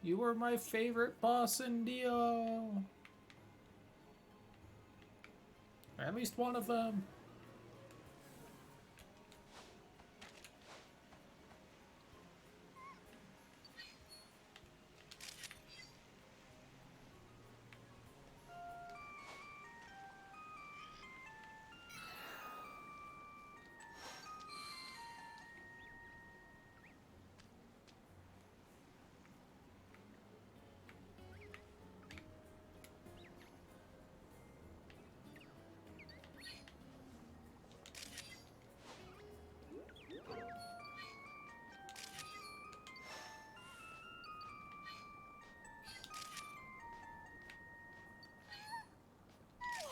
[SPEAKER 1] You were my favorite boss in Dio. Or at least one of them.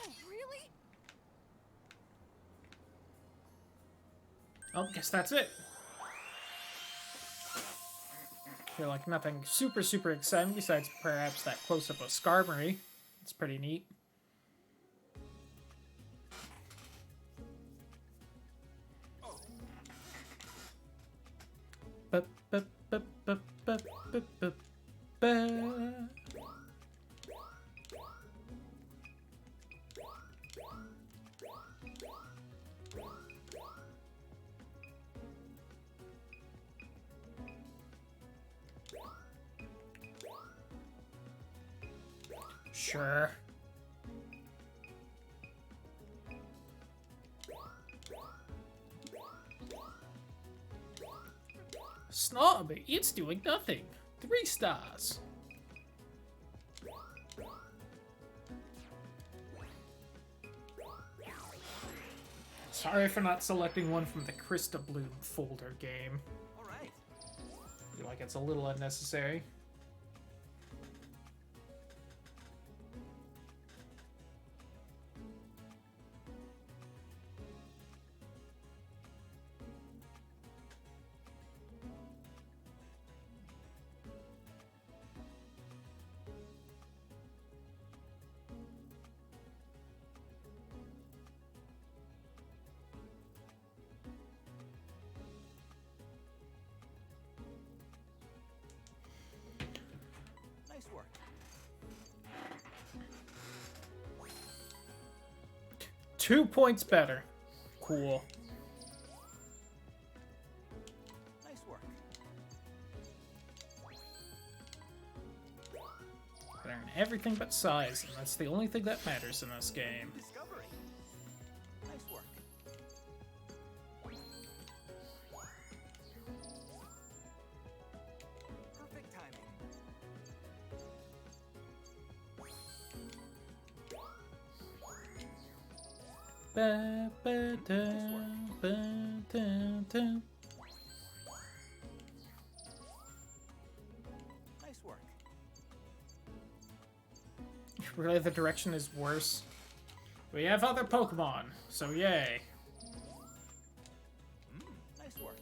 [SPEAKER 3] Oh, really?
[SPEAKER 1] Oh, guess that's it. Feel like nothing super exciting besides perhaps that close-up of Skarmory. It's pretty neat. Bup, bup, bup, bup, bup, bup, bup, bup. Sure. Snob, it's doing nothing. 3 stars. Sorry for not selecting one from the Krista Bloom folder game.
[SPEAKER 4] All right.
[SPEAKER 1] Feel like it's a little unnecessary.
[SPEAKER 4] Nice work.
[SPEAKER 1] 2 points better. Cool.
[SPEAKER 4] Nice work.
[SPEAKER 1] Learn everything but size, and that's the only thing that matters in this game.
[SPEAKER 4] Discovery. Nice work. Perfect timing.
[SPEAKER 1] Ba, ba, da, ba, da, da.
[SPEAKER 4] Nice work.
[SPEAKER 1] Really, the direction is worse. We have other Pokemon, so yay.
[SPEAKER 4] Nice work.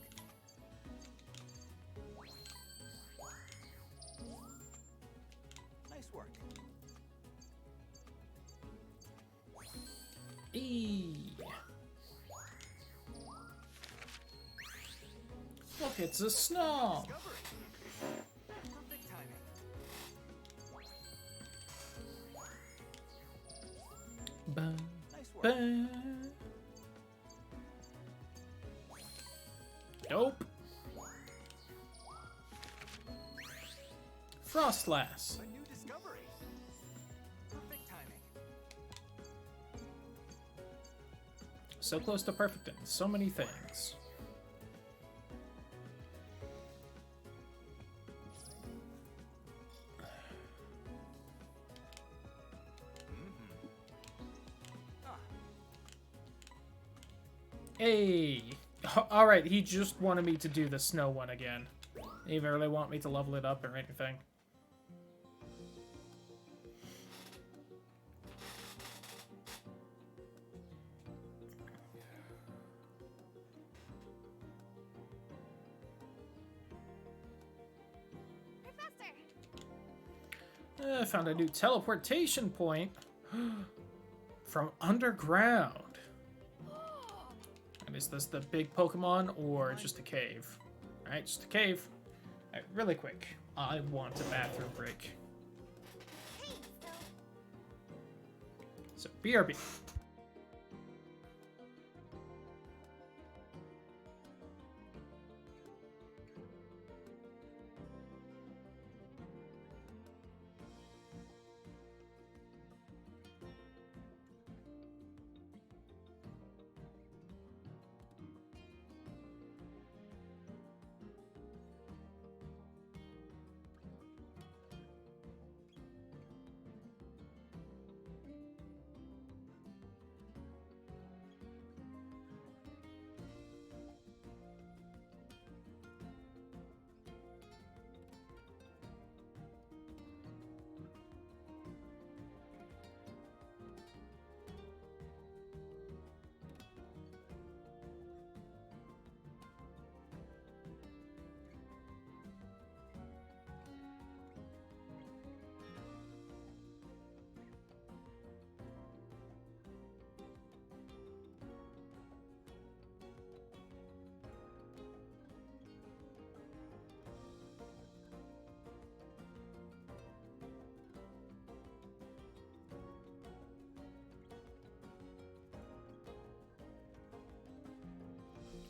[SPEAKER 4] Nice work.
[SPEAKER 1] Eee. Look, it's a snow.
[SPEAKER 4] Discovery. Perfect timing.
[SPEAKER 1] Ba,
[SPEAKER 4] Nice work.
[SPEAKER 1] ba. Dope. Frostlass.
[SPEAKER 4] A new discovery. Perfect timing.
[SPEAKER 1] So close to perfect in so many things. Hey! Alright, he just wanted me to do the snow one again. He didn't really want me to level it up or anything. I found a new teleportation point from underground. And is this the big Pokemon or just a cave? Alright, just a cave. Alright, really quick. I want a bathroom break. So, BRB.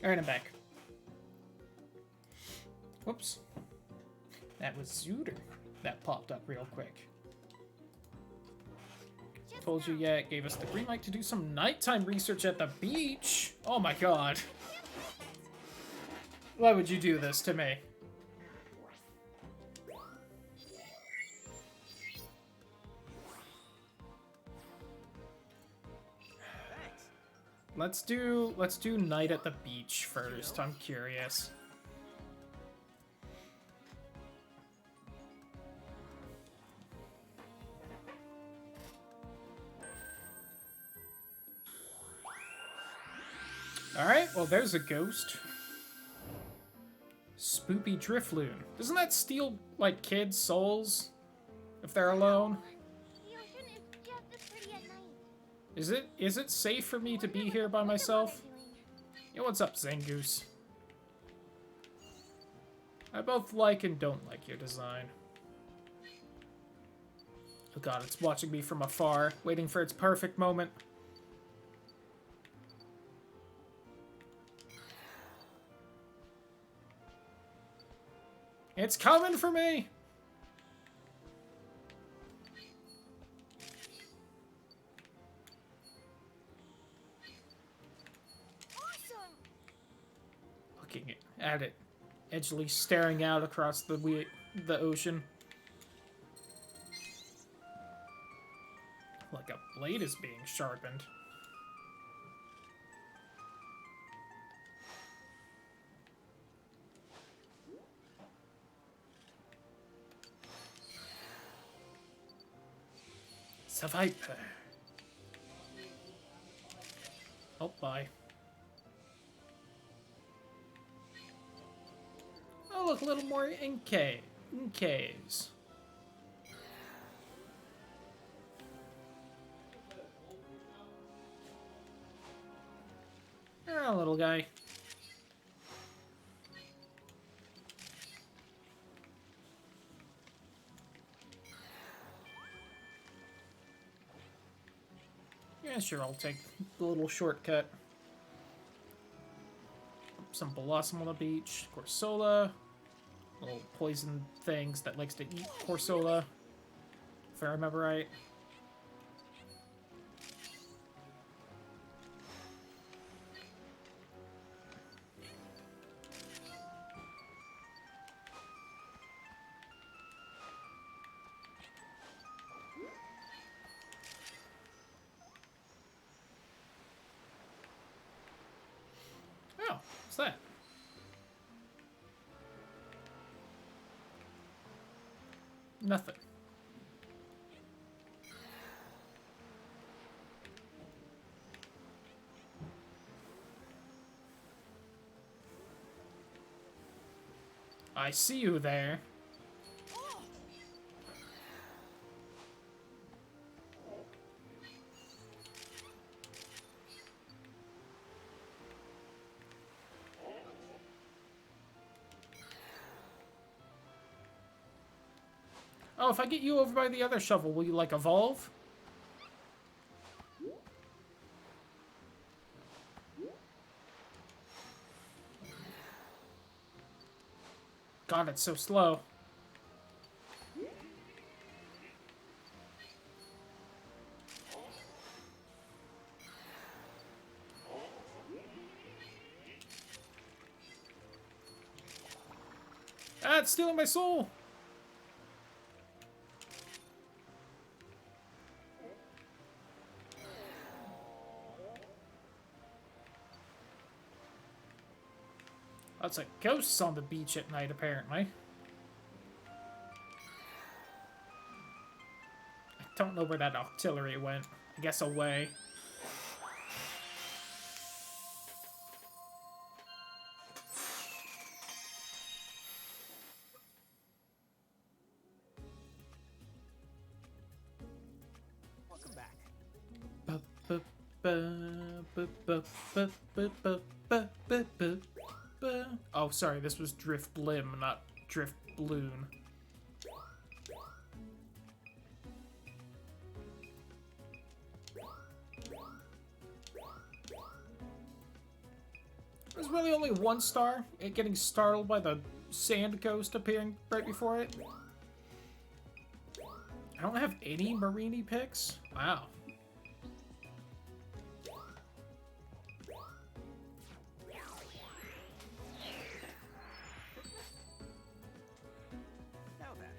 [SPEAKER 1] Alright, I'm back. Whoops. That was Zooter that popped up real quick. Told you, yeah, it gave us the green light to do some nighttime research at the beach. Oh my god. Why would you do this to me? Let's do night at the beach first. I'm curious. Alright, well there's a ghost. Spoopy Drifloon. Doesn't that steal, like, kids' souls? If they're alone?
[SPEAKER 3] The ocean is just as pretty at night.
[SPEAKER 1] Is it safe for me to be here by myself? Yeah, what's up, Zangoose? I both like and don't like your design. Oh god, it's watching me from afar, waiting for its perfect moment. It's coming for me!
[SPEAKER 3] Awesome!
[SPEAKER 1] Looking at it, edgily staring out across the ocean. Like a blade is being sharpened. It's a viper. Oh, bye. Oh, look, a little more Inkays. Oh, little guy. Yeah, sure, I'll take the little shortcut. Some Blossom on the beach. Corsola. Little poison things that likes to eat Corsola. If I remember right. Oh, what's that? Nothing. I see you there. Oh, if I get you over by the other shovel, will you, like, evolve? God, it's so slow. Ah, it's stealing my soul! Lots of ghosts on the beach at night, apparently. I don't know where that artillery went. I guess away.
[SPEAKER 4] Welcome back.
[SPEAKER 1] Oh, sorry, this was Drift Blim, not Drift Balloon. There's really only one star, it getting startled by the sand ghost appearing right before it. I don't have any Marini picks? Wow.
[SPEAKER 4] Now then,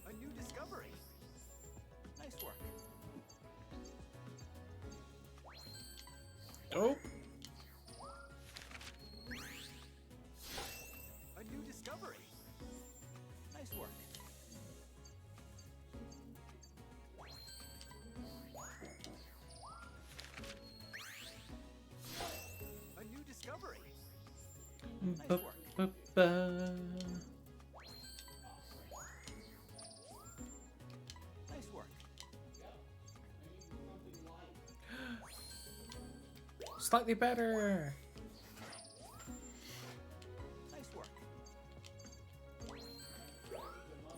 [SPEAKER 4] a new discovery. Nice work.
[SPEAKER 1] Oh.
[SPEAKER 4] A new discovery. Nice work. A new discovery. Nice work. Nice work.
[SPEAKER 1] Slightly better.
[SPEAKER 4] Nice work.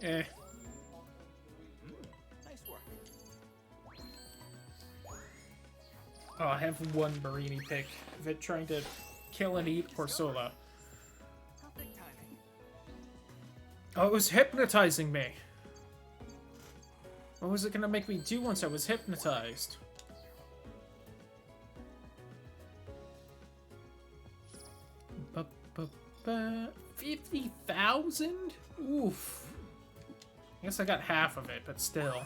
[SPEAKER 1] Eh.
[SPEAKER 4] Nice work.
[SPEAKER 1] Oh, I have one Marini pick. Of it trying to kill and eat Corsola.
[SPEAKER 4] Perfect timing.
[SPEAKER 1] Oh, it was hypnotizing me. What was it gonna make me do once I was hypnotized? Ba-ba-ba. 50,000? Oof. I guess I got half of it, but still.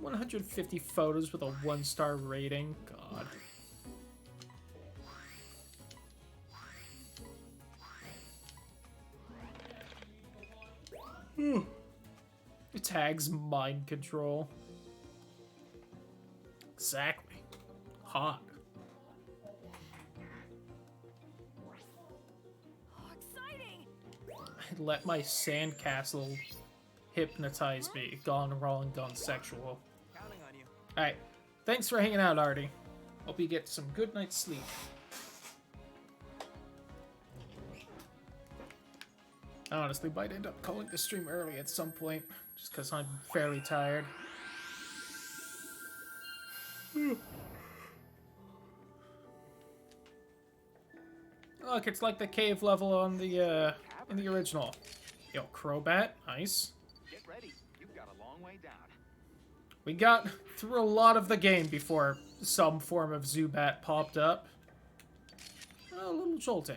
[SPEAKER 1] 150 photos with a 1-star rating. God. It tags mind control. Exactly. Hot.
[SPEAKER 3] Oh, exciting!
[SPEAKER 1] I let my sandcastle hypnotize me. Gone wrong, gone sexual.
[SPEAKER 4] Counting on you.
[SPEAKER 1] Alright. Thanks for hanging out, Artie. Hope you get some good night's sleep. I honestly might end up calling the stream early at some point, just because I'm fairly tired. Look, it's like the cave level on the, in the original. Yo, Crobat, nice.
[SPEAKER 2] Get ready. You've got a long way down.
[SPEAKER 1] We got through a lot of the game before some form of Zubat popped up. Oh, a little Joltik.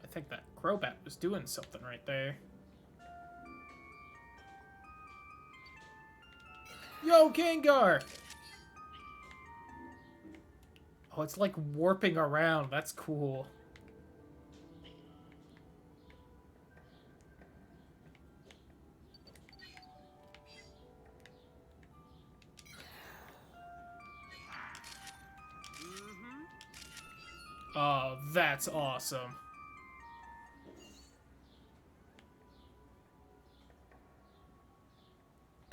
[SPEAKER 1] I think that Crobat was doing something right there. Yo, Gengar! Oh, it's like warping around. That's cool. Oh, that's awesome.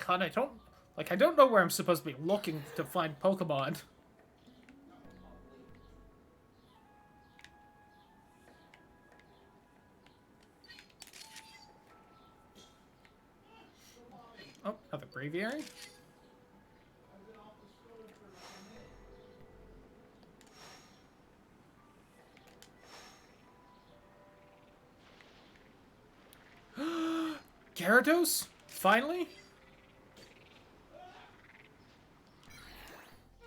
[SPEAKER 1] God, I don't Like, I don't know where I'm supposed to be looking to find Pokemon. Oh, another breviary. Gyarados? Finally?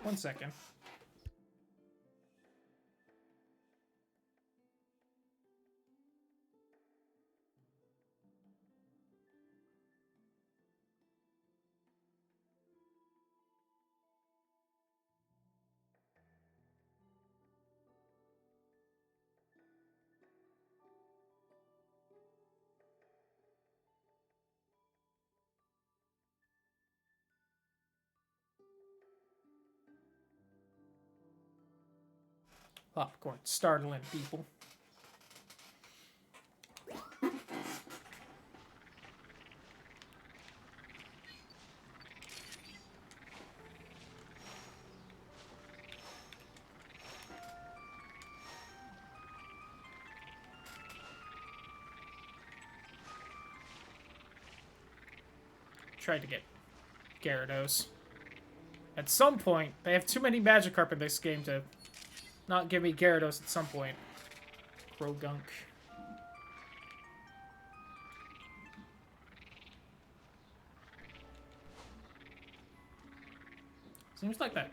[SPEAKER 1] 1 second. Popcorn startling people. Tried to get Gyarados. At some point, they have too many Magikarp in this game to not give me Gyarados at some point. Krogunk. Seems like that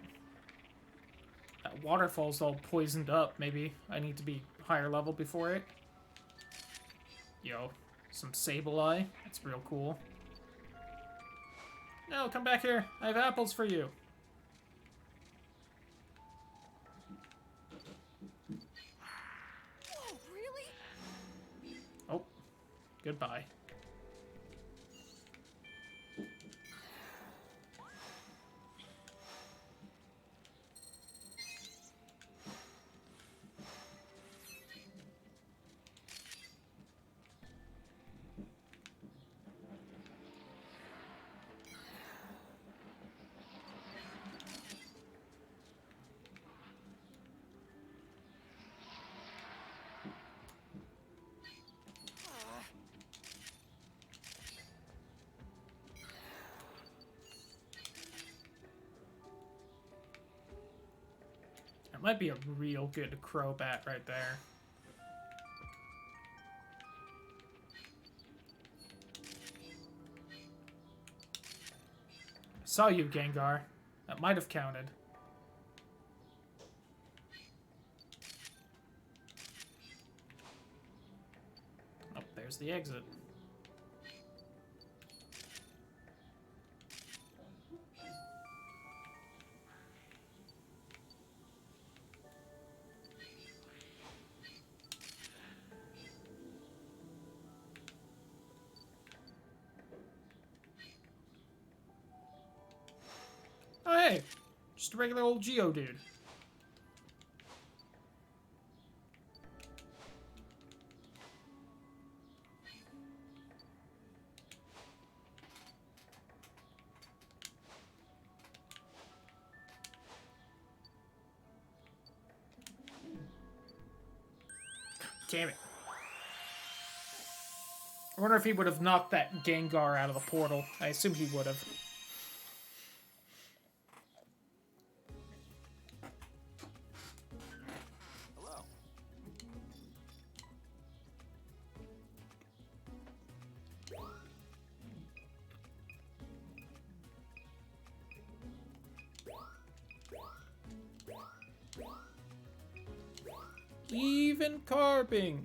[SPEAKER 1] waterfall's all poisoned up. Maybe I need to be higher level before it. Yo, some Sableye. That's real cool. No, come back here. I have apples for you.
[SPEAKER 3] Whoa, really?
[SPEAKER 1] Oh, goodbye. That might be a real good Crobat right there. Saw you, Gengar. That might have counted. Oh, there's the exit. Oh, hey! Just a regular old Geodude. Damn it. I wonder if he would have knocked that Gengar out of the portal. I assume he would have.
[SPEAKER 4] Hello.
[SPEAKER 1] Even Carbink.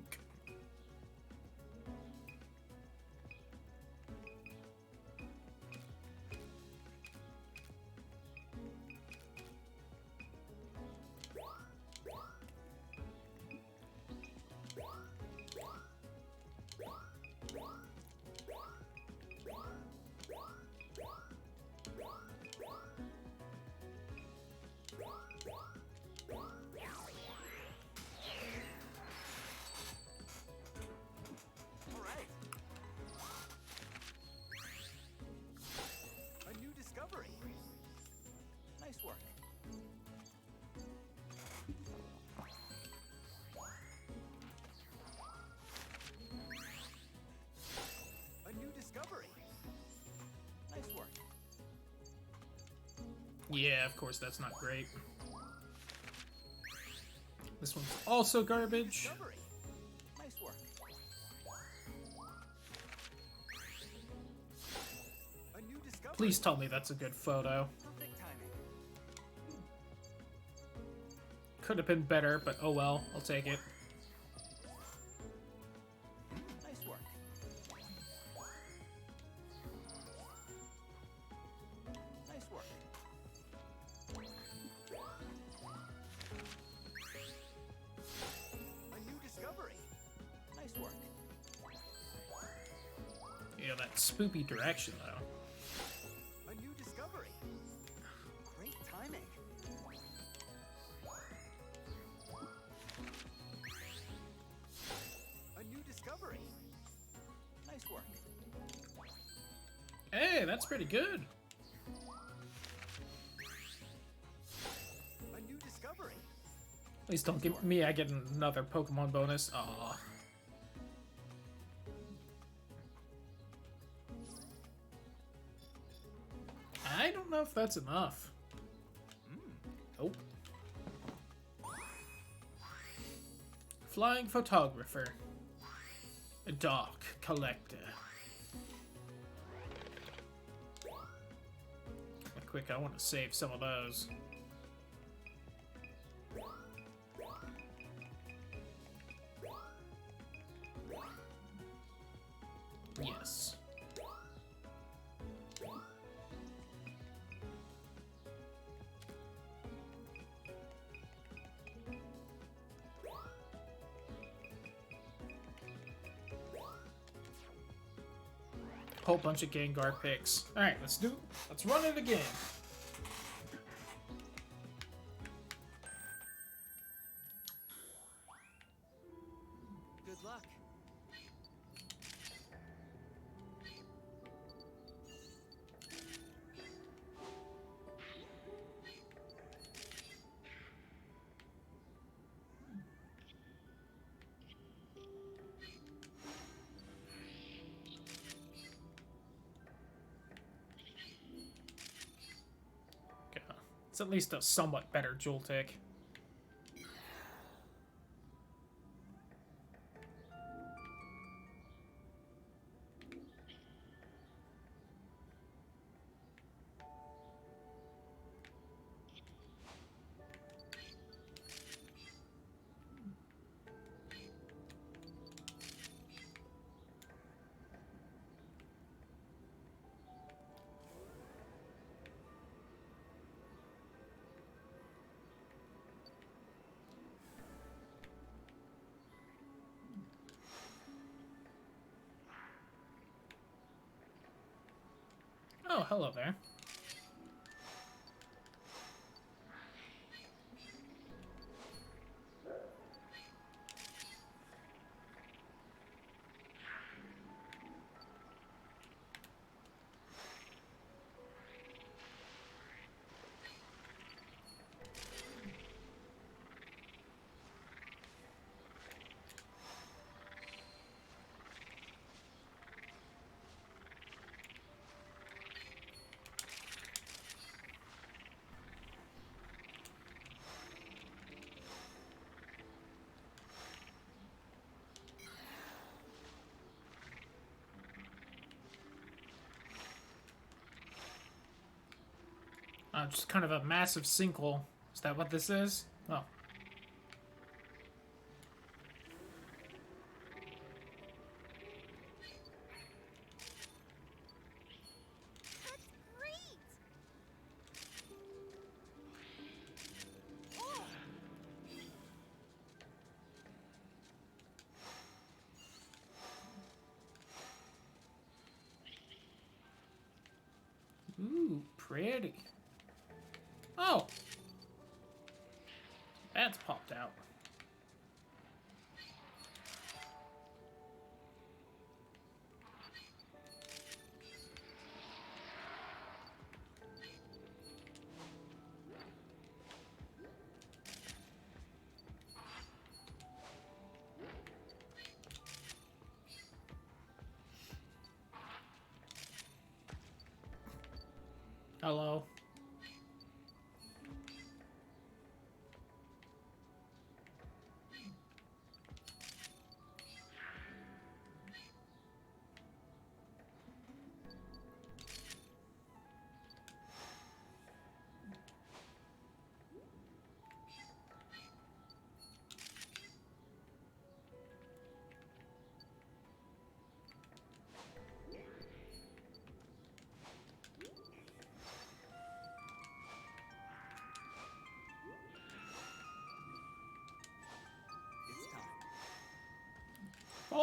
[SPEAKER 1] Yeah, of course, that's not great. This one's also garbage.
[SPEAKER 4] Discovery. Nice work. A new discovery.
[SPEAKER 1] Please tell me that's a good photo.
[SPEAKER 4] Perfect timing.
[SPEAKER 1] Could have been better, but oh well, I'll take it.
[SPEAKER 4] Nice work. Nice work. A new discovery. Nice work.
[SPEAKER 1] Yeah, that spoopy direction, though.
[SPEAKER 4] A new discovery. Great timing. A new discovery. Nice work.
[SPEAKER 1] Hey, that's pretty good.
[SPEAKER 4] A new discovery.
[SPEAKER 1] Please don't give me, I get another Pokemon bonus. Aw. I don't know if that's enough. Nope. Flying photographer. A dog collector. Quick, I want to save some of those. Yes. Whole bunch of Gengar picks. Alright, let's run it again.
[SPEAKER 4] Good luck.
[SPEAKER 1] Okay. It's at least a somewhat better Joltik. Oh, hello there. Just kind of a massive sinkhole. Is that what this is? Oh.
[SPEAKER 3] That's great! Oh,
[SPEAKER 1] Ooh, pretty. Oh! That's popped out. Hello.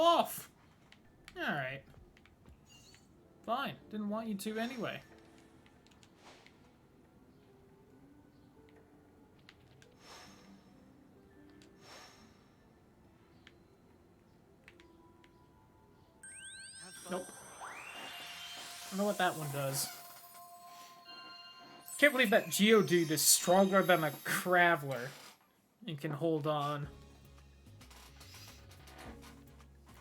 [SPEAKER 1] off! Alright. Fine. Didn't want you to anyway. Nope. I don't know what that one does. Can't believe that Geodude is stronger than a Craveler and can hold on.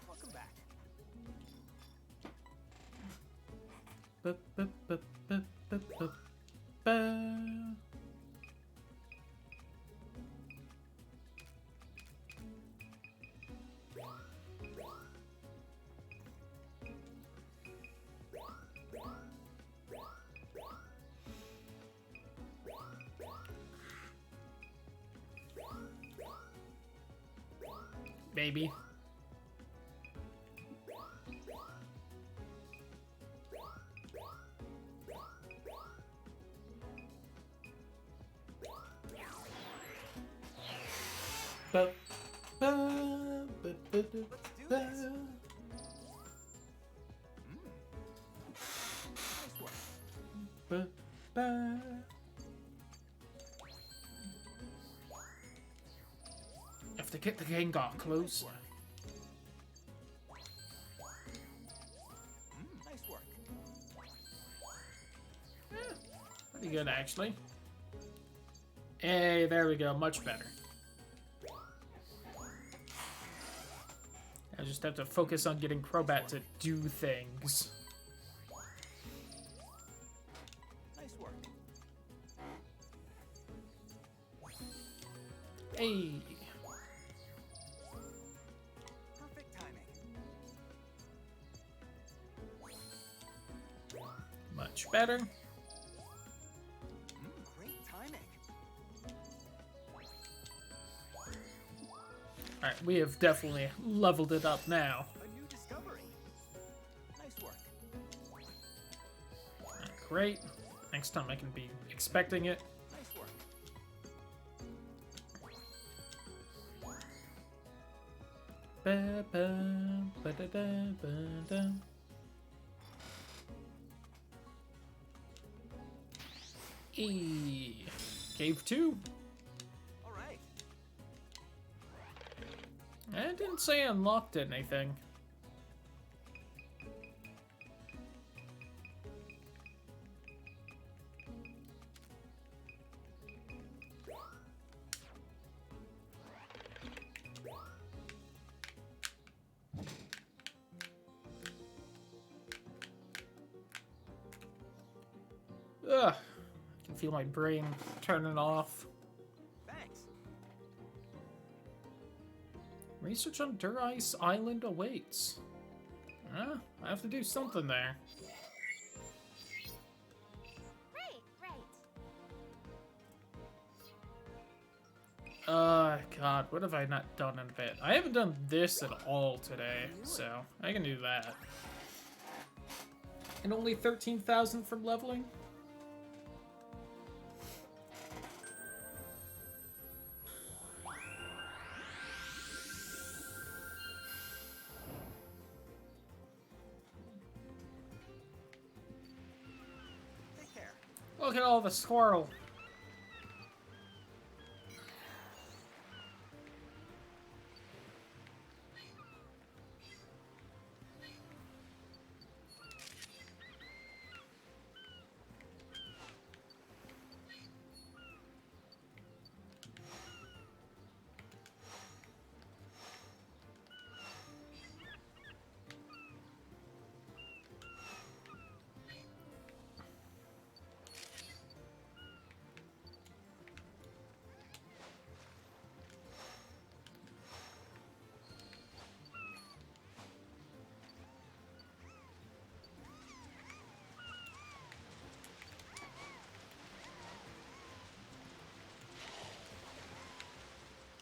[SPEAKER 4] Welcome back.
[SPEAKER 1] Ba-ba-ba-ba-ba-ba. Baby. Ba, ba, ba, ba, ba, ba.
[SPEAKER 4] Nice work.
[SPEAKER 1] Ba, ba. Have to get the Gengar close.
[SPEAKER 4] Nice work.
[SPEAKER 1] Pretty good, actually. Hey, there we go. Much better. I just have to focus on getting Crobat to do things.
[SPEAKER 4] Nice work.
[SPEAKER 1] Hey.
[SPEAKER 4] Perfect timing.
[SPEAKER 1] Much better.
[SPEAKER 4] Great timing.
[SPEAKER 1] Alright, we have definitely leveled it up now.
[SPEAKER 4] A new discovery. Nice work.
[SPEAKER 1] Alright, great. Next time I can be expecting it.
[SPEAKER 4] Nice work.
[SPEAKER 1] Ba, ba, ba, da, da, ba, da. E. Cave 2.
[SPEAKER 4] All right.
[SPEAKER 1] I didn't say I unlocked anything. Ugh. I can feel my brain turning off.
[SPEAKER 4] Thanks.
[SPEAKER 1] Research on Durice Island awaits. Huh? I have to do something there.
[SPEAKER 3] Right.
[SPEAKER 1] God, what have I not done in a bit? I haven't done this at all today, so I can do that. And only 13,000 from leveling?
[SPEAKER 4] Take care.
[SPEAKER 1] Look at all the squirrel.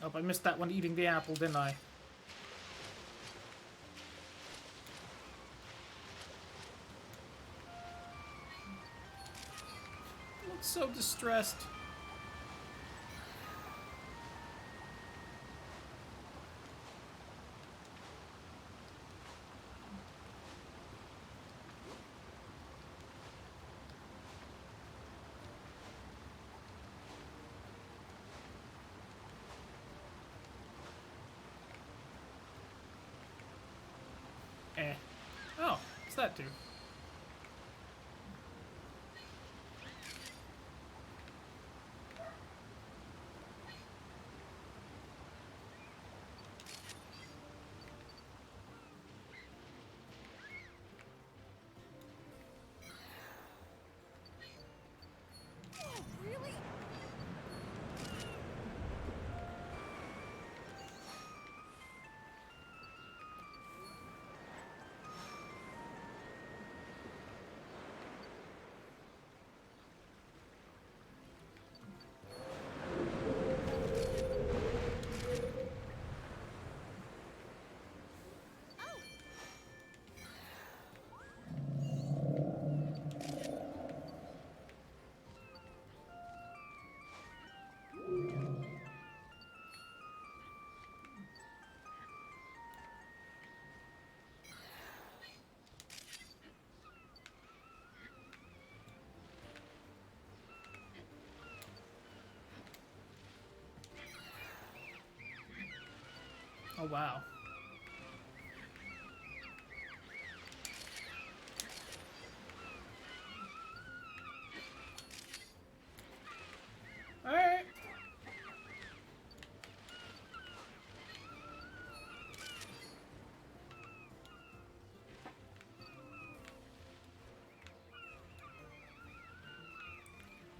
[SPEAKER 1] Oh, I missed that one eating the apple, didn't I? Looks so distressed. that do?
[SPEAKER 3] Really?
[SPEAKER 1] Oh, wow. Alright.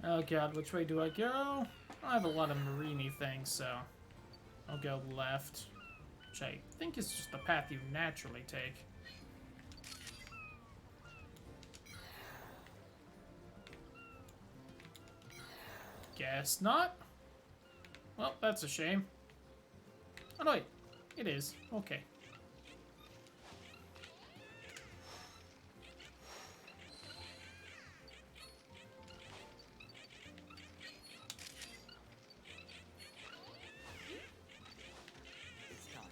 [SPEAKER 1] Oh god, which way do I go? I have a lot of marine things, so I'll go left. Which I think is just the path you naturally take. Guess not. Well, that's a shame. Oh no, wait. It is. Okay.
[SPEAKER 4] It's time.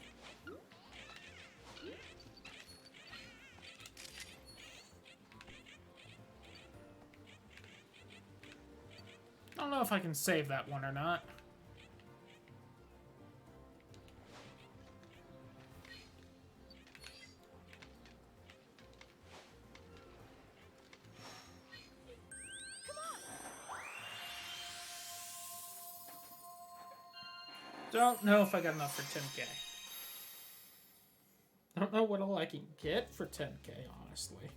[SPEAKER 1] I don't know if I can save that one or not. Don't know if I got enough for 10k. Don't know what all I can get for 10k, honestly.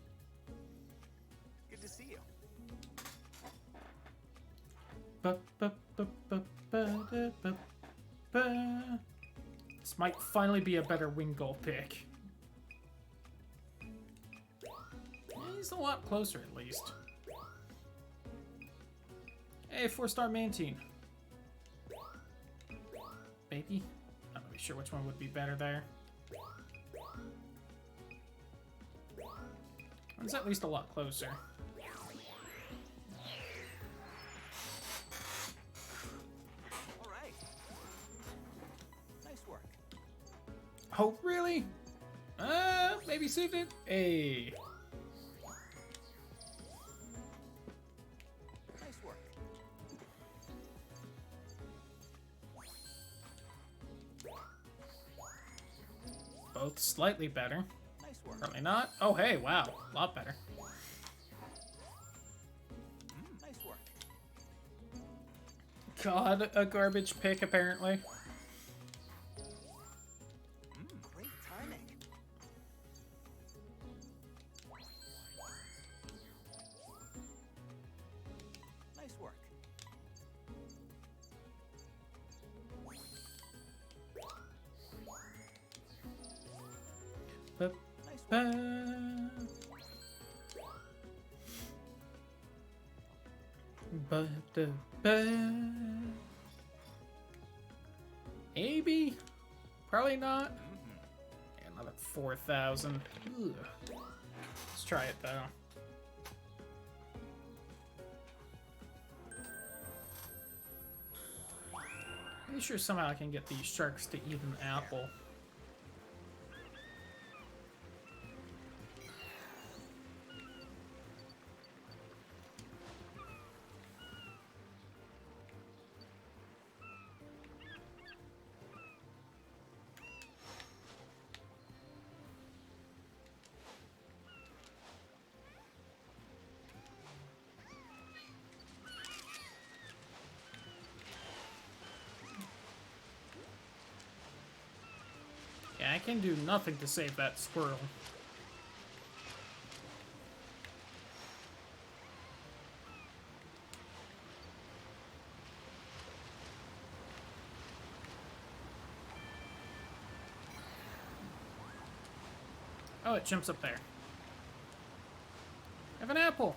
[SPEAKER 4] Good to see you.
[SPEAKER 1] This might finally be a better wing goal pick. He's a lot closer, at least. Hey, 4-star Mantine. Maybe? Not really sure which one would be better there. One's at least a lot closer.
[SPEAKER 4] All right. Nice work.
[SPEAKER 1] Oh, really? Maybe saved it? Hey.
[SPEAKER 4] Nice work.
[SPEAKER 1] Both slightly better.
[SPEAKER 4] Nice work.
[SPEAKER 1] Probably not. Oh, hey, wow. A lot better.
[SPEAKER 4] Nice work.
[SPEAKER 1] God, a garbage pick, apparently.
[SPEAKER 4] Great timing. Nice work.
[SPEAKER 1] Ba-
[SPEAKER 4] Nice work.
[SPEAKER 1] ba- ba- Maybe? Probably not. Another 4,000. Ugh. Let's try it, though. Pretty sure somehow I can get these sharks to eat an apple. can do nothing to save that squirrel. Oh, it jumps up there. I have an apple.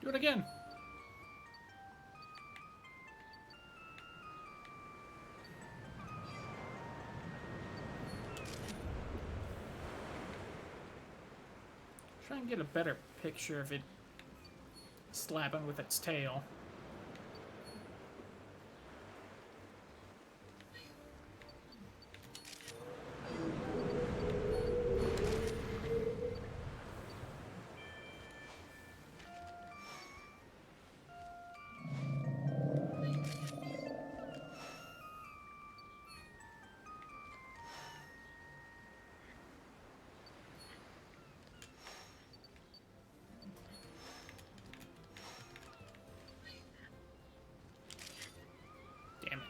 [SPEAKER 1] Do it again. Try and get a better picture of it slapping with its tail. Damn it.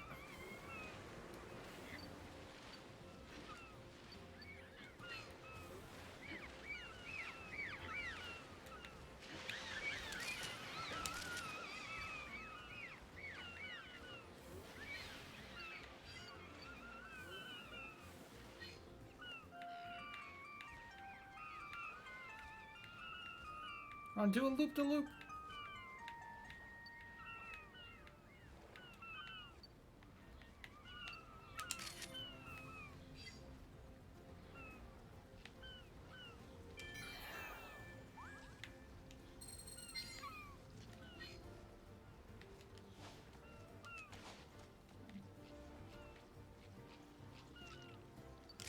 [SPEAKER 1] Come on, do a loop-de-loop.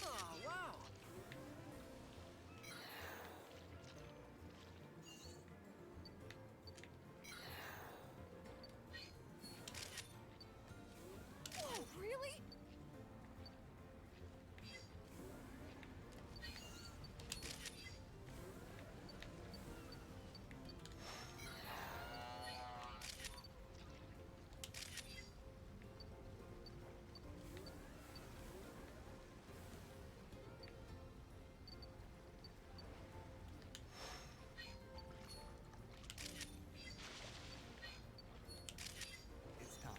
[SPEAKER 4] Oh, wow.
[SPEAKER 3] Oh, really?
[SPEAKER 4] It's time.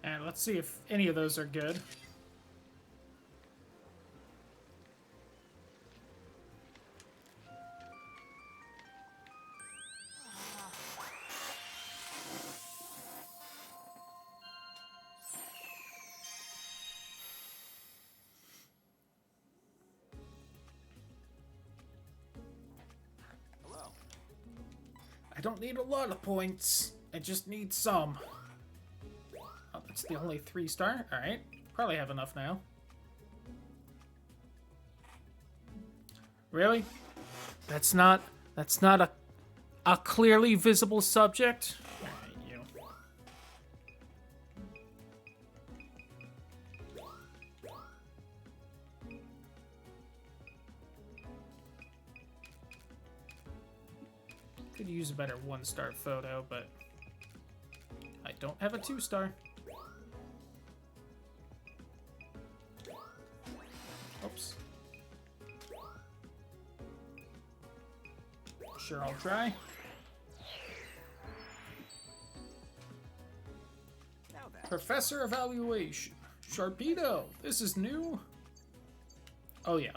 [SPEAKER 1] And let's see if any of those are good.
[SPEAKER 4] Hello.
[SPEAKER 1] I don't need a lot of points. I just need some. Oh, that's the only 3-star? Alright. Probably have enough now. Really? That's not a clearly visible subject? Alright, you. Could use a better 1-star photo, but I don't have a 2-star. Oops. Sure, I'll try.
[SPEAKER 4] Now then.
[SPEAKER 1] Professor Evaluation. Sharpedo, this is new. Oh yeah,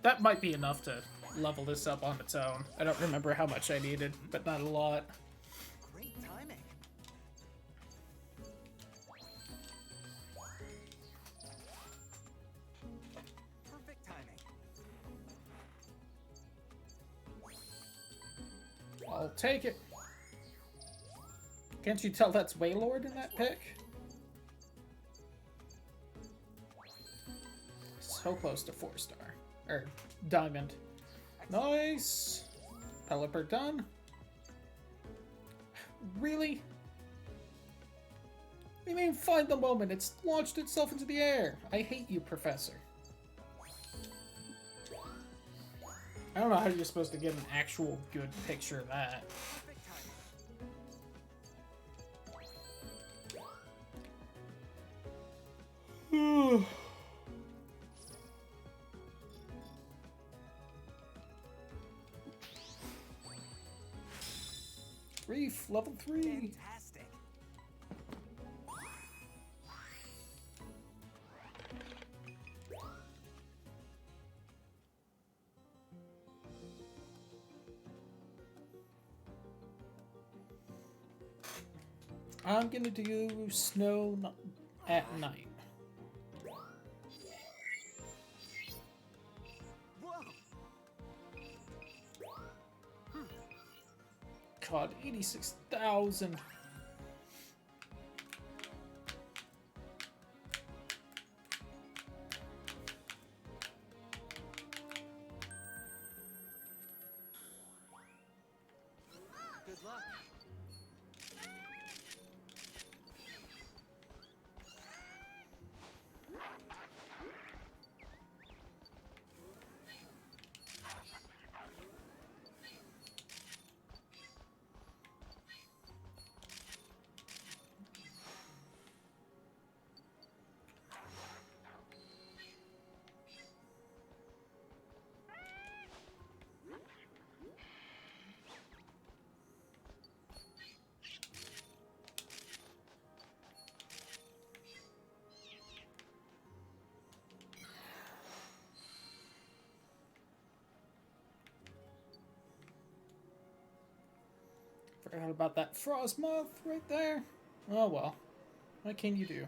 [SPEAKER 1] that might be enough to level this up on its own. I don't remember how much I needed, but not a lot.
[SPEAKER 4] Great timing.
[SPEAKER 1] I'll take it. Can't you tell that's Waylord in that pic? So close to 4-star. Or diamond. Nice! Pelipper done. Really? We mean find the moment. It's launched itself into the air. I hate you, Professor. I don't know how you're supposed to get an actual good picture of that.
[SPEAKER 4] Perfect timing.
[SPEAKER 1] Reef, level 3.
[SPEAKER 4] Fantastic.
[SPEAKER 1] I'm gonna do snow at night.
[SPEAKER 4] Whoa.
[SPEAKER 1] God, 86,000.
[SPEAKER 4] Good luck.
[SPEAKER 1] Forgot about that frost moth right there. Oh well. What can you do?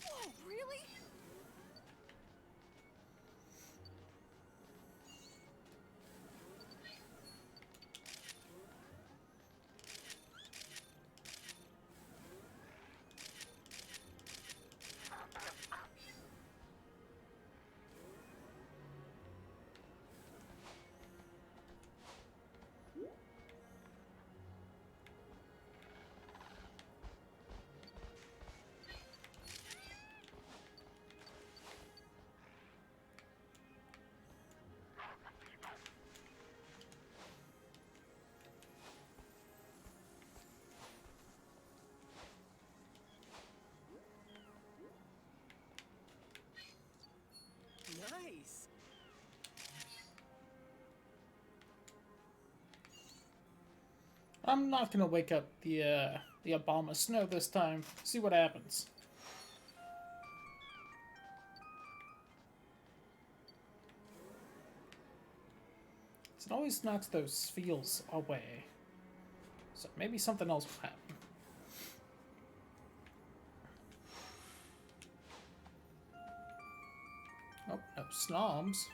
[SPEAKER 3] Whoa, really?
[SPEAKER 4] Nice.
[SPEAKER 1] I'm not gonna wake up the Obama snow this time. See what happens. It always knocks those feels away. So maybe something else will happen. Oh, no snobs.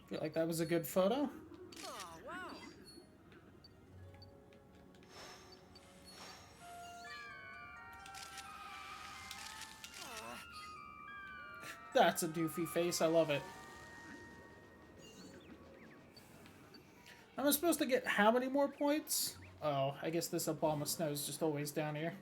[SPEAKER 1] Feel like that was a good photo.
[SPEAKER 4] Oh, wow.
[SPEAKER 1] That's a doofy face. I love it. I'm supposed to get how many more points? Oh, I guess this Obama snow is just always down here.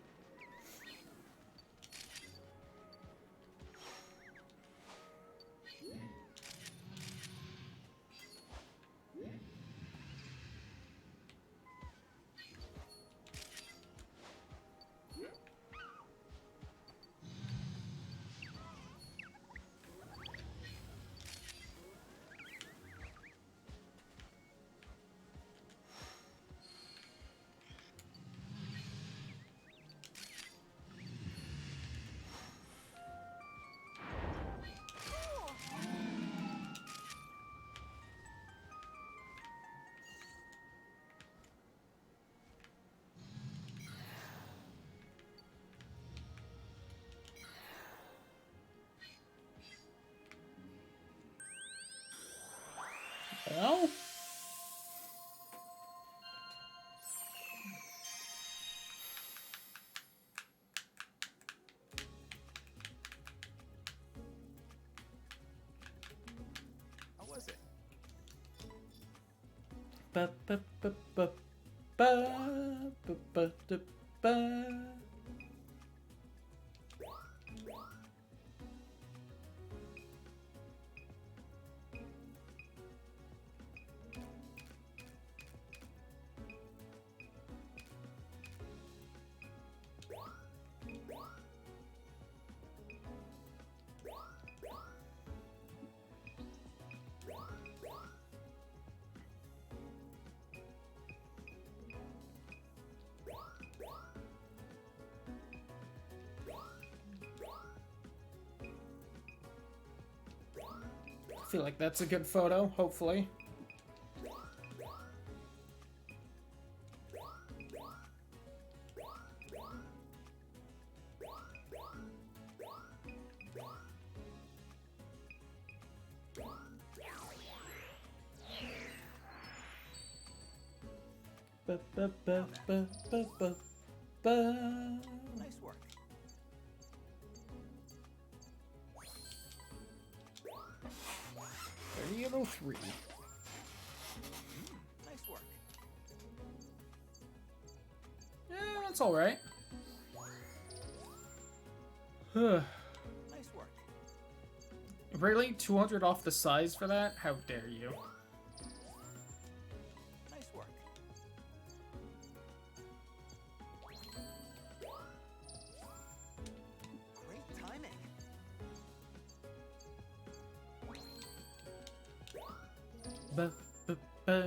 [SPEAKER 1] ba ba ba ba ba ba ba da ba. I feel like that's a good photo, hopefully. Ba ba ba ba ba ba ba.
[SPEAKER 4] Nice work.
[SPEAKER 1] 3003.
[SPEAKER 4] Nice work.
[SPEAKER 1] Yeah, that's all right.
[SPEAKER 4] Nice work.
[SPEAKER 1] Really? 200 off the size for that? How dare you?
[SPEAKER 4] Nice work. Great timing.
[SPEAKER 1] Ba ba ba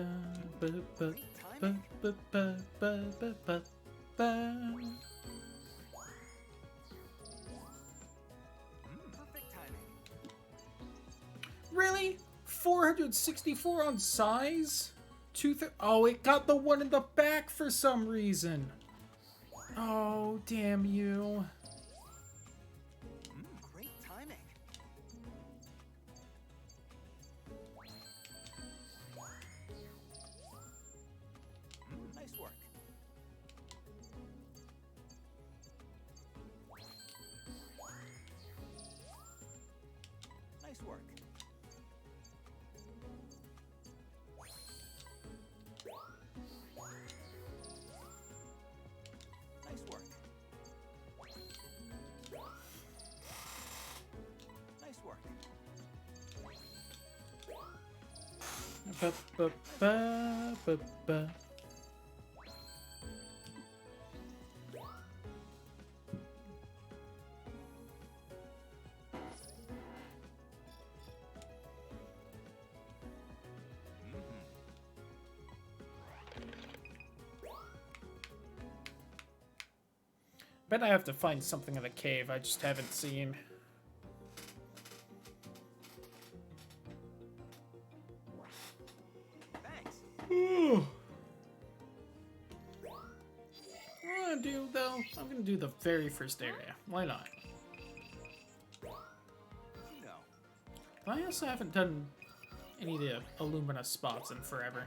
[SPEAKER 1] ba ba ba ba ba ba ba ba ba.
[SPEAKER 4] Perfect timing.
[SPEAKER 1] Really? 464 on size? Oh, it got the one in the back for some reason. Oh, damn you.
[SPEAKER 4] Great timing. Nice work. Nice work. Nice work. Nice work.
[SPEAKER 1] Ba ba ba ba ba. Bet I have to find something in the cave I just haven't seen.
[SPEAKER 4] Thanks.
[SPEAKER 1] I'm gonna do the very first area. Why not?
[SPEAKER 4] No.
[SPEAKER 1] I also haven't done any of the Illumina spots in forever.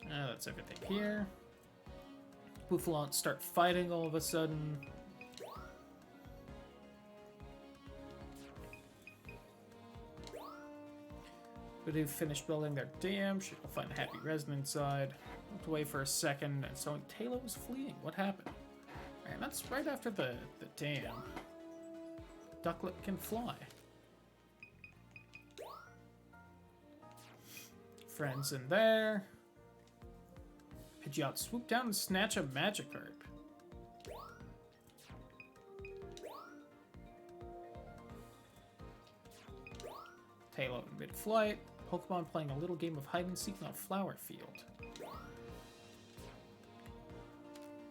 [SPEAKER 1] That's everything here. Bouffalants start fighting all of a sudden. Voodoo finished building their dam. She'll find a happy resident inside. Looked away for a second, and so Taylor was fleeing. What happened? And that's right after the dam. Ducklet can fly. Friends in there. Pidgeot, swoop down and snatch a Magikarp. Taylor in mid-flight. Pokemon playing a little game of hide-and-seek on a flower field.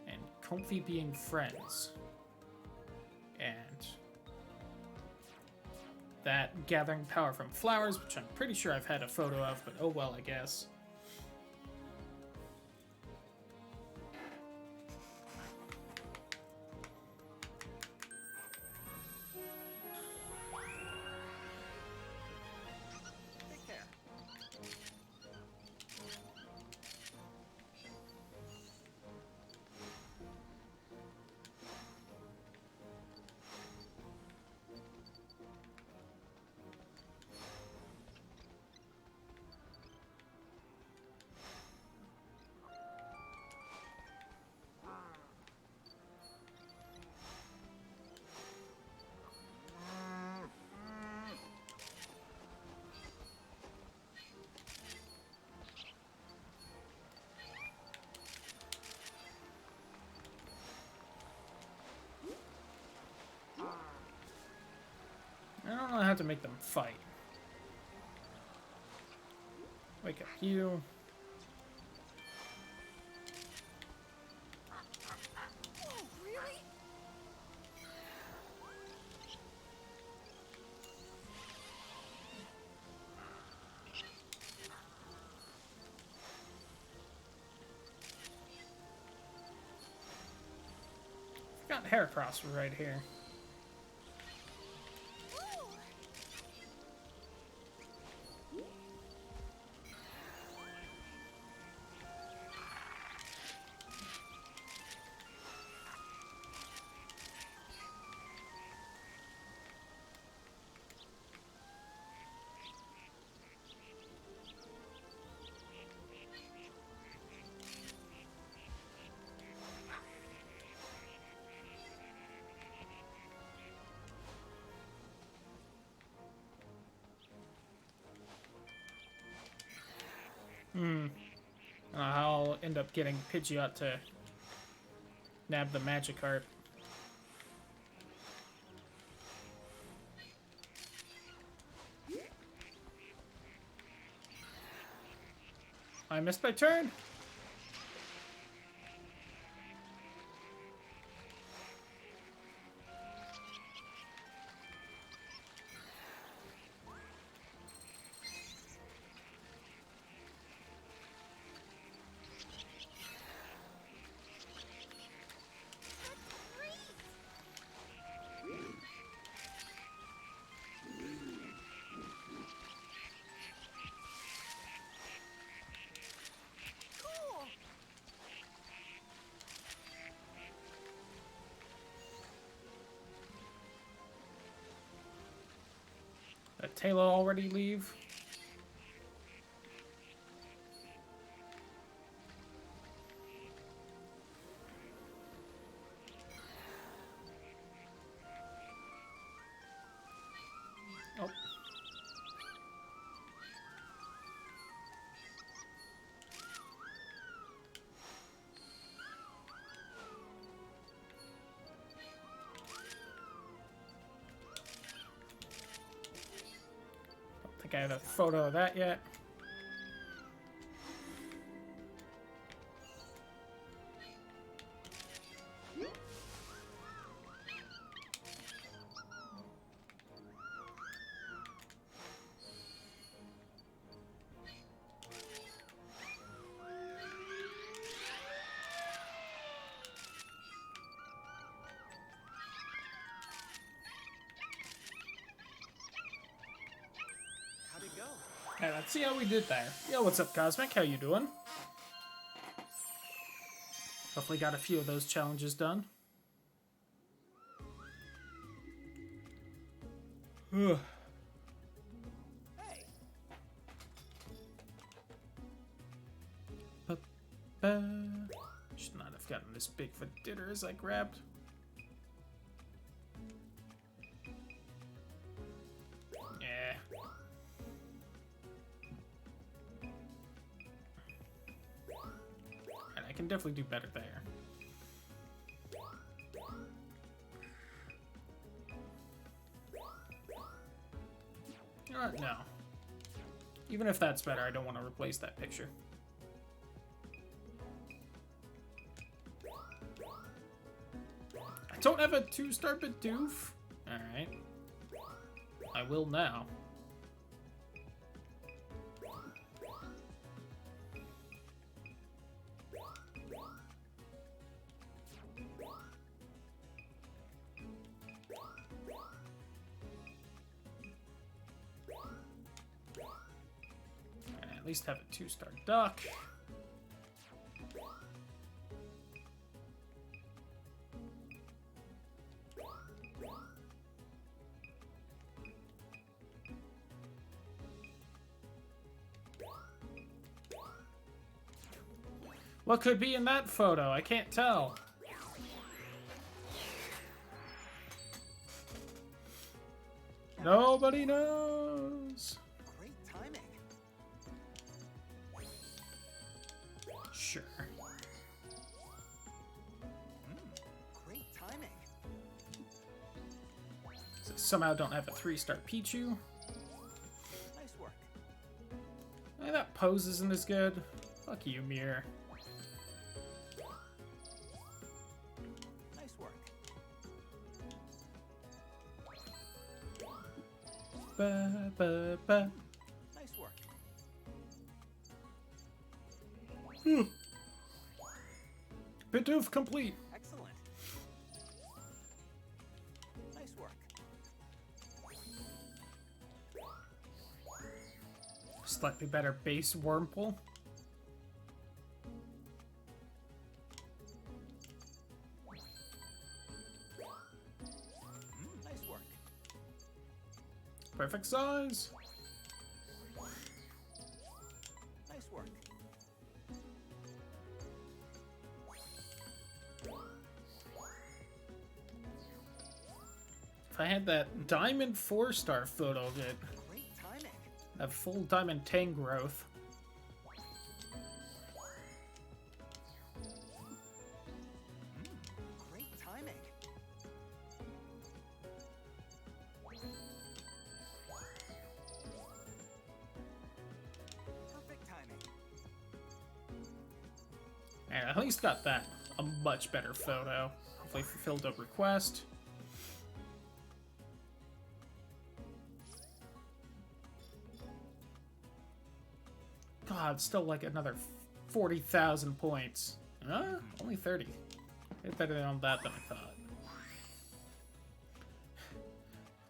[SPEAKER 1] And Comfy being friends. And that gathering power from flowers, which I'm pretty sure I've had a photo of, but oh well, I guess.
[SPEAKER 4] Take care.
[SPEAKER 1] to make them fight. Wake up you.
[SPEAKER 3] Whoa, really?
[SPEAKER 1] Got Heracross right here.
[SPEAKER 3] Ooh.
[SPEAKER 1] I'll end up getting Pidgeot to nab the Magikarp. I missed my turn.
[SPEAKER 3] Cool.
[SPEAKER 1] Did Taylor already leave? Oh. Don't think I have a photo of that yet.
[SPEAKER 4] How'd it go?
[SPEAKER 1] Okay, let's see how we did there. Yo, what's up, Cosmic? How you doing? Hopefully got a few of those challenges done. Ugh.
[SPEAKER 4] Hey,
[SPEAKER 1] Should not have gotten this big for dinner as I grabbed. Yeah. And I can definitely do better there. You know what? No. Even if that's better, I don't want to replace that picture. I don't have a 2-star Bidoof. Alright. I will now. And at least have a 2-star duck. What could be in that photo? I can't tell. Nobody knows.
[SPEAKER 4] great timing.
[SPEAKER 1] Sure.
[SPEAKER 4] Great timing.
[SPEAKER 1] Is it somehow don't have a 3-star Pichu.
[SPEAKER 4] Nice work.
[SPEAKER 1] That pose isn't as good. Fuck you, Mirror.
[SPEAKER 4] Nice work.
[SPEAKER 1] Ba, ba, ba.
[SPEAKER 4] Nice work.
[SPEAKER 1] Bidoof complete.
[SPEAKER 4] Excellent. Nice work.
[SPEAKER 1] Slightly better base Wurmple.
[SPEAKER 4] Nice work.
[SPEAKER 1] Perfect size.
[SPEAKER 4] Nice work.
[SPEAKER 1] If I had that Diamond 4-star photo, that
[SPEAKER 4] Great timing.
[SPEAKER 1] that full Diamond Tangrowth.
[SPEAKER 4] Great timing. Perfect timing.
[SPEAKER 1] And at least got that a much better photo. Hopefully fulfilled a request. God, still like another 40,000 points. Huh? Only 30. Way better on that than I thought.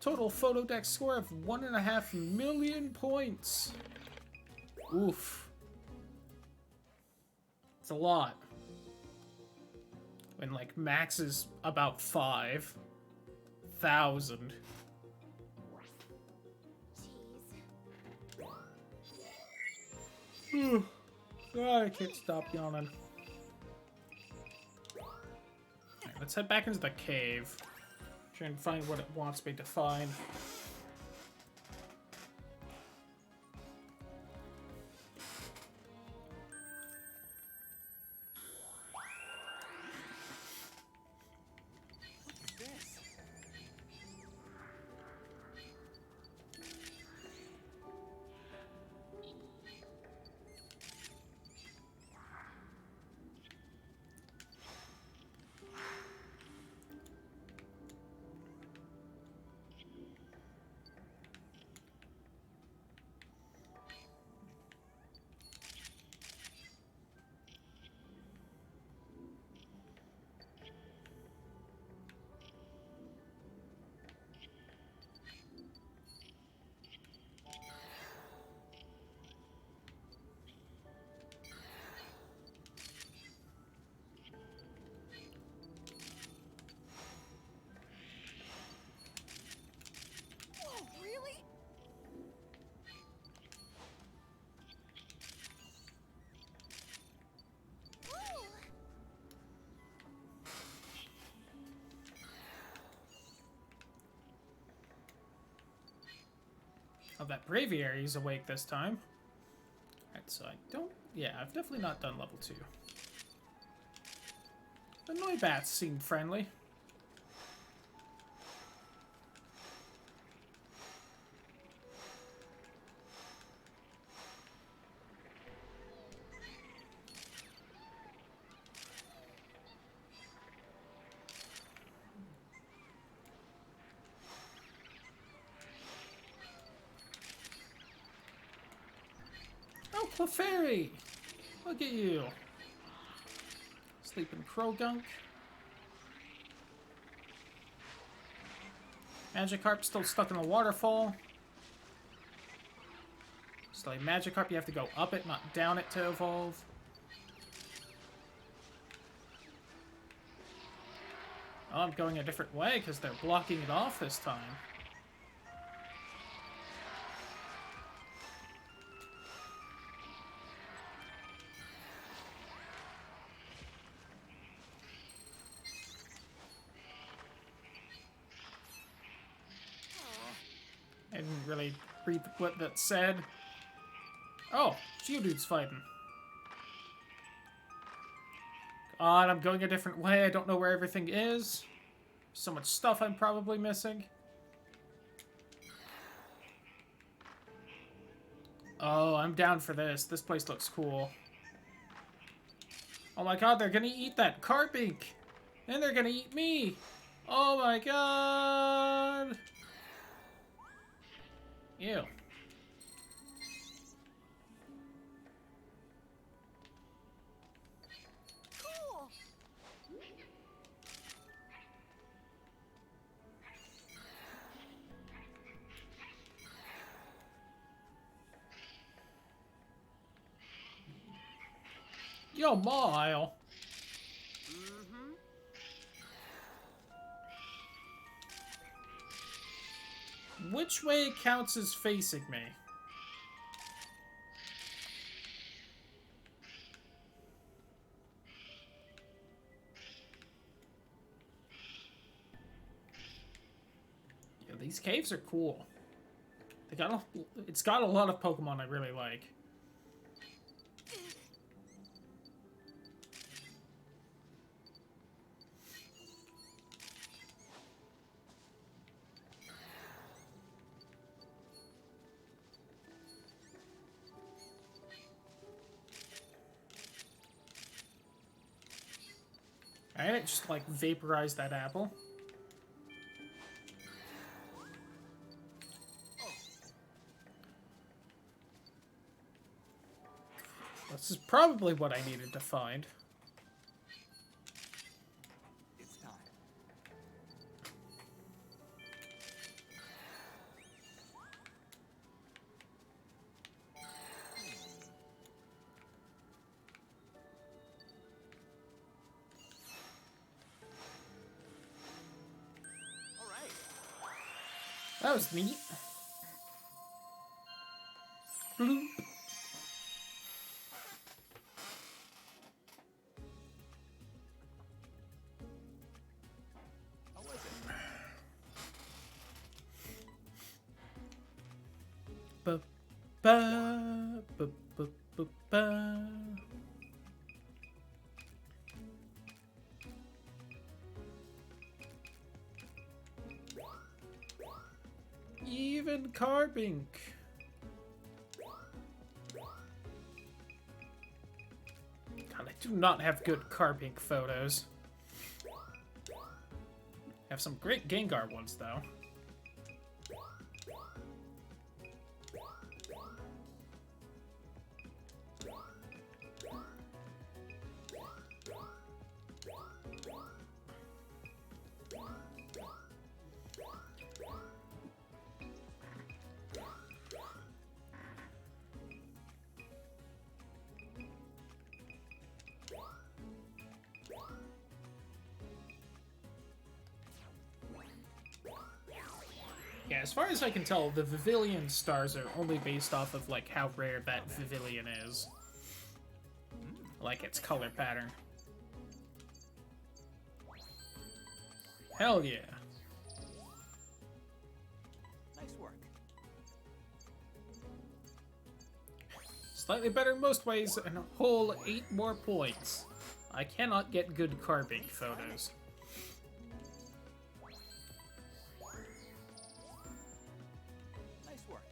[SPEAKER 1] Total photo deck score of 1.5 million points. Oof. It's a lot. When like max is about 5,000.
[SPEAKER 3] Jeez.
[SPEAKER 1] I can't stop yawning. Alright, let's head back into the cave. Try and find what it wants me to find.
[SPEAKER 4] This.
[SPEAKER 3] Whoa, really? Ooh.
[SPEAKER 1] Oh, that Braviary's awake this time. Alright, so I don't... Yeah, I've definitely not done level 2. The Noibats seem friendly. Oh, Clefairy! Look at you. Sleeping Krogunk. Magikarp still stuck in the waterfall. So like Magikarp, you have to go up it, not down it to evolve. Oh, I'm going a different way because they're blocking it off this time. I didn't really read what that said. Oh, Geodude's fighting. God, I'm going a different way. I don't know where everything is. So much stuff I'm probably missing. Oh, I'm down for this. This place looks cool. Oh my god, they're gonna eat that Carbink! And they're gonna eat me! Oh my god! Ew.
[SPEAKER 3] Cool.
[SPEAKER 1] Yo, Mile!
[SPEAKER 5] Mm-hmm.
[SPEAKER 1] Which way counts as facing me? Yeah, these caves are cool. It's got a lot of Pokemon I really like. Alright, just like vaporize that apple. This is probably what I needed to find.
[SPEAKER 4] It's time. All right.
[SPEAKER 1] That was neat. Bloop.
[SPEAKER 4] How was it?
[SPEAKER 1] Ba ba ba ba ba ba. Even Carbink. God, I do not have good Carbink photos. I have some great Gengar ones, though. Yeah, as far as I can tell, the Vivillon stars are only based off of, like, how rare that Vivillon is. Like, its color pattern. Hell yeah.
[SPEAKER 4] Nice work.
[SPEAKER 1] Slightly better in most ways, and a whole 8 more points. I cannot get good Carbink photos.
[SPEAKER 4] Nice work.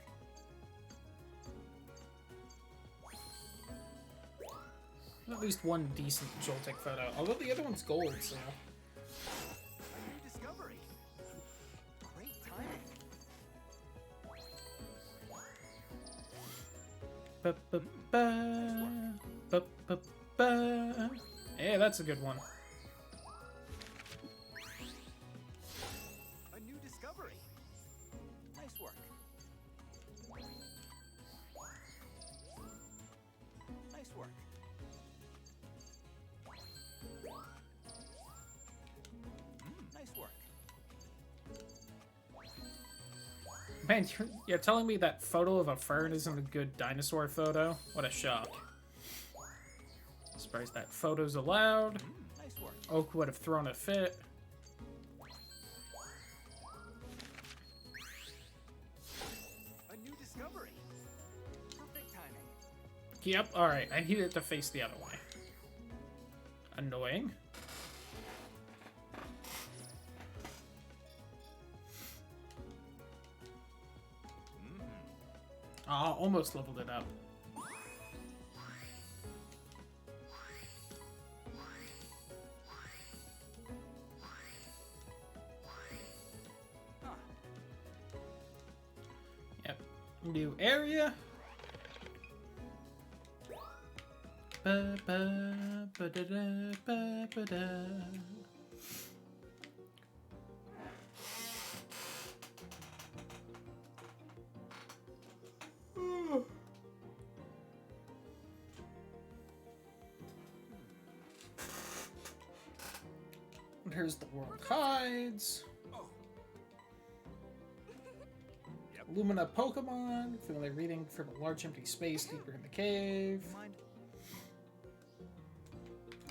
[SPEAKER 1] At least one decent Joltik photo, although the other one's gold, so...
[SPEAKER 4] A new discovery. Great timing.
[SPEAKER 1] Ba ba ba ba ba ba. Hey, that's a good one.
[SPEAKER 4] A new discovery. Nice work. Nice work. Nice work.
[SPEAKER 1] Man, you're telling me that photo of a fern isn't a good dinosaur photo? What a shock. Surprised that photo's allowed.
[SPEAKER 4] Nice work.
[SPEAKER 1] Oak would have thrown a fit.
[SPEAKER 4] A new discovery. Perfect timing.
[SPEAKER 1] Yep, alright, I needed to face the other way. Annoying. Almost leveled it up.
[SPEAKER 4] Huh.
[SPEAKER 1] Yep. New area. Ba ba ba da da ba ba da. Here's the world hides. Lumina Pokemon. Familiar reading from a large empty space deeper in the cave.
[SPEAKER 4] Mind?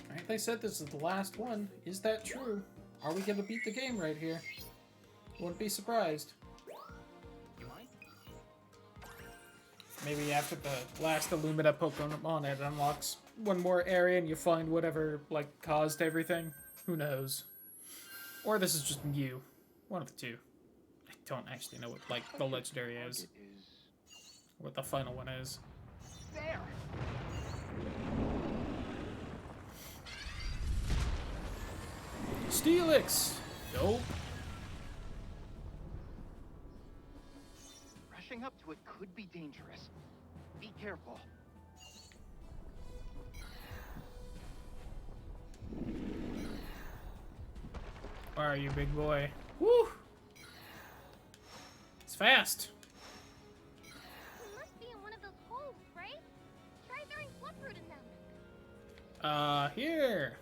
[SPEAKER 1] Alright, they said this is the last one. Is that true? Are we gonna beat the game right here? Wouldn't be surprised.
[SPEAKER 4] You mind?
[SPEAKER 1] Maybe after the last Illumina Pokemon, it unlocks one more area and you find whatever, like, caused everything. Who knows? Or this is just Mew. One of the two. I don't actually know what, like, the legendary is.
[SPEAKER 2] Target is
[SPEAKER 1] What the final one is.
[SPEAKER 2] there.
[SPEAKER 1] Steelix! Nope.
[SPEAKER 2] Rushing up to it could be dangerous. Be careful.
[SPEAKER 1] Where are you, big boy? Woo! It's fast.
[SPEAKER 3] It must be in one of those holes, right? Try throwing Flipfruit in them.
[SPEAKER 1] Here.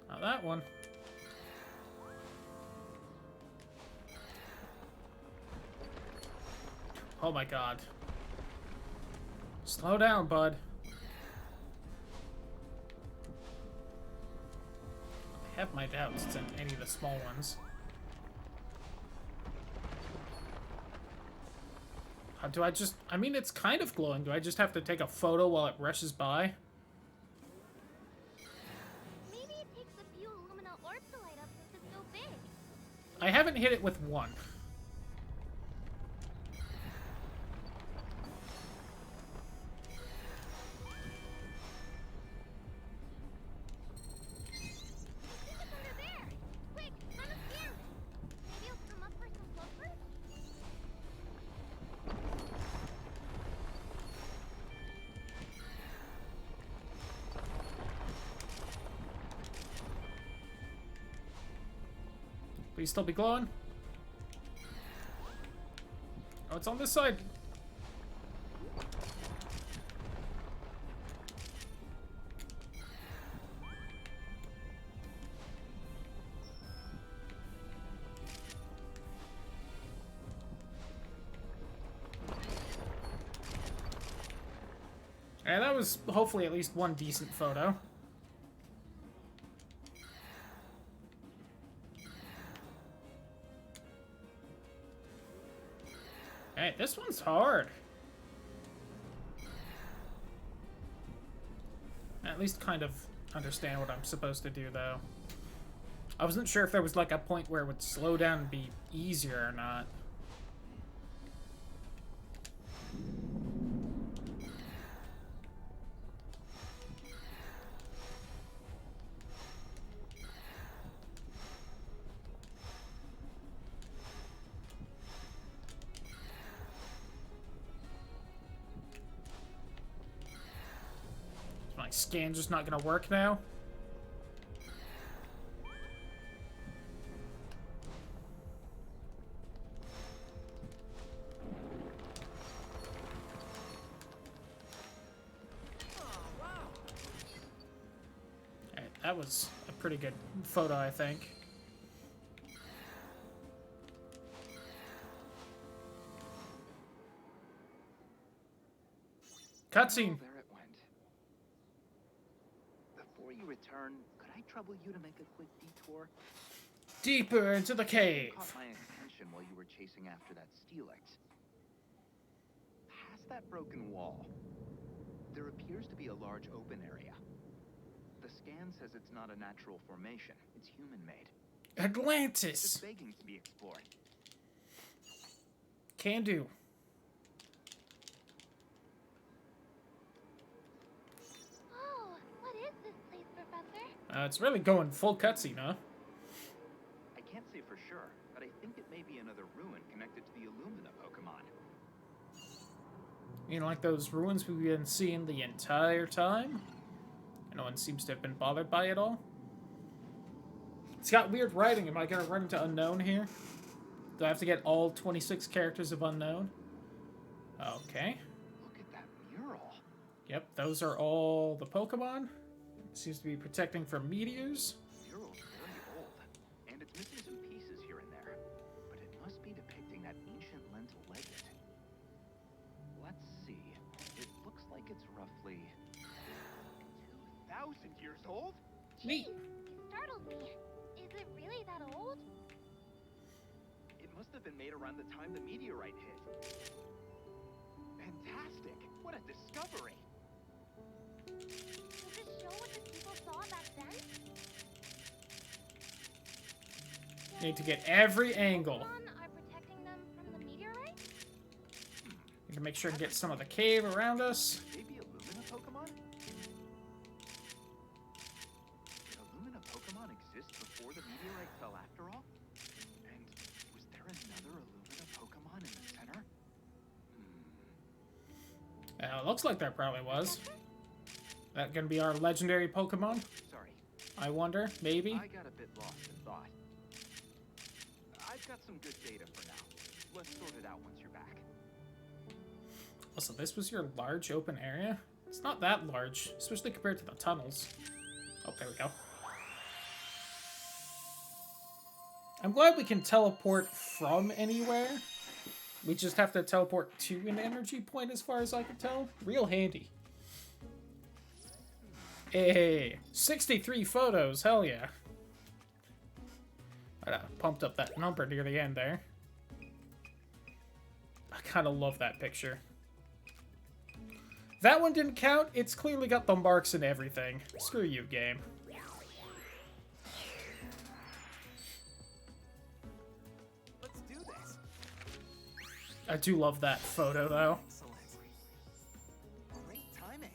[SPEAKER 1] Not that one. Oh my god. Slow down, bud. I have my doubts it's in any of the small ones. Do I just... I mean, it's kind of glowing. Do I just have to take a photo while it rushes by?
[SPEAKER 3] Maybe it takes a few Illumina orbs to light up since it's so big.
[SPEAKER 1] I haven't hit it with one.
[SPEAKER 3] I think it's under there. Quick, run up here. Maybe it'll come up for some Flipfruit?
[SPEAKER 1] Please still be glowing. Oh, it's on this side. And that was hopefully at least one decent photo. Hey, this one's hard. I at least kind of understand what I'm supposed to do, though. I wasn't sure if there was like a point where it would slow down and be easier or not. My scan's just not gonna work now. Alright, that was a pretty good photo, I think. Cutscene.
[SPEAKER 2] There it went. Before you return, could I trouble you to make a quick detour?
[SPEAKER 1] Deeper into the cave.
[SPEAKER 2] Caught my attention while you were chasing after that Steelix. Past that broken wall, there appears to be a large open area. The scan says it's not a natural formation, it's human-made.
[SPEAKER 1] Atlantis!
[SPEAKER 2] Just begging to be explored.
[SPEAKER 1] Can do.
[SPEAKER 3] Oh, what is this place, Professor?
[SPEAKER 1] It's really going full cutscene, huh?
[SPEAKER 2] I can't say for sure, but I think it may be another ruin connected to the Illumina Pokemon.
[SPEAKER 1] You know, like those ruins we've been seeing the entire time? No one seems to have been bothered by it all. It's got weird writing. Am I gonna run into Unknown here? Do I have to get all 26 characters of Unknown? Okay.
[SPEAKER 2] Look at that mural.
[SPEAKER 1] Yep, those are all the Pokemon. Seems to be protecting from meteors.
[SPEAKER 2] The mural's very old, and it's missing some pieces here and there. But it must be depicting that ancient lentil legate. Let's see. It looks like it's roughly 2,000 years old?
[SPEAKER 1] Neat.
[SPEAKER 3] You startled me. Is it really that old?
[SPEAKER 2] It must have been made around the time the meteorite hit. Fantastic! What a discovery!
[SPEAKER 3] Does it show what the people saw back then?
[SPEAKER 1] Need to get every angle.
[SPEAKER 3] Pokemon are protecting them from the meteorite?
[SPEAKER 1] Need to make sure to get some of the cave around us.
[SPEAKER 2] Maybe Illumina Pokemon? Did Illumina Pokemon exist before the meteorite fell after all? And was there another Illumina Pokemon in the center?
[SPEAKER 1] Looks like there probably was. That gonna be our legendary Pokemon?
[SPEAKER 2] Sorry,
[SPEAKER 1] I wonder, maybe?
[SPEAKER 2] I got a bit lost in thought. I've got some good data for now. Let's sort it out once you're back.
[SPEAKER 1] Also, this was your large open area? It's not that large, especially compared to the tunnels. Oh, there we go. I'm glad we can teleport from anywhere. We just have to teleport to an energy point as far as I can tell. Real handy. Hey, 63 photos, hell yeah. I pumped up that number near the end there. I kind of love that picture. That one didn't count. It's clearly got the marks and everything. Screw you, game.
[SPEAKER 4] Let's do this.
[SPEAKER 1] I do love that photo, though.
[SPEAKER 4] Excellent. Great timing.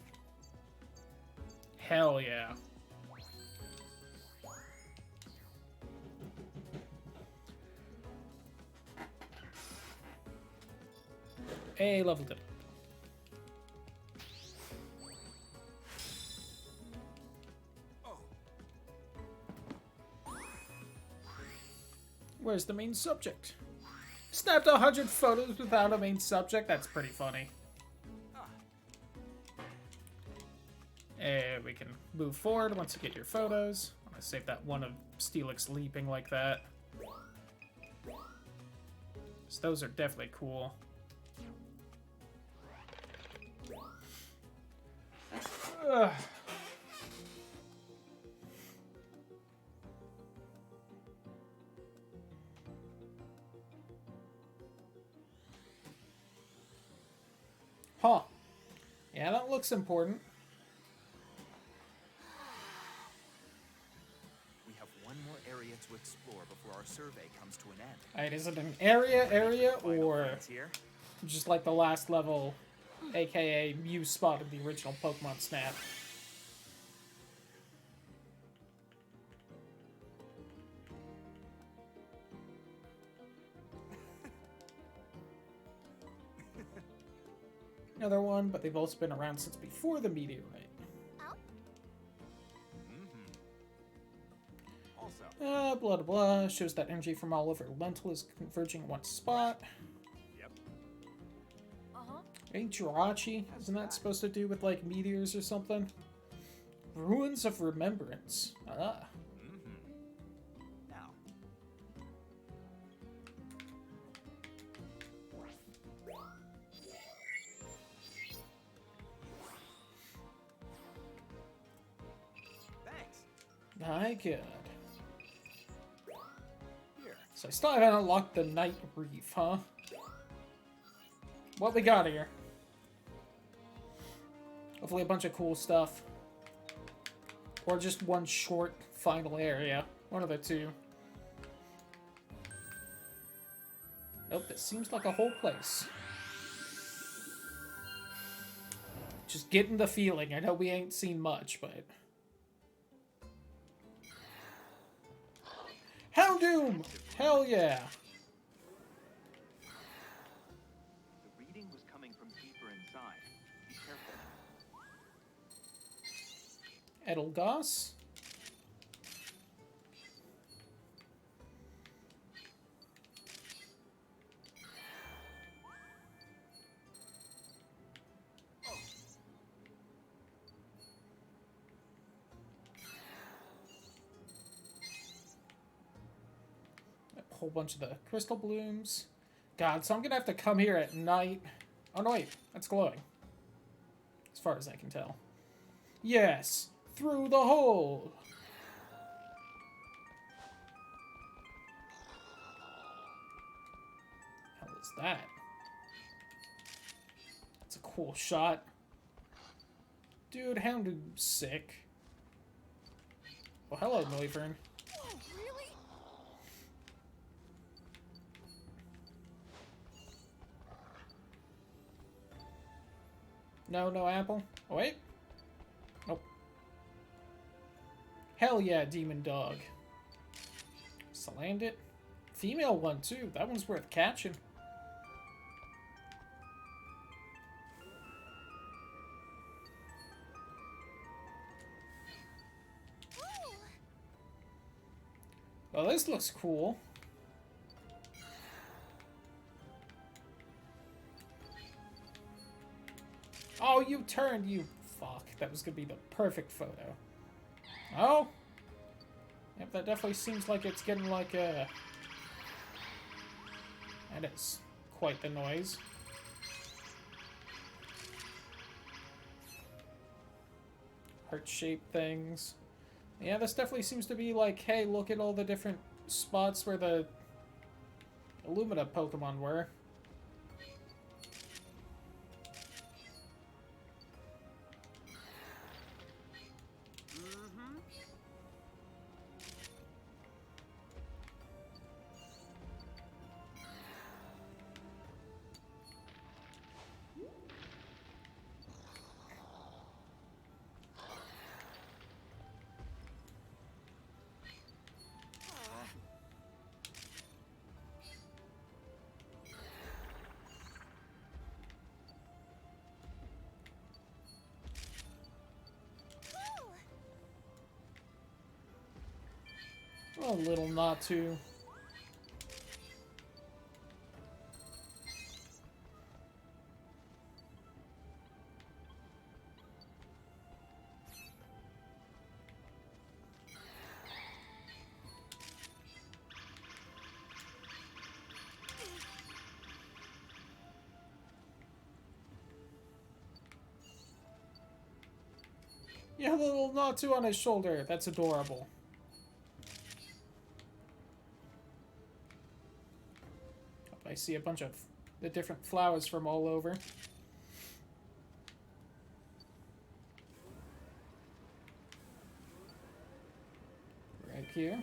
[SPEAKER 1] Hell yeah. Hey, leveled it.
[SPEAKER 4] Oh,
[SPEAKER 1] Where's the main subject? Snapped 100 photos without a main subject? That's pretty funny. And we can move forward once you get your photos. I'm gonna save that one of Steelix leaping like that. So those are definitely cool. Ugh. Huh. Yeah, that looks important.
[SPEAKER 4] we have one more area to explore before our survey comes to an end.
[SPEAKER 1] Alright, is it an area,
[SPEAKER 4] Final
[SPEAKER 1] or
[SPEAKER 4] frontier?
[SPEAKER 1] just like the last level, aka Mew spotted the original Pokemon Snap? Another one, but they've also been around since before the meteorite.
[SPEAKER 4] Also,
[SPEAKER 1] Blah blah blah. Shows that energy from all over Lentil is converging in one spot.
[SPEAKER 4] yep.
[SPEAKER 1] Hey, Jirachi, isn't that supposed to do with like meteors or something? Ruins of Remembrance. Ah.
[SPEAKER 4] Now, thanks.
[SPEAKER 1] My god.
[SPEAKER 4] Here.
[SPEAKER 1] So I still haven't unlocked the Night Reef, huh? What we got here? Hopefully a bunch of cool stuff. Or just one short final area. One of the two. Nope, that seems like a whole place. Just getting the feeling. I know we ain't seen much, but... Houndoom! Hell yeah!
[SPEAKER 2] The reading was coming from deeper inside. Be careful.
[SPEAKER 1] Edelgos? A whole bunch of the crystal blooms. God, so I'm gonna have to come here at night. Oh no, wait, that's glowing. As far as I can tell. Yes, through the hole. Hell is that? That's a cool shot. Dude, Houndoom's sick. Well, hello, Noivern.
[SPEAKER 3] Oh, really?
[SPEAKER 1] No, no apple. Oh, wait. Nope. Hell yeah, demon dog. Salandit. Female one, too. That one's worth catching.
[SPEAKER 3] Ooh.
[SPEAKER 1] Well, this looks cool. Oh, you turned, you fuck. That was gonna be the perfect photo. Oh! Yep, that definitely seems like it's getting like a... That is quite the noise. Heart-shaped things. Yeah, this definitely seems to be like, hey, look at all the different spots where the Illumina Pokemon were. A little Natu. Yeah, a little Natu on his shoulder. That's adorable. I see a bunch of the different flowers from all over. Right here.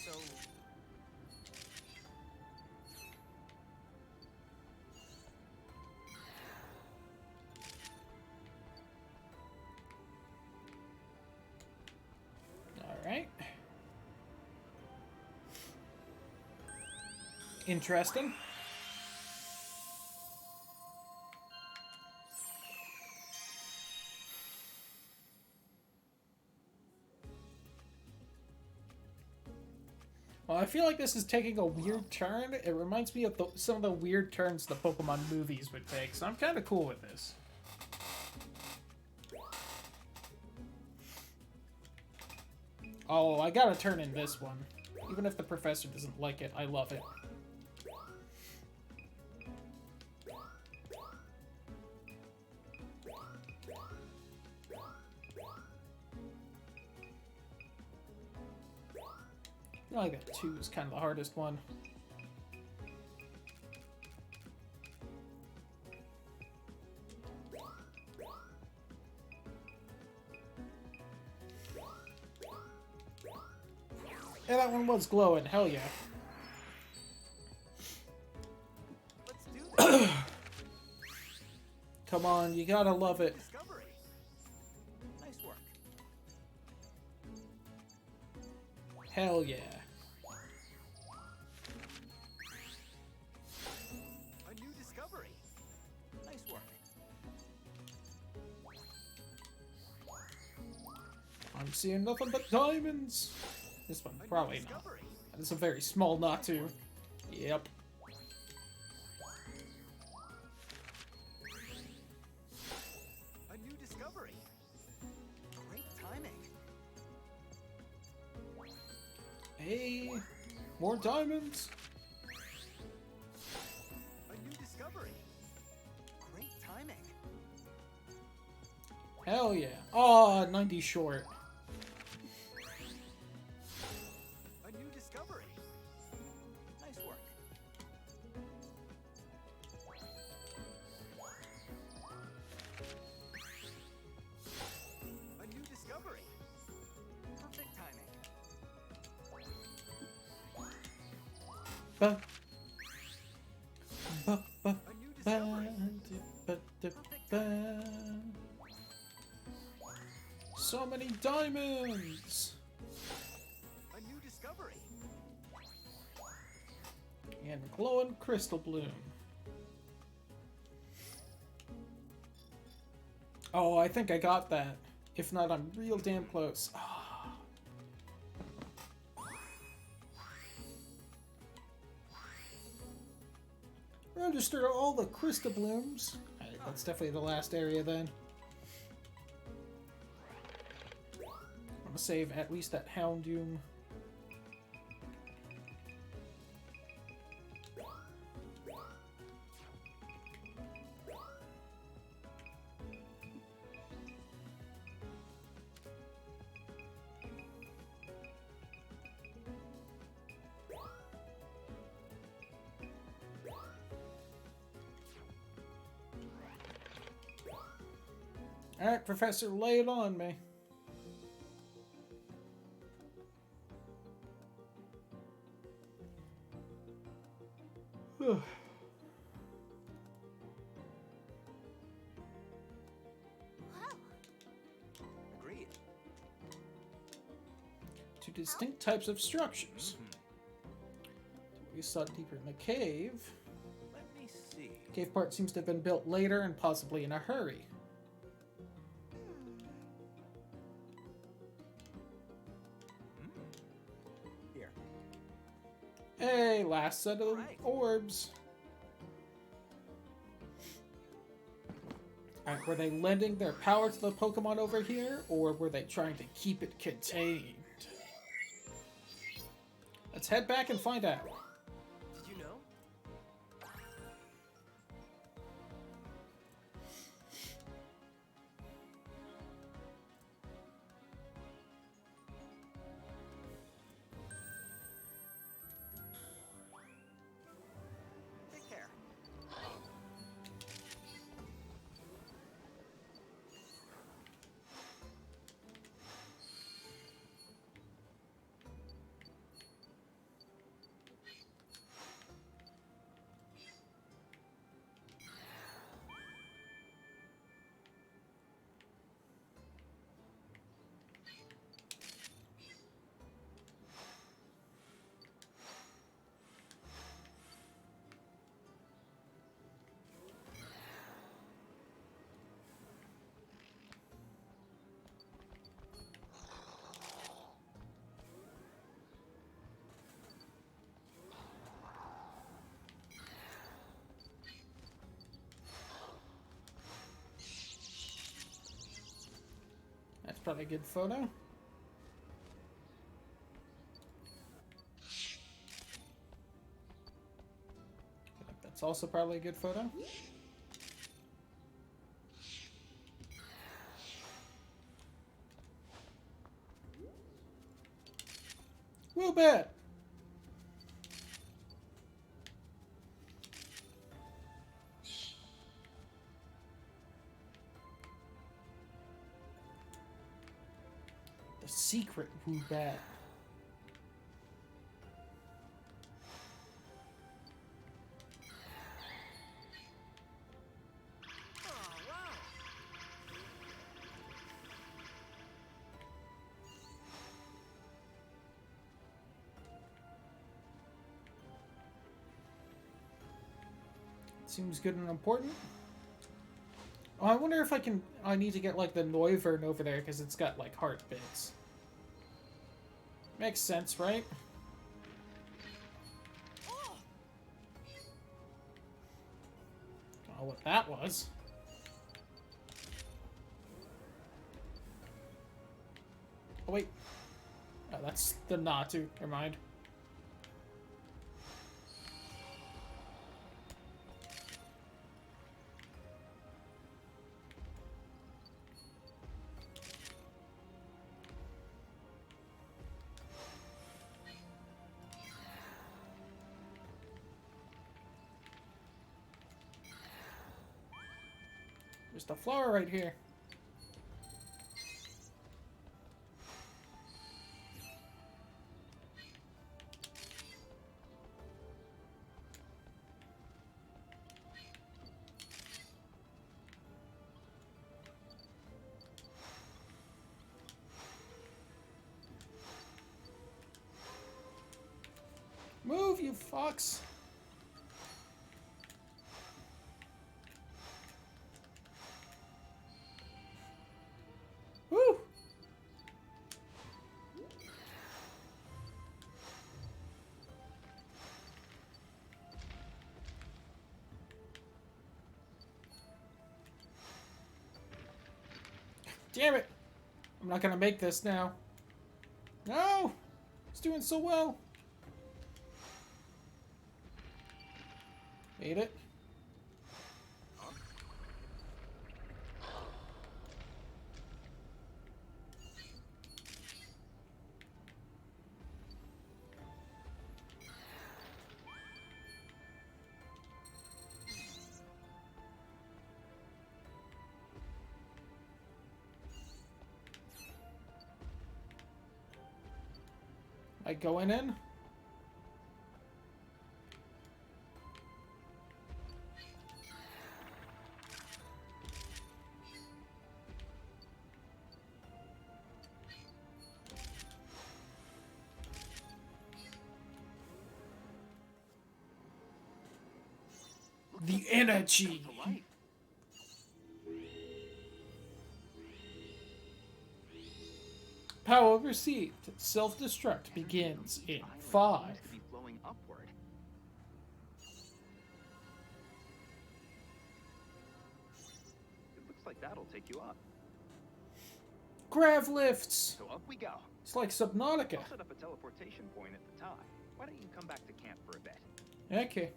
[SPEAKER 4] So,
[SPEAKER 1] Alright. Interesting. Well, I feel like this is taking a weird turn. It reminds me of some of the weird turns the Pokemon movies would take, so I'm kind of cool with this. Oh, I gotta turn in this one. Even if the professor doesn't like it, I love it. I feel like that 2 is kind of the hardest one. Yeah, that one was glowing. Hell yeah.
[SPEAKER 4] Let's do this.
[SPEAKER 1] Come on, you gotta love it.
[SPEAKER 4] Discovery. Nice work.
[SPEAKER 1] Hell yeah.
[SPEAKER 4] A new discovery. Nice work.
[SPEAKER 1] I'm seeing nothing but diamonds. This one,
[SPEAKER 4] A
[SPEAKER 1] probably
[SPEAKER 4] new
[SPEAKER 1] not.
[SPEAKER 4] discovery.
[SPEAKER 1] It's a very small knot too. Yep.
[SPEAKER 4] A new discovery. Great timing.
[SPEAKER 1] Hey, more diamonds.
[SPEAKER 4] A new discovery. Great timing.
[SPEAKER 1] Hell yeah. Oh, 90 short.
[SPEAKER 4] A new discovery. Nice work. A new discovery. Perfect timing.
[SPEAKER 1] Ba, ba, ba,
[SPEAKER 4] A new
[SPEAKER 1] ba,
[SPEAKER 4] discovery.
[SPEAKER 1] ba, da, ba. So many diamonds.
[SPEAKER 4] A new discovery.
[SPEAKER 1] And glowing crystal bloom. Oh, I think I got that. If not, I'm real damn close. Ah. Register all the crystal blooms. Alright, that's definitely the last area then. I'm gonna save at least that Houndoom. Alright, Professor, lay it on me. Whew.
[SPEAKER 4] Agreed.
[SPEAKER 1] Two distinct types of structures. We saw deeper in the cave.
[SPEAKER 4] Let me see.
[SPEAKER 1] Cave part seems to have been built later and possibly in a hurry.
[SPEAKER 4] Here.
[SPEAKER 1] Hey, last set of
[SPEAKER 4] Alright.
[SPEAKER 1] orbs. Alright, were they lending their power to the Pokemon over here, or were they trying to keep it contained? Let's head back and find out.
[SPEAKER 5] Did you know?
[SPEAKER 4] Take care.
[SPEAKER 1] That's probably a good photo. That's also probably a good photo. Woobat! The secret Woobat. Seems good and important. Oh, I wonder if I need to get, like, the Noivern over there, because it's got, like, heart bits. Makes sense, right? Oh, what that was. Oh, wait. Oh, that's the Natu. Never mind. There's the flower right here. Move, you fox! Woo! Damn it! I'm not gonna make this now. No! It's doing so well. Made it. Like going in? The energy. Power received. Self-destruct begins in 5.
[SPEAKER 2] Seems to be flowing upward. It looks like that'll take you up.
[SPEAKER 1] Grav lifts.
[SPEAKER 2] So up we go.
[SPEAKER 1] It's like Subnautica.
[SPEAKER 2] I'll set up a teleportation point at the top. Why don't you come back to camp for a bit?
[SPEAKER 1] Okay.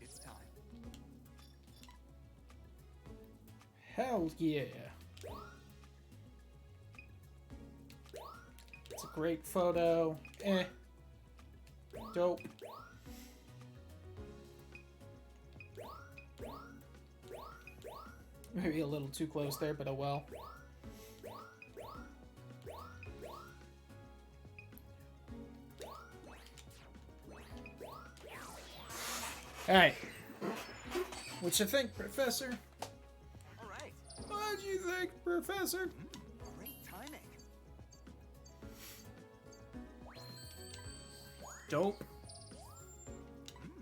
[SPEAKER 4] It's time.
[SPEAKER 1] Hell yeah. It's a great photo. Dope. Maybe a little too close there, but oh well. Alright. What you think, Professor?
[SPEAKER 4] All right.
[SPEAKER 1] What'd you think, Professor?
[SPEAKER 4] Great timing.
[SPEAKER 1] Dope.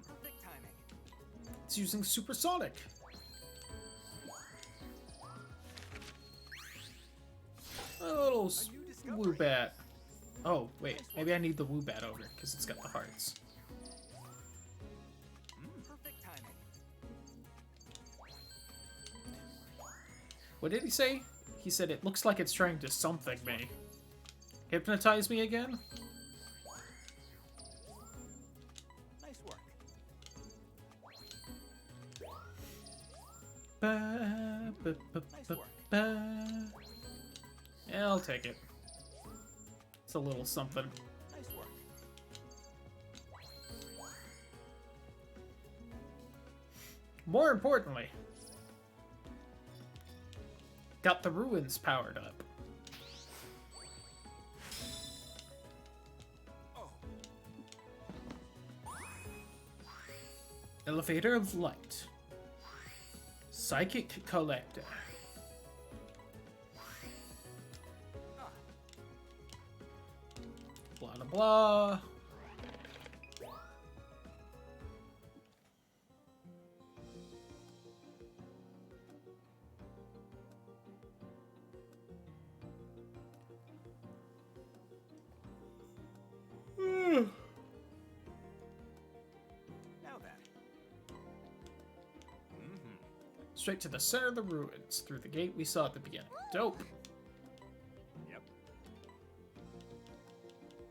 [SPEAKER 4] Perfect timing.
[SPEAKER 1] It's using supersonic. A little Woobat. Oh, wait. Maybe I need the Woobat over, because it's got the hearts.
[SPEAKER 4] Perfect timing.
[SPEAKER 1] What did he say? He said it looks like it's trying to something me. Hypnotize me again?
[SPEAKER 4] Nice work.
[SPEAKER 1] Yeah, I'll take it. It's a little something.
[SPEAKER 4] Nice work.
[SPEAKER 1] More importantly, got the ruins powered up.
[SPEAKER 4] Oh.
[SPEAKER 1] Elevator of Light. Psychic Collector. Blah blah blah.
[SPEAKER 4] Now then.
[SPEAKER 1] Straight to the center of the ruins, through the gate we saw at the beginning. Dope.
[SPEAKER 4] Yep.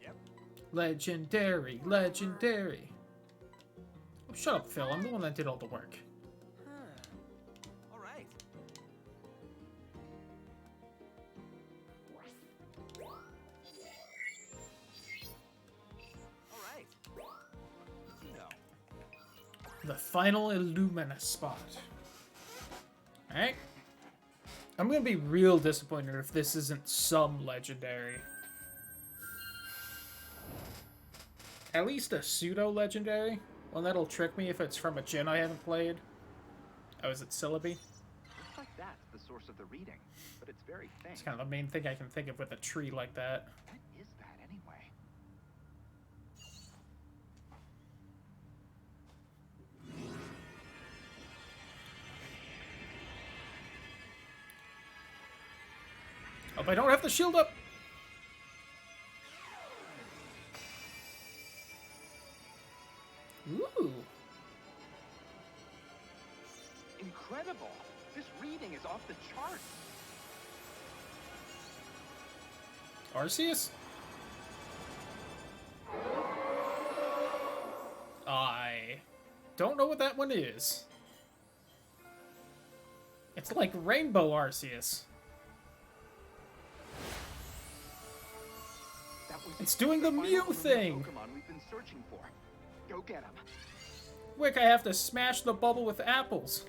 [SPEAKER 4] Yep.
[SPEAKER 1] Legendary, legendary. Oh, shut up, Phil. I'm the one that did all the work.
[SPEAKER 4] All right. All right. No.
[SPEAKER 1] The final Illumina spot. Alright. I'm gonna be real disappointed if this isn't some legendary. At least a pseudo-legendary. One that'll trick me if it's from a gen I haven't played. Oh, is it Celebi?
[SPEAKER 2] Looks like that's the source of the reading, but it's very faint.
[SPEAKER 1] It's kind of the main thing I can think of with a tree like that.
[SPEAKER 2] What is that anyway?
[SPEAKER 1] Hope I don't have the shield up! Ooh.
[SPEAKER 2] Incredible! This reading is off the charts.
[SPEAKER 1] Arceus? I don't know what that one is. It's like Rainbow Arceus.
[SPEAKER 2] That was
[SPEAKER 1] It's doing the
[SPEAKER 2] final
[SPEAKER 1] Mew
[SPEAKER 2] Illumina
[SPEAKER 1] thing.
[SPEAKER 2] Pokemon we've been searching for. Go get him.
[SPEAKER 1] Quick, I have to smash the bubble with apples.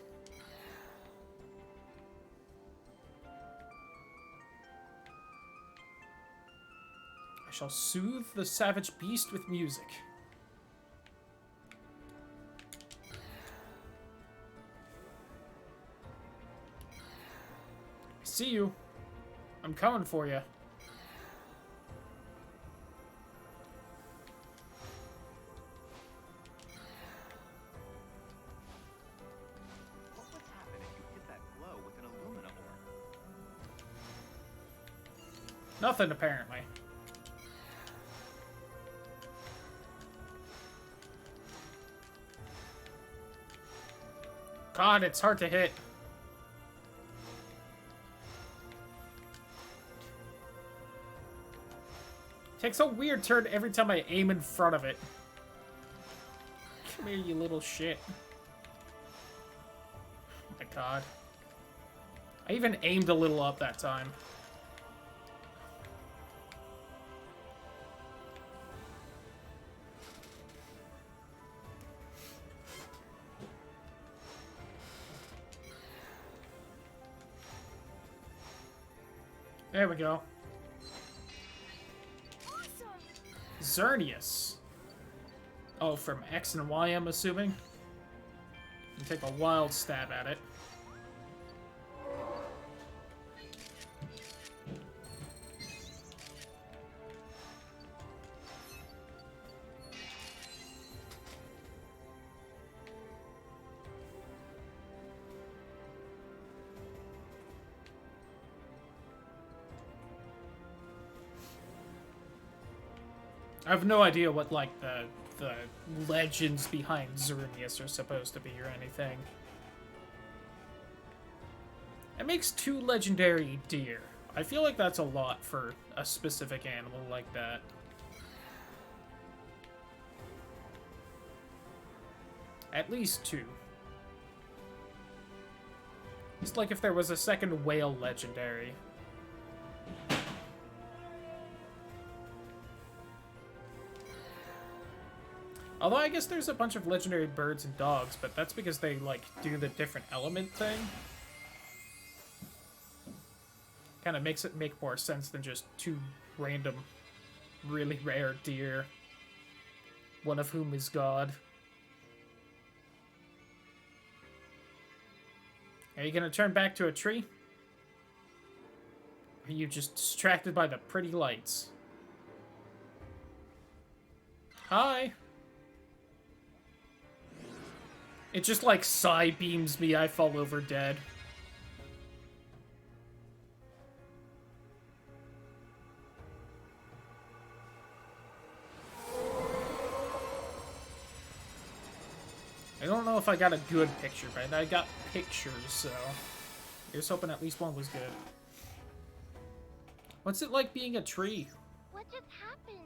[SPEAKER 1] I shall soothe the savage beast with music. I see you. I'm coming for you.
[SPEAKER 2] What would happen if you hit that glow with an Illumina orb?
[SPEAKER 1] Nothing, apparently. God, it's hard to hit. Takes a weird turn every time I aim in front of it. Come here, you little shit. Oh my god. I even aimed a little up that time. There we go. Xerneas. Oh, from X and Y, I'm assuming. You take a wild stab at it. I have no idea what, like, the legends behind Xerneas are supposed to be or anything. It makes 2 legendary deer. I feel like that's a lot for a specific animal like that. At least 2. It's like if there was a second whale legendary. Although I guess there's a bunch of legendary birds and dogs, but that's because they, like, do the different element thing. Kind of makes it make more sense than just 2 random, really rare deer. One of whom is God. Are you gonna turn back to a tree? Or are you just distracted by the pretty lights? Hi! It just like side beams me, I fall over dead. I don't know if I got a good picture, but I got pictures, so... Here's hoping at least one was good. What's it like being a tree?
[SPEAKER 3] What just happened?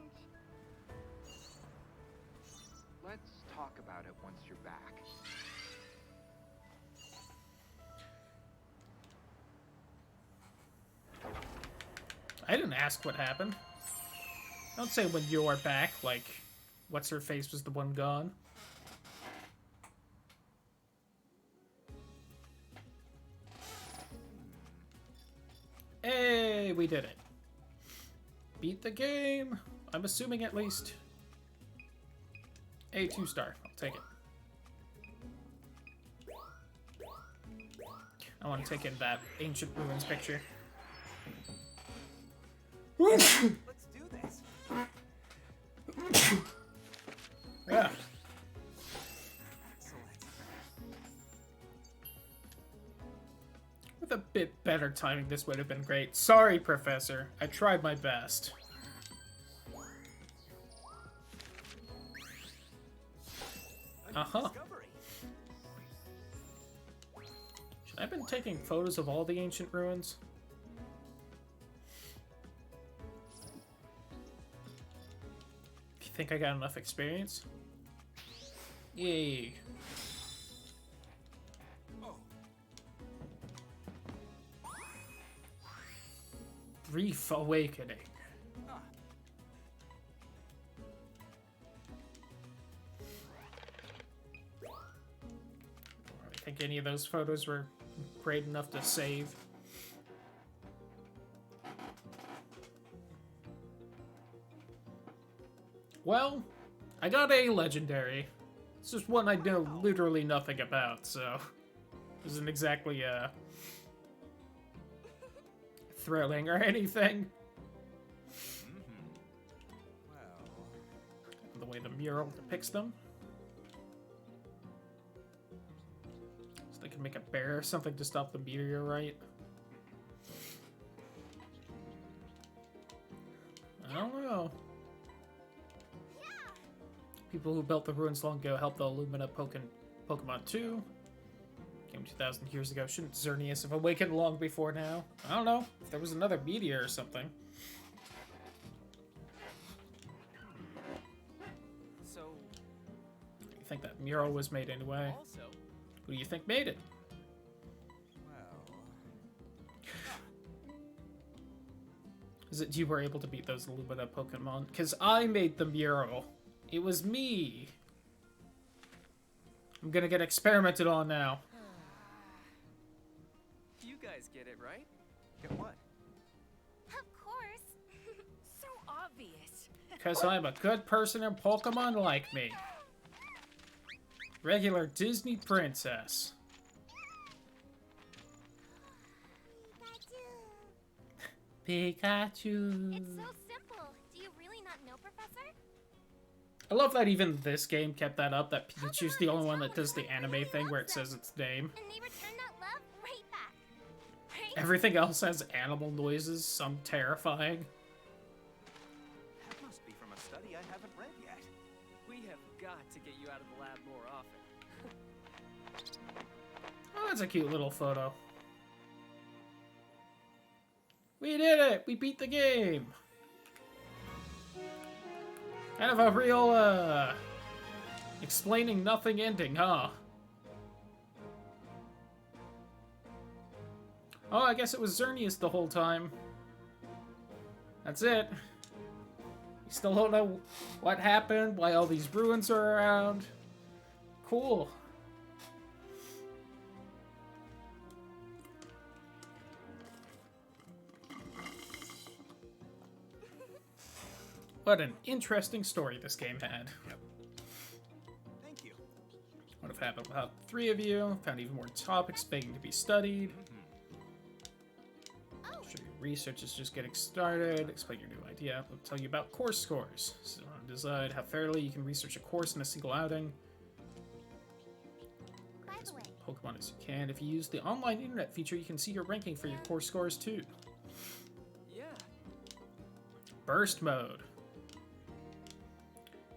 [SPEAKER 2] Let's talk about it once you're back.
[SPEAKER 1] I didn't ask what happened. Don't say when you're back, like, what's-her-face was the one gone. Hey, we did it. Beat the game. I'm assuming at least. A 2-star. I'll take it. I want to take in that Ancient Ruins picture.
[SPEAKER 4] Let's do this.
[SPEAKER 1] Yeah.
[SPEAKER 4] Excellent.
[SPEAKER 1] With a bit better timing, this would have been great. Sorry, Professor. I tried my best. Uh-huh. Should I have been taking photos of all the ancient ruins? Do you think I got enough experience? Yay. Brief awakening. I think any of those photos were great enough to save. Well, I got a legendary. It's just one I know literally nothing about, so it isn't exactly thrilling or anything.
[SPEAKER 4] Well,
[SPEAKER 1] The way the mural depicts them. So they can make a bear or something to stop the meteorite. I don't know. People who built the ruins long ago helped the Illumina Pokemon 2. Came 2,000 years ago. Shouldn't Xerneas have awakened long before now? I don't know. If there was another meteor or something.
[SPEAKER 5] So,
[SPEAKER 1] You think that mural was made anyway?
[SPEAKER 5] also,
[SPEAKER 1] Who do you think made it?
[SPEAKER 4] well.
[SPEAKER 1] Is it you were able to beat those Illumina Pokemon? Because I made the mural. It was me. I'm gonna get experimented on now.
[SPEAKER 5] you guys get it, right?
[SPEAKER 4] Get what?
[SPEAKER 3] Of course.
[SPEAKER 6] So obvious.
[SPEAKER 1] Because I'm a good person and Pokemon like me. Regular Disney princess. Pikachu.
[SPEAKER 3] It's so simple. Do you really not know, Professor?
[SPEAKER 1] I love that even this game kept that up, that Pikachu's the only one that does the anime thing where it says its name.
[SPEAKER 3] And they return that love right back. Right?
[SPEAKER 1] Everything else has animal noises, some terrifying.
[SPEAKER 4] That must be from a study I haven't read yet.
[SPEAKER 5] We have got to get you out of the lab more often.
[SPEAKER 1] Oh, that's a cute little photo. We did it! We beat the game! Kind of a real, explaining nothing ending, huh? Oh, I guess it was Xerneas the whole time. That's it. We still don't know what happened, why all these ruins are around. Cool. What an interesting story this game had.
[SPEAKER 4] Thank you.
[SPEAKER 1] What have happened without 3 of you. Found even more topics begging to be studied. Sure, your research is just getting started. Explain your new idea. We'll tell you about course scores. So decide how fairly you can research a course in a single outing.
[SPEAKER 3] By
[SPEAKER 1] As
[SPEAKER 3] the way,
[SPEAKER 1] many Pokemon as you can. If you use the online internet feature, you can see your ranking for your course scores too.
[SPEAKER 4] Yeah.
[SPEAKER 1] Burst mode.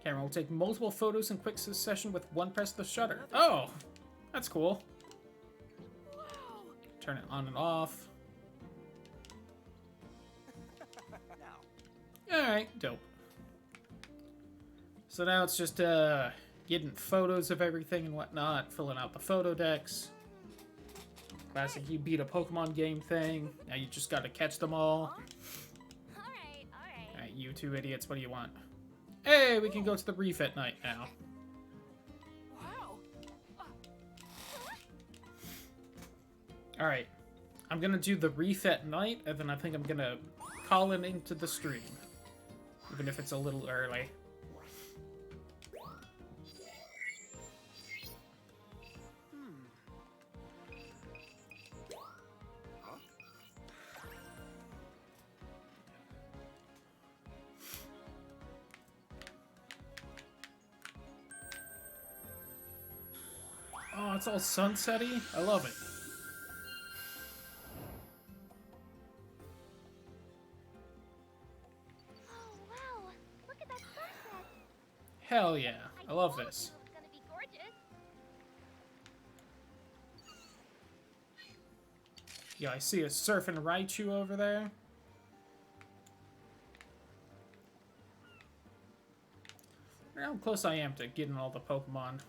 [SPEAKER 1] Camera will take multiple photos in quick succession with one press of the shutter. Oh, that's cool.
[SPEAKER 6] Wow.
[SPEAKER 1] Turn it on and off.
[SPEAKER 4] Now.
[SPEAKER 1] Alright, dope. So now it's just getting photos of everything and whatnot, filling out the photo decks. Classic you beat a Pokemon game thing. Now you just gotta catch them all.
[SPEAKER 3] alright, alright.
[SPEAKER 1] Alright, you two idiots, what do you want? Hey, we can go to the reef at night now.
[SPEAKER 6] Wow.
[SPEAKER 1] Alright. I'm gonna do the reef at night, and then I think I'm gonna call it into the stream. Even if it's a little early. Oh, it's all sunsetty? I love it.
[SPEAKER 3] Oh, wow. Look at that sunset.
[SPEAKER 1] Hell yeah. I love this.
[SPEAKER 3] It's gonna be gorgeous.
[SPEAKER 1] Yeah, I see a surfing Raichu over there. Look how close I am to getting all the Pokemon.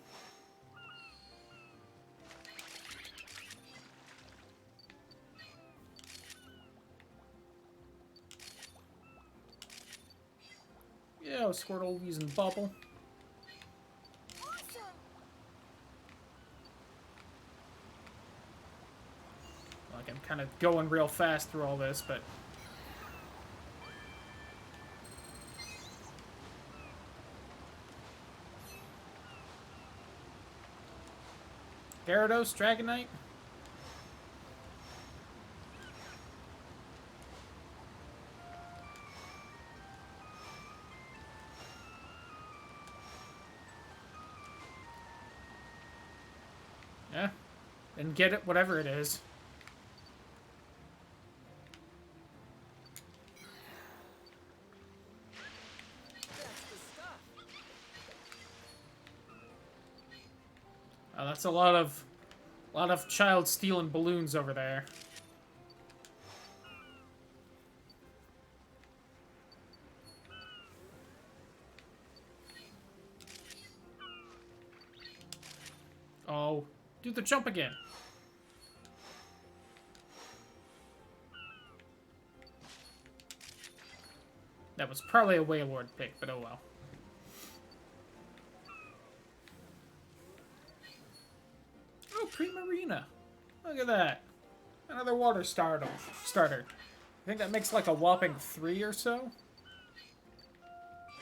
[SPEAKER 1] Yeah, Squirtle using Bubble.
[SPEAKER 6] Awesome.
[SPEAKER 1] Like, I'm kind of going real fast through all this, but... Gyarados, Dragonite? Yeah. And get it, whatever it is.
[SPEAKER 4] That's the stuff.
[SPEAKER 1] That's a lot of child stealing balloons over there. Oh, do the jump again. That was probably a Wailord pick, but oh well. Oh, Primarina. Look at that. Another water starter. I think that makes like a whopping 3 or so.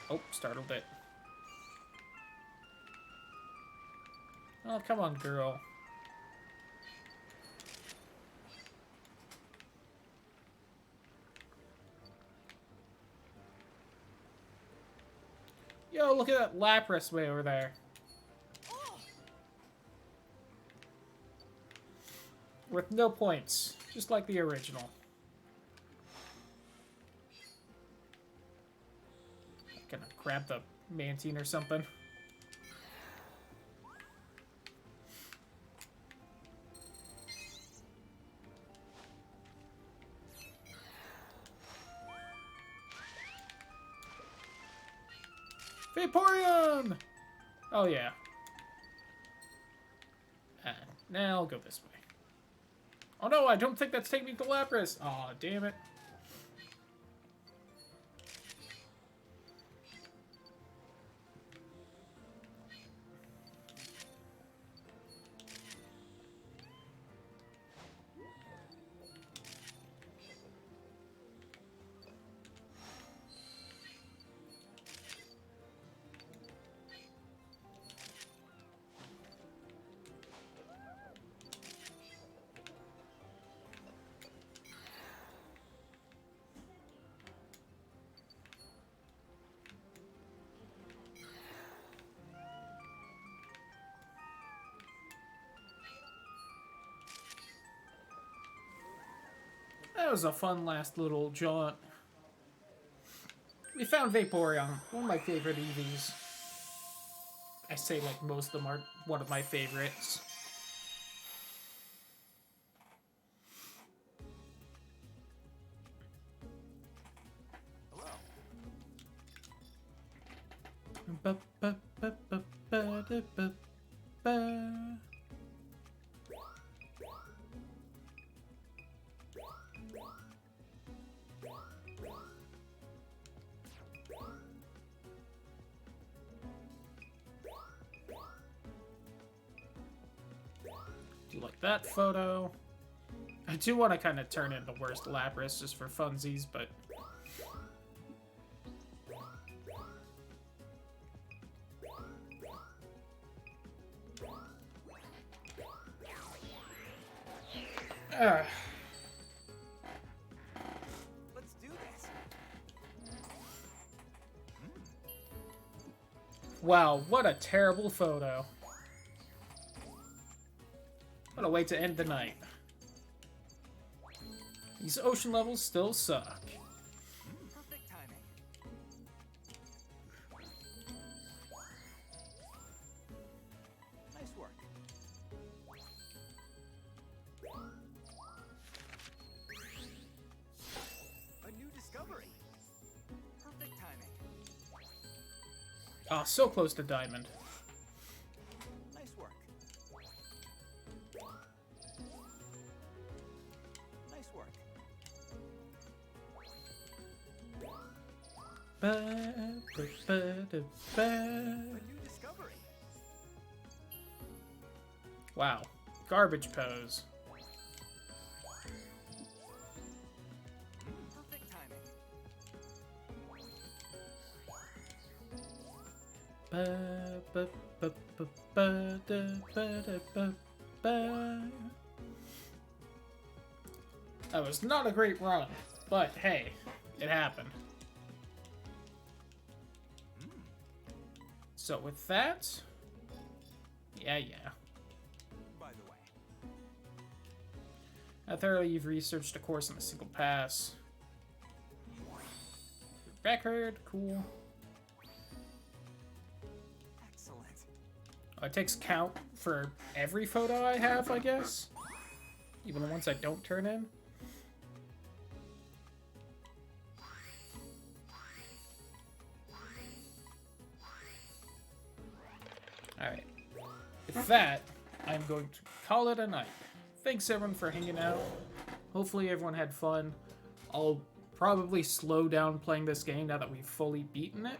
[SPEAKER 1] Oh, startled it. Oh, come on, girl. Yo, look at that Lapras way over there. With no points, just like the original. Gonna grab the Mantine or something. Vaporeon! Oh yeah. Now I'll go this way. Oh no, I don't think that's taking me to Lapras. Aw, damn it. That was a fun last little jaunt. We found Vaporeon, one of my favorite EVs. I say like most of them are one of my favorites. Ba, ba, ba, ba, ba, da, ba, ba. Do you like that photo? I do want to kind of turn into Worst Lapras just for funsies, but...
[SPEAKER 4] Let's do this.
[SPEAKER 1] Wow, what a terrible photo. What a way to end the night. These ocean levels still suck.
[SPEAKER 4] Perfect timing. Nice work. A new discovery. Perfect timing.
[SPEAKER 1] Oh, so close to diamond.
[SPEAKER 4] Nice work. Nice work.
[SPEAKER 1] Ba, ba, ba, da, ba.
[SPEAKER 4] A new discovery.
[SPEAKER 1] Wow, garbage pose.
[SPEAKER 4] Perfect timing.
[SPEAKER 1] Ba, ba, ba, ba, ba, da, ba, da, ba, ba. That was not a great run, but hey, it happened. So with that, yeah.
[SPEAKER 4] By the way,
[SPEAKER 1] How thoroughly you've researched a course in a single pass. Record, cool.
[SPEAKER 4] excellent.
[SPEAKER 1] Oh, it takes count for every photo I have, I guess? Even the ones I don't turn in? Alright. With that, I'm going to call it a night. Thanks everyone for hanging out. Hopefully everyone had fun. I'll probably slow down playing this game now that we've fully beaten it.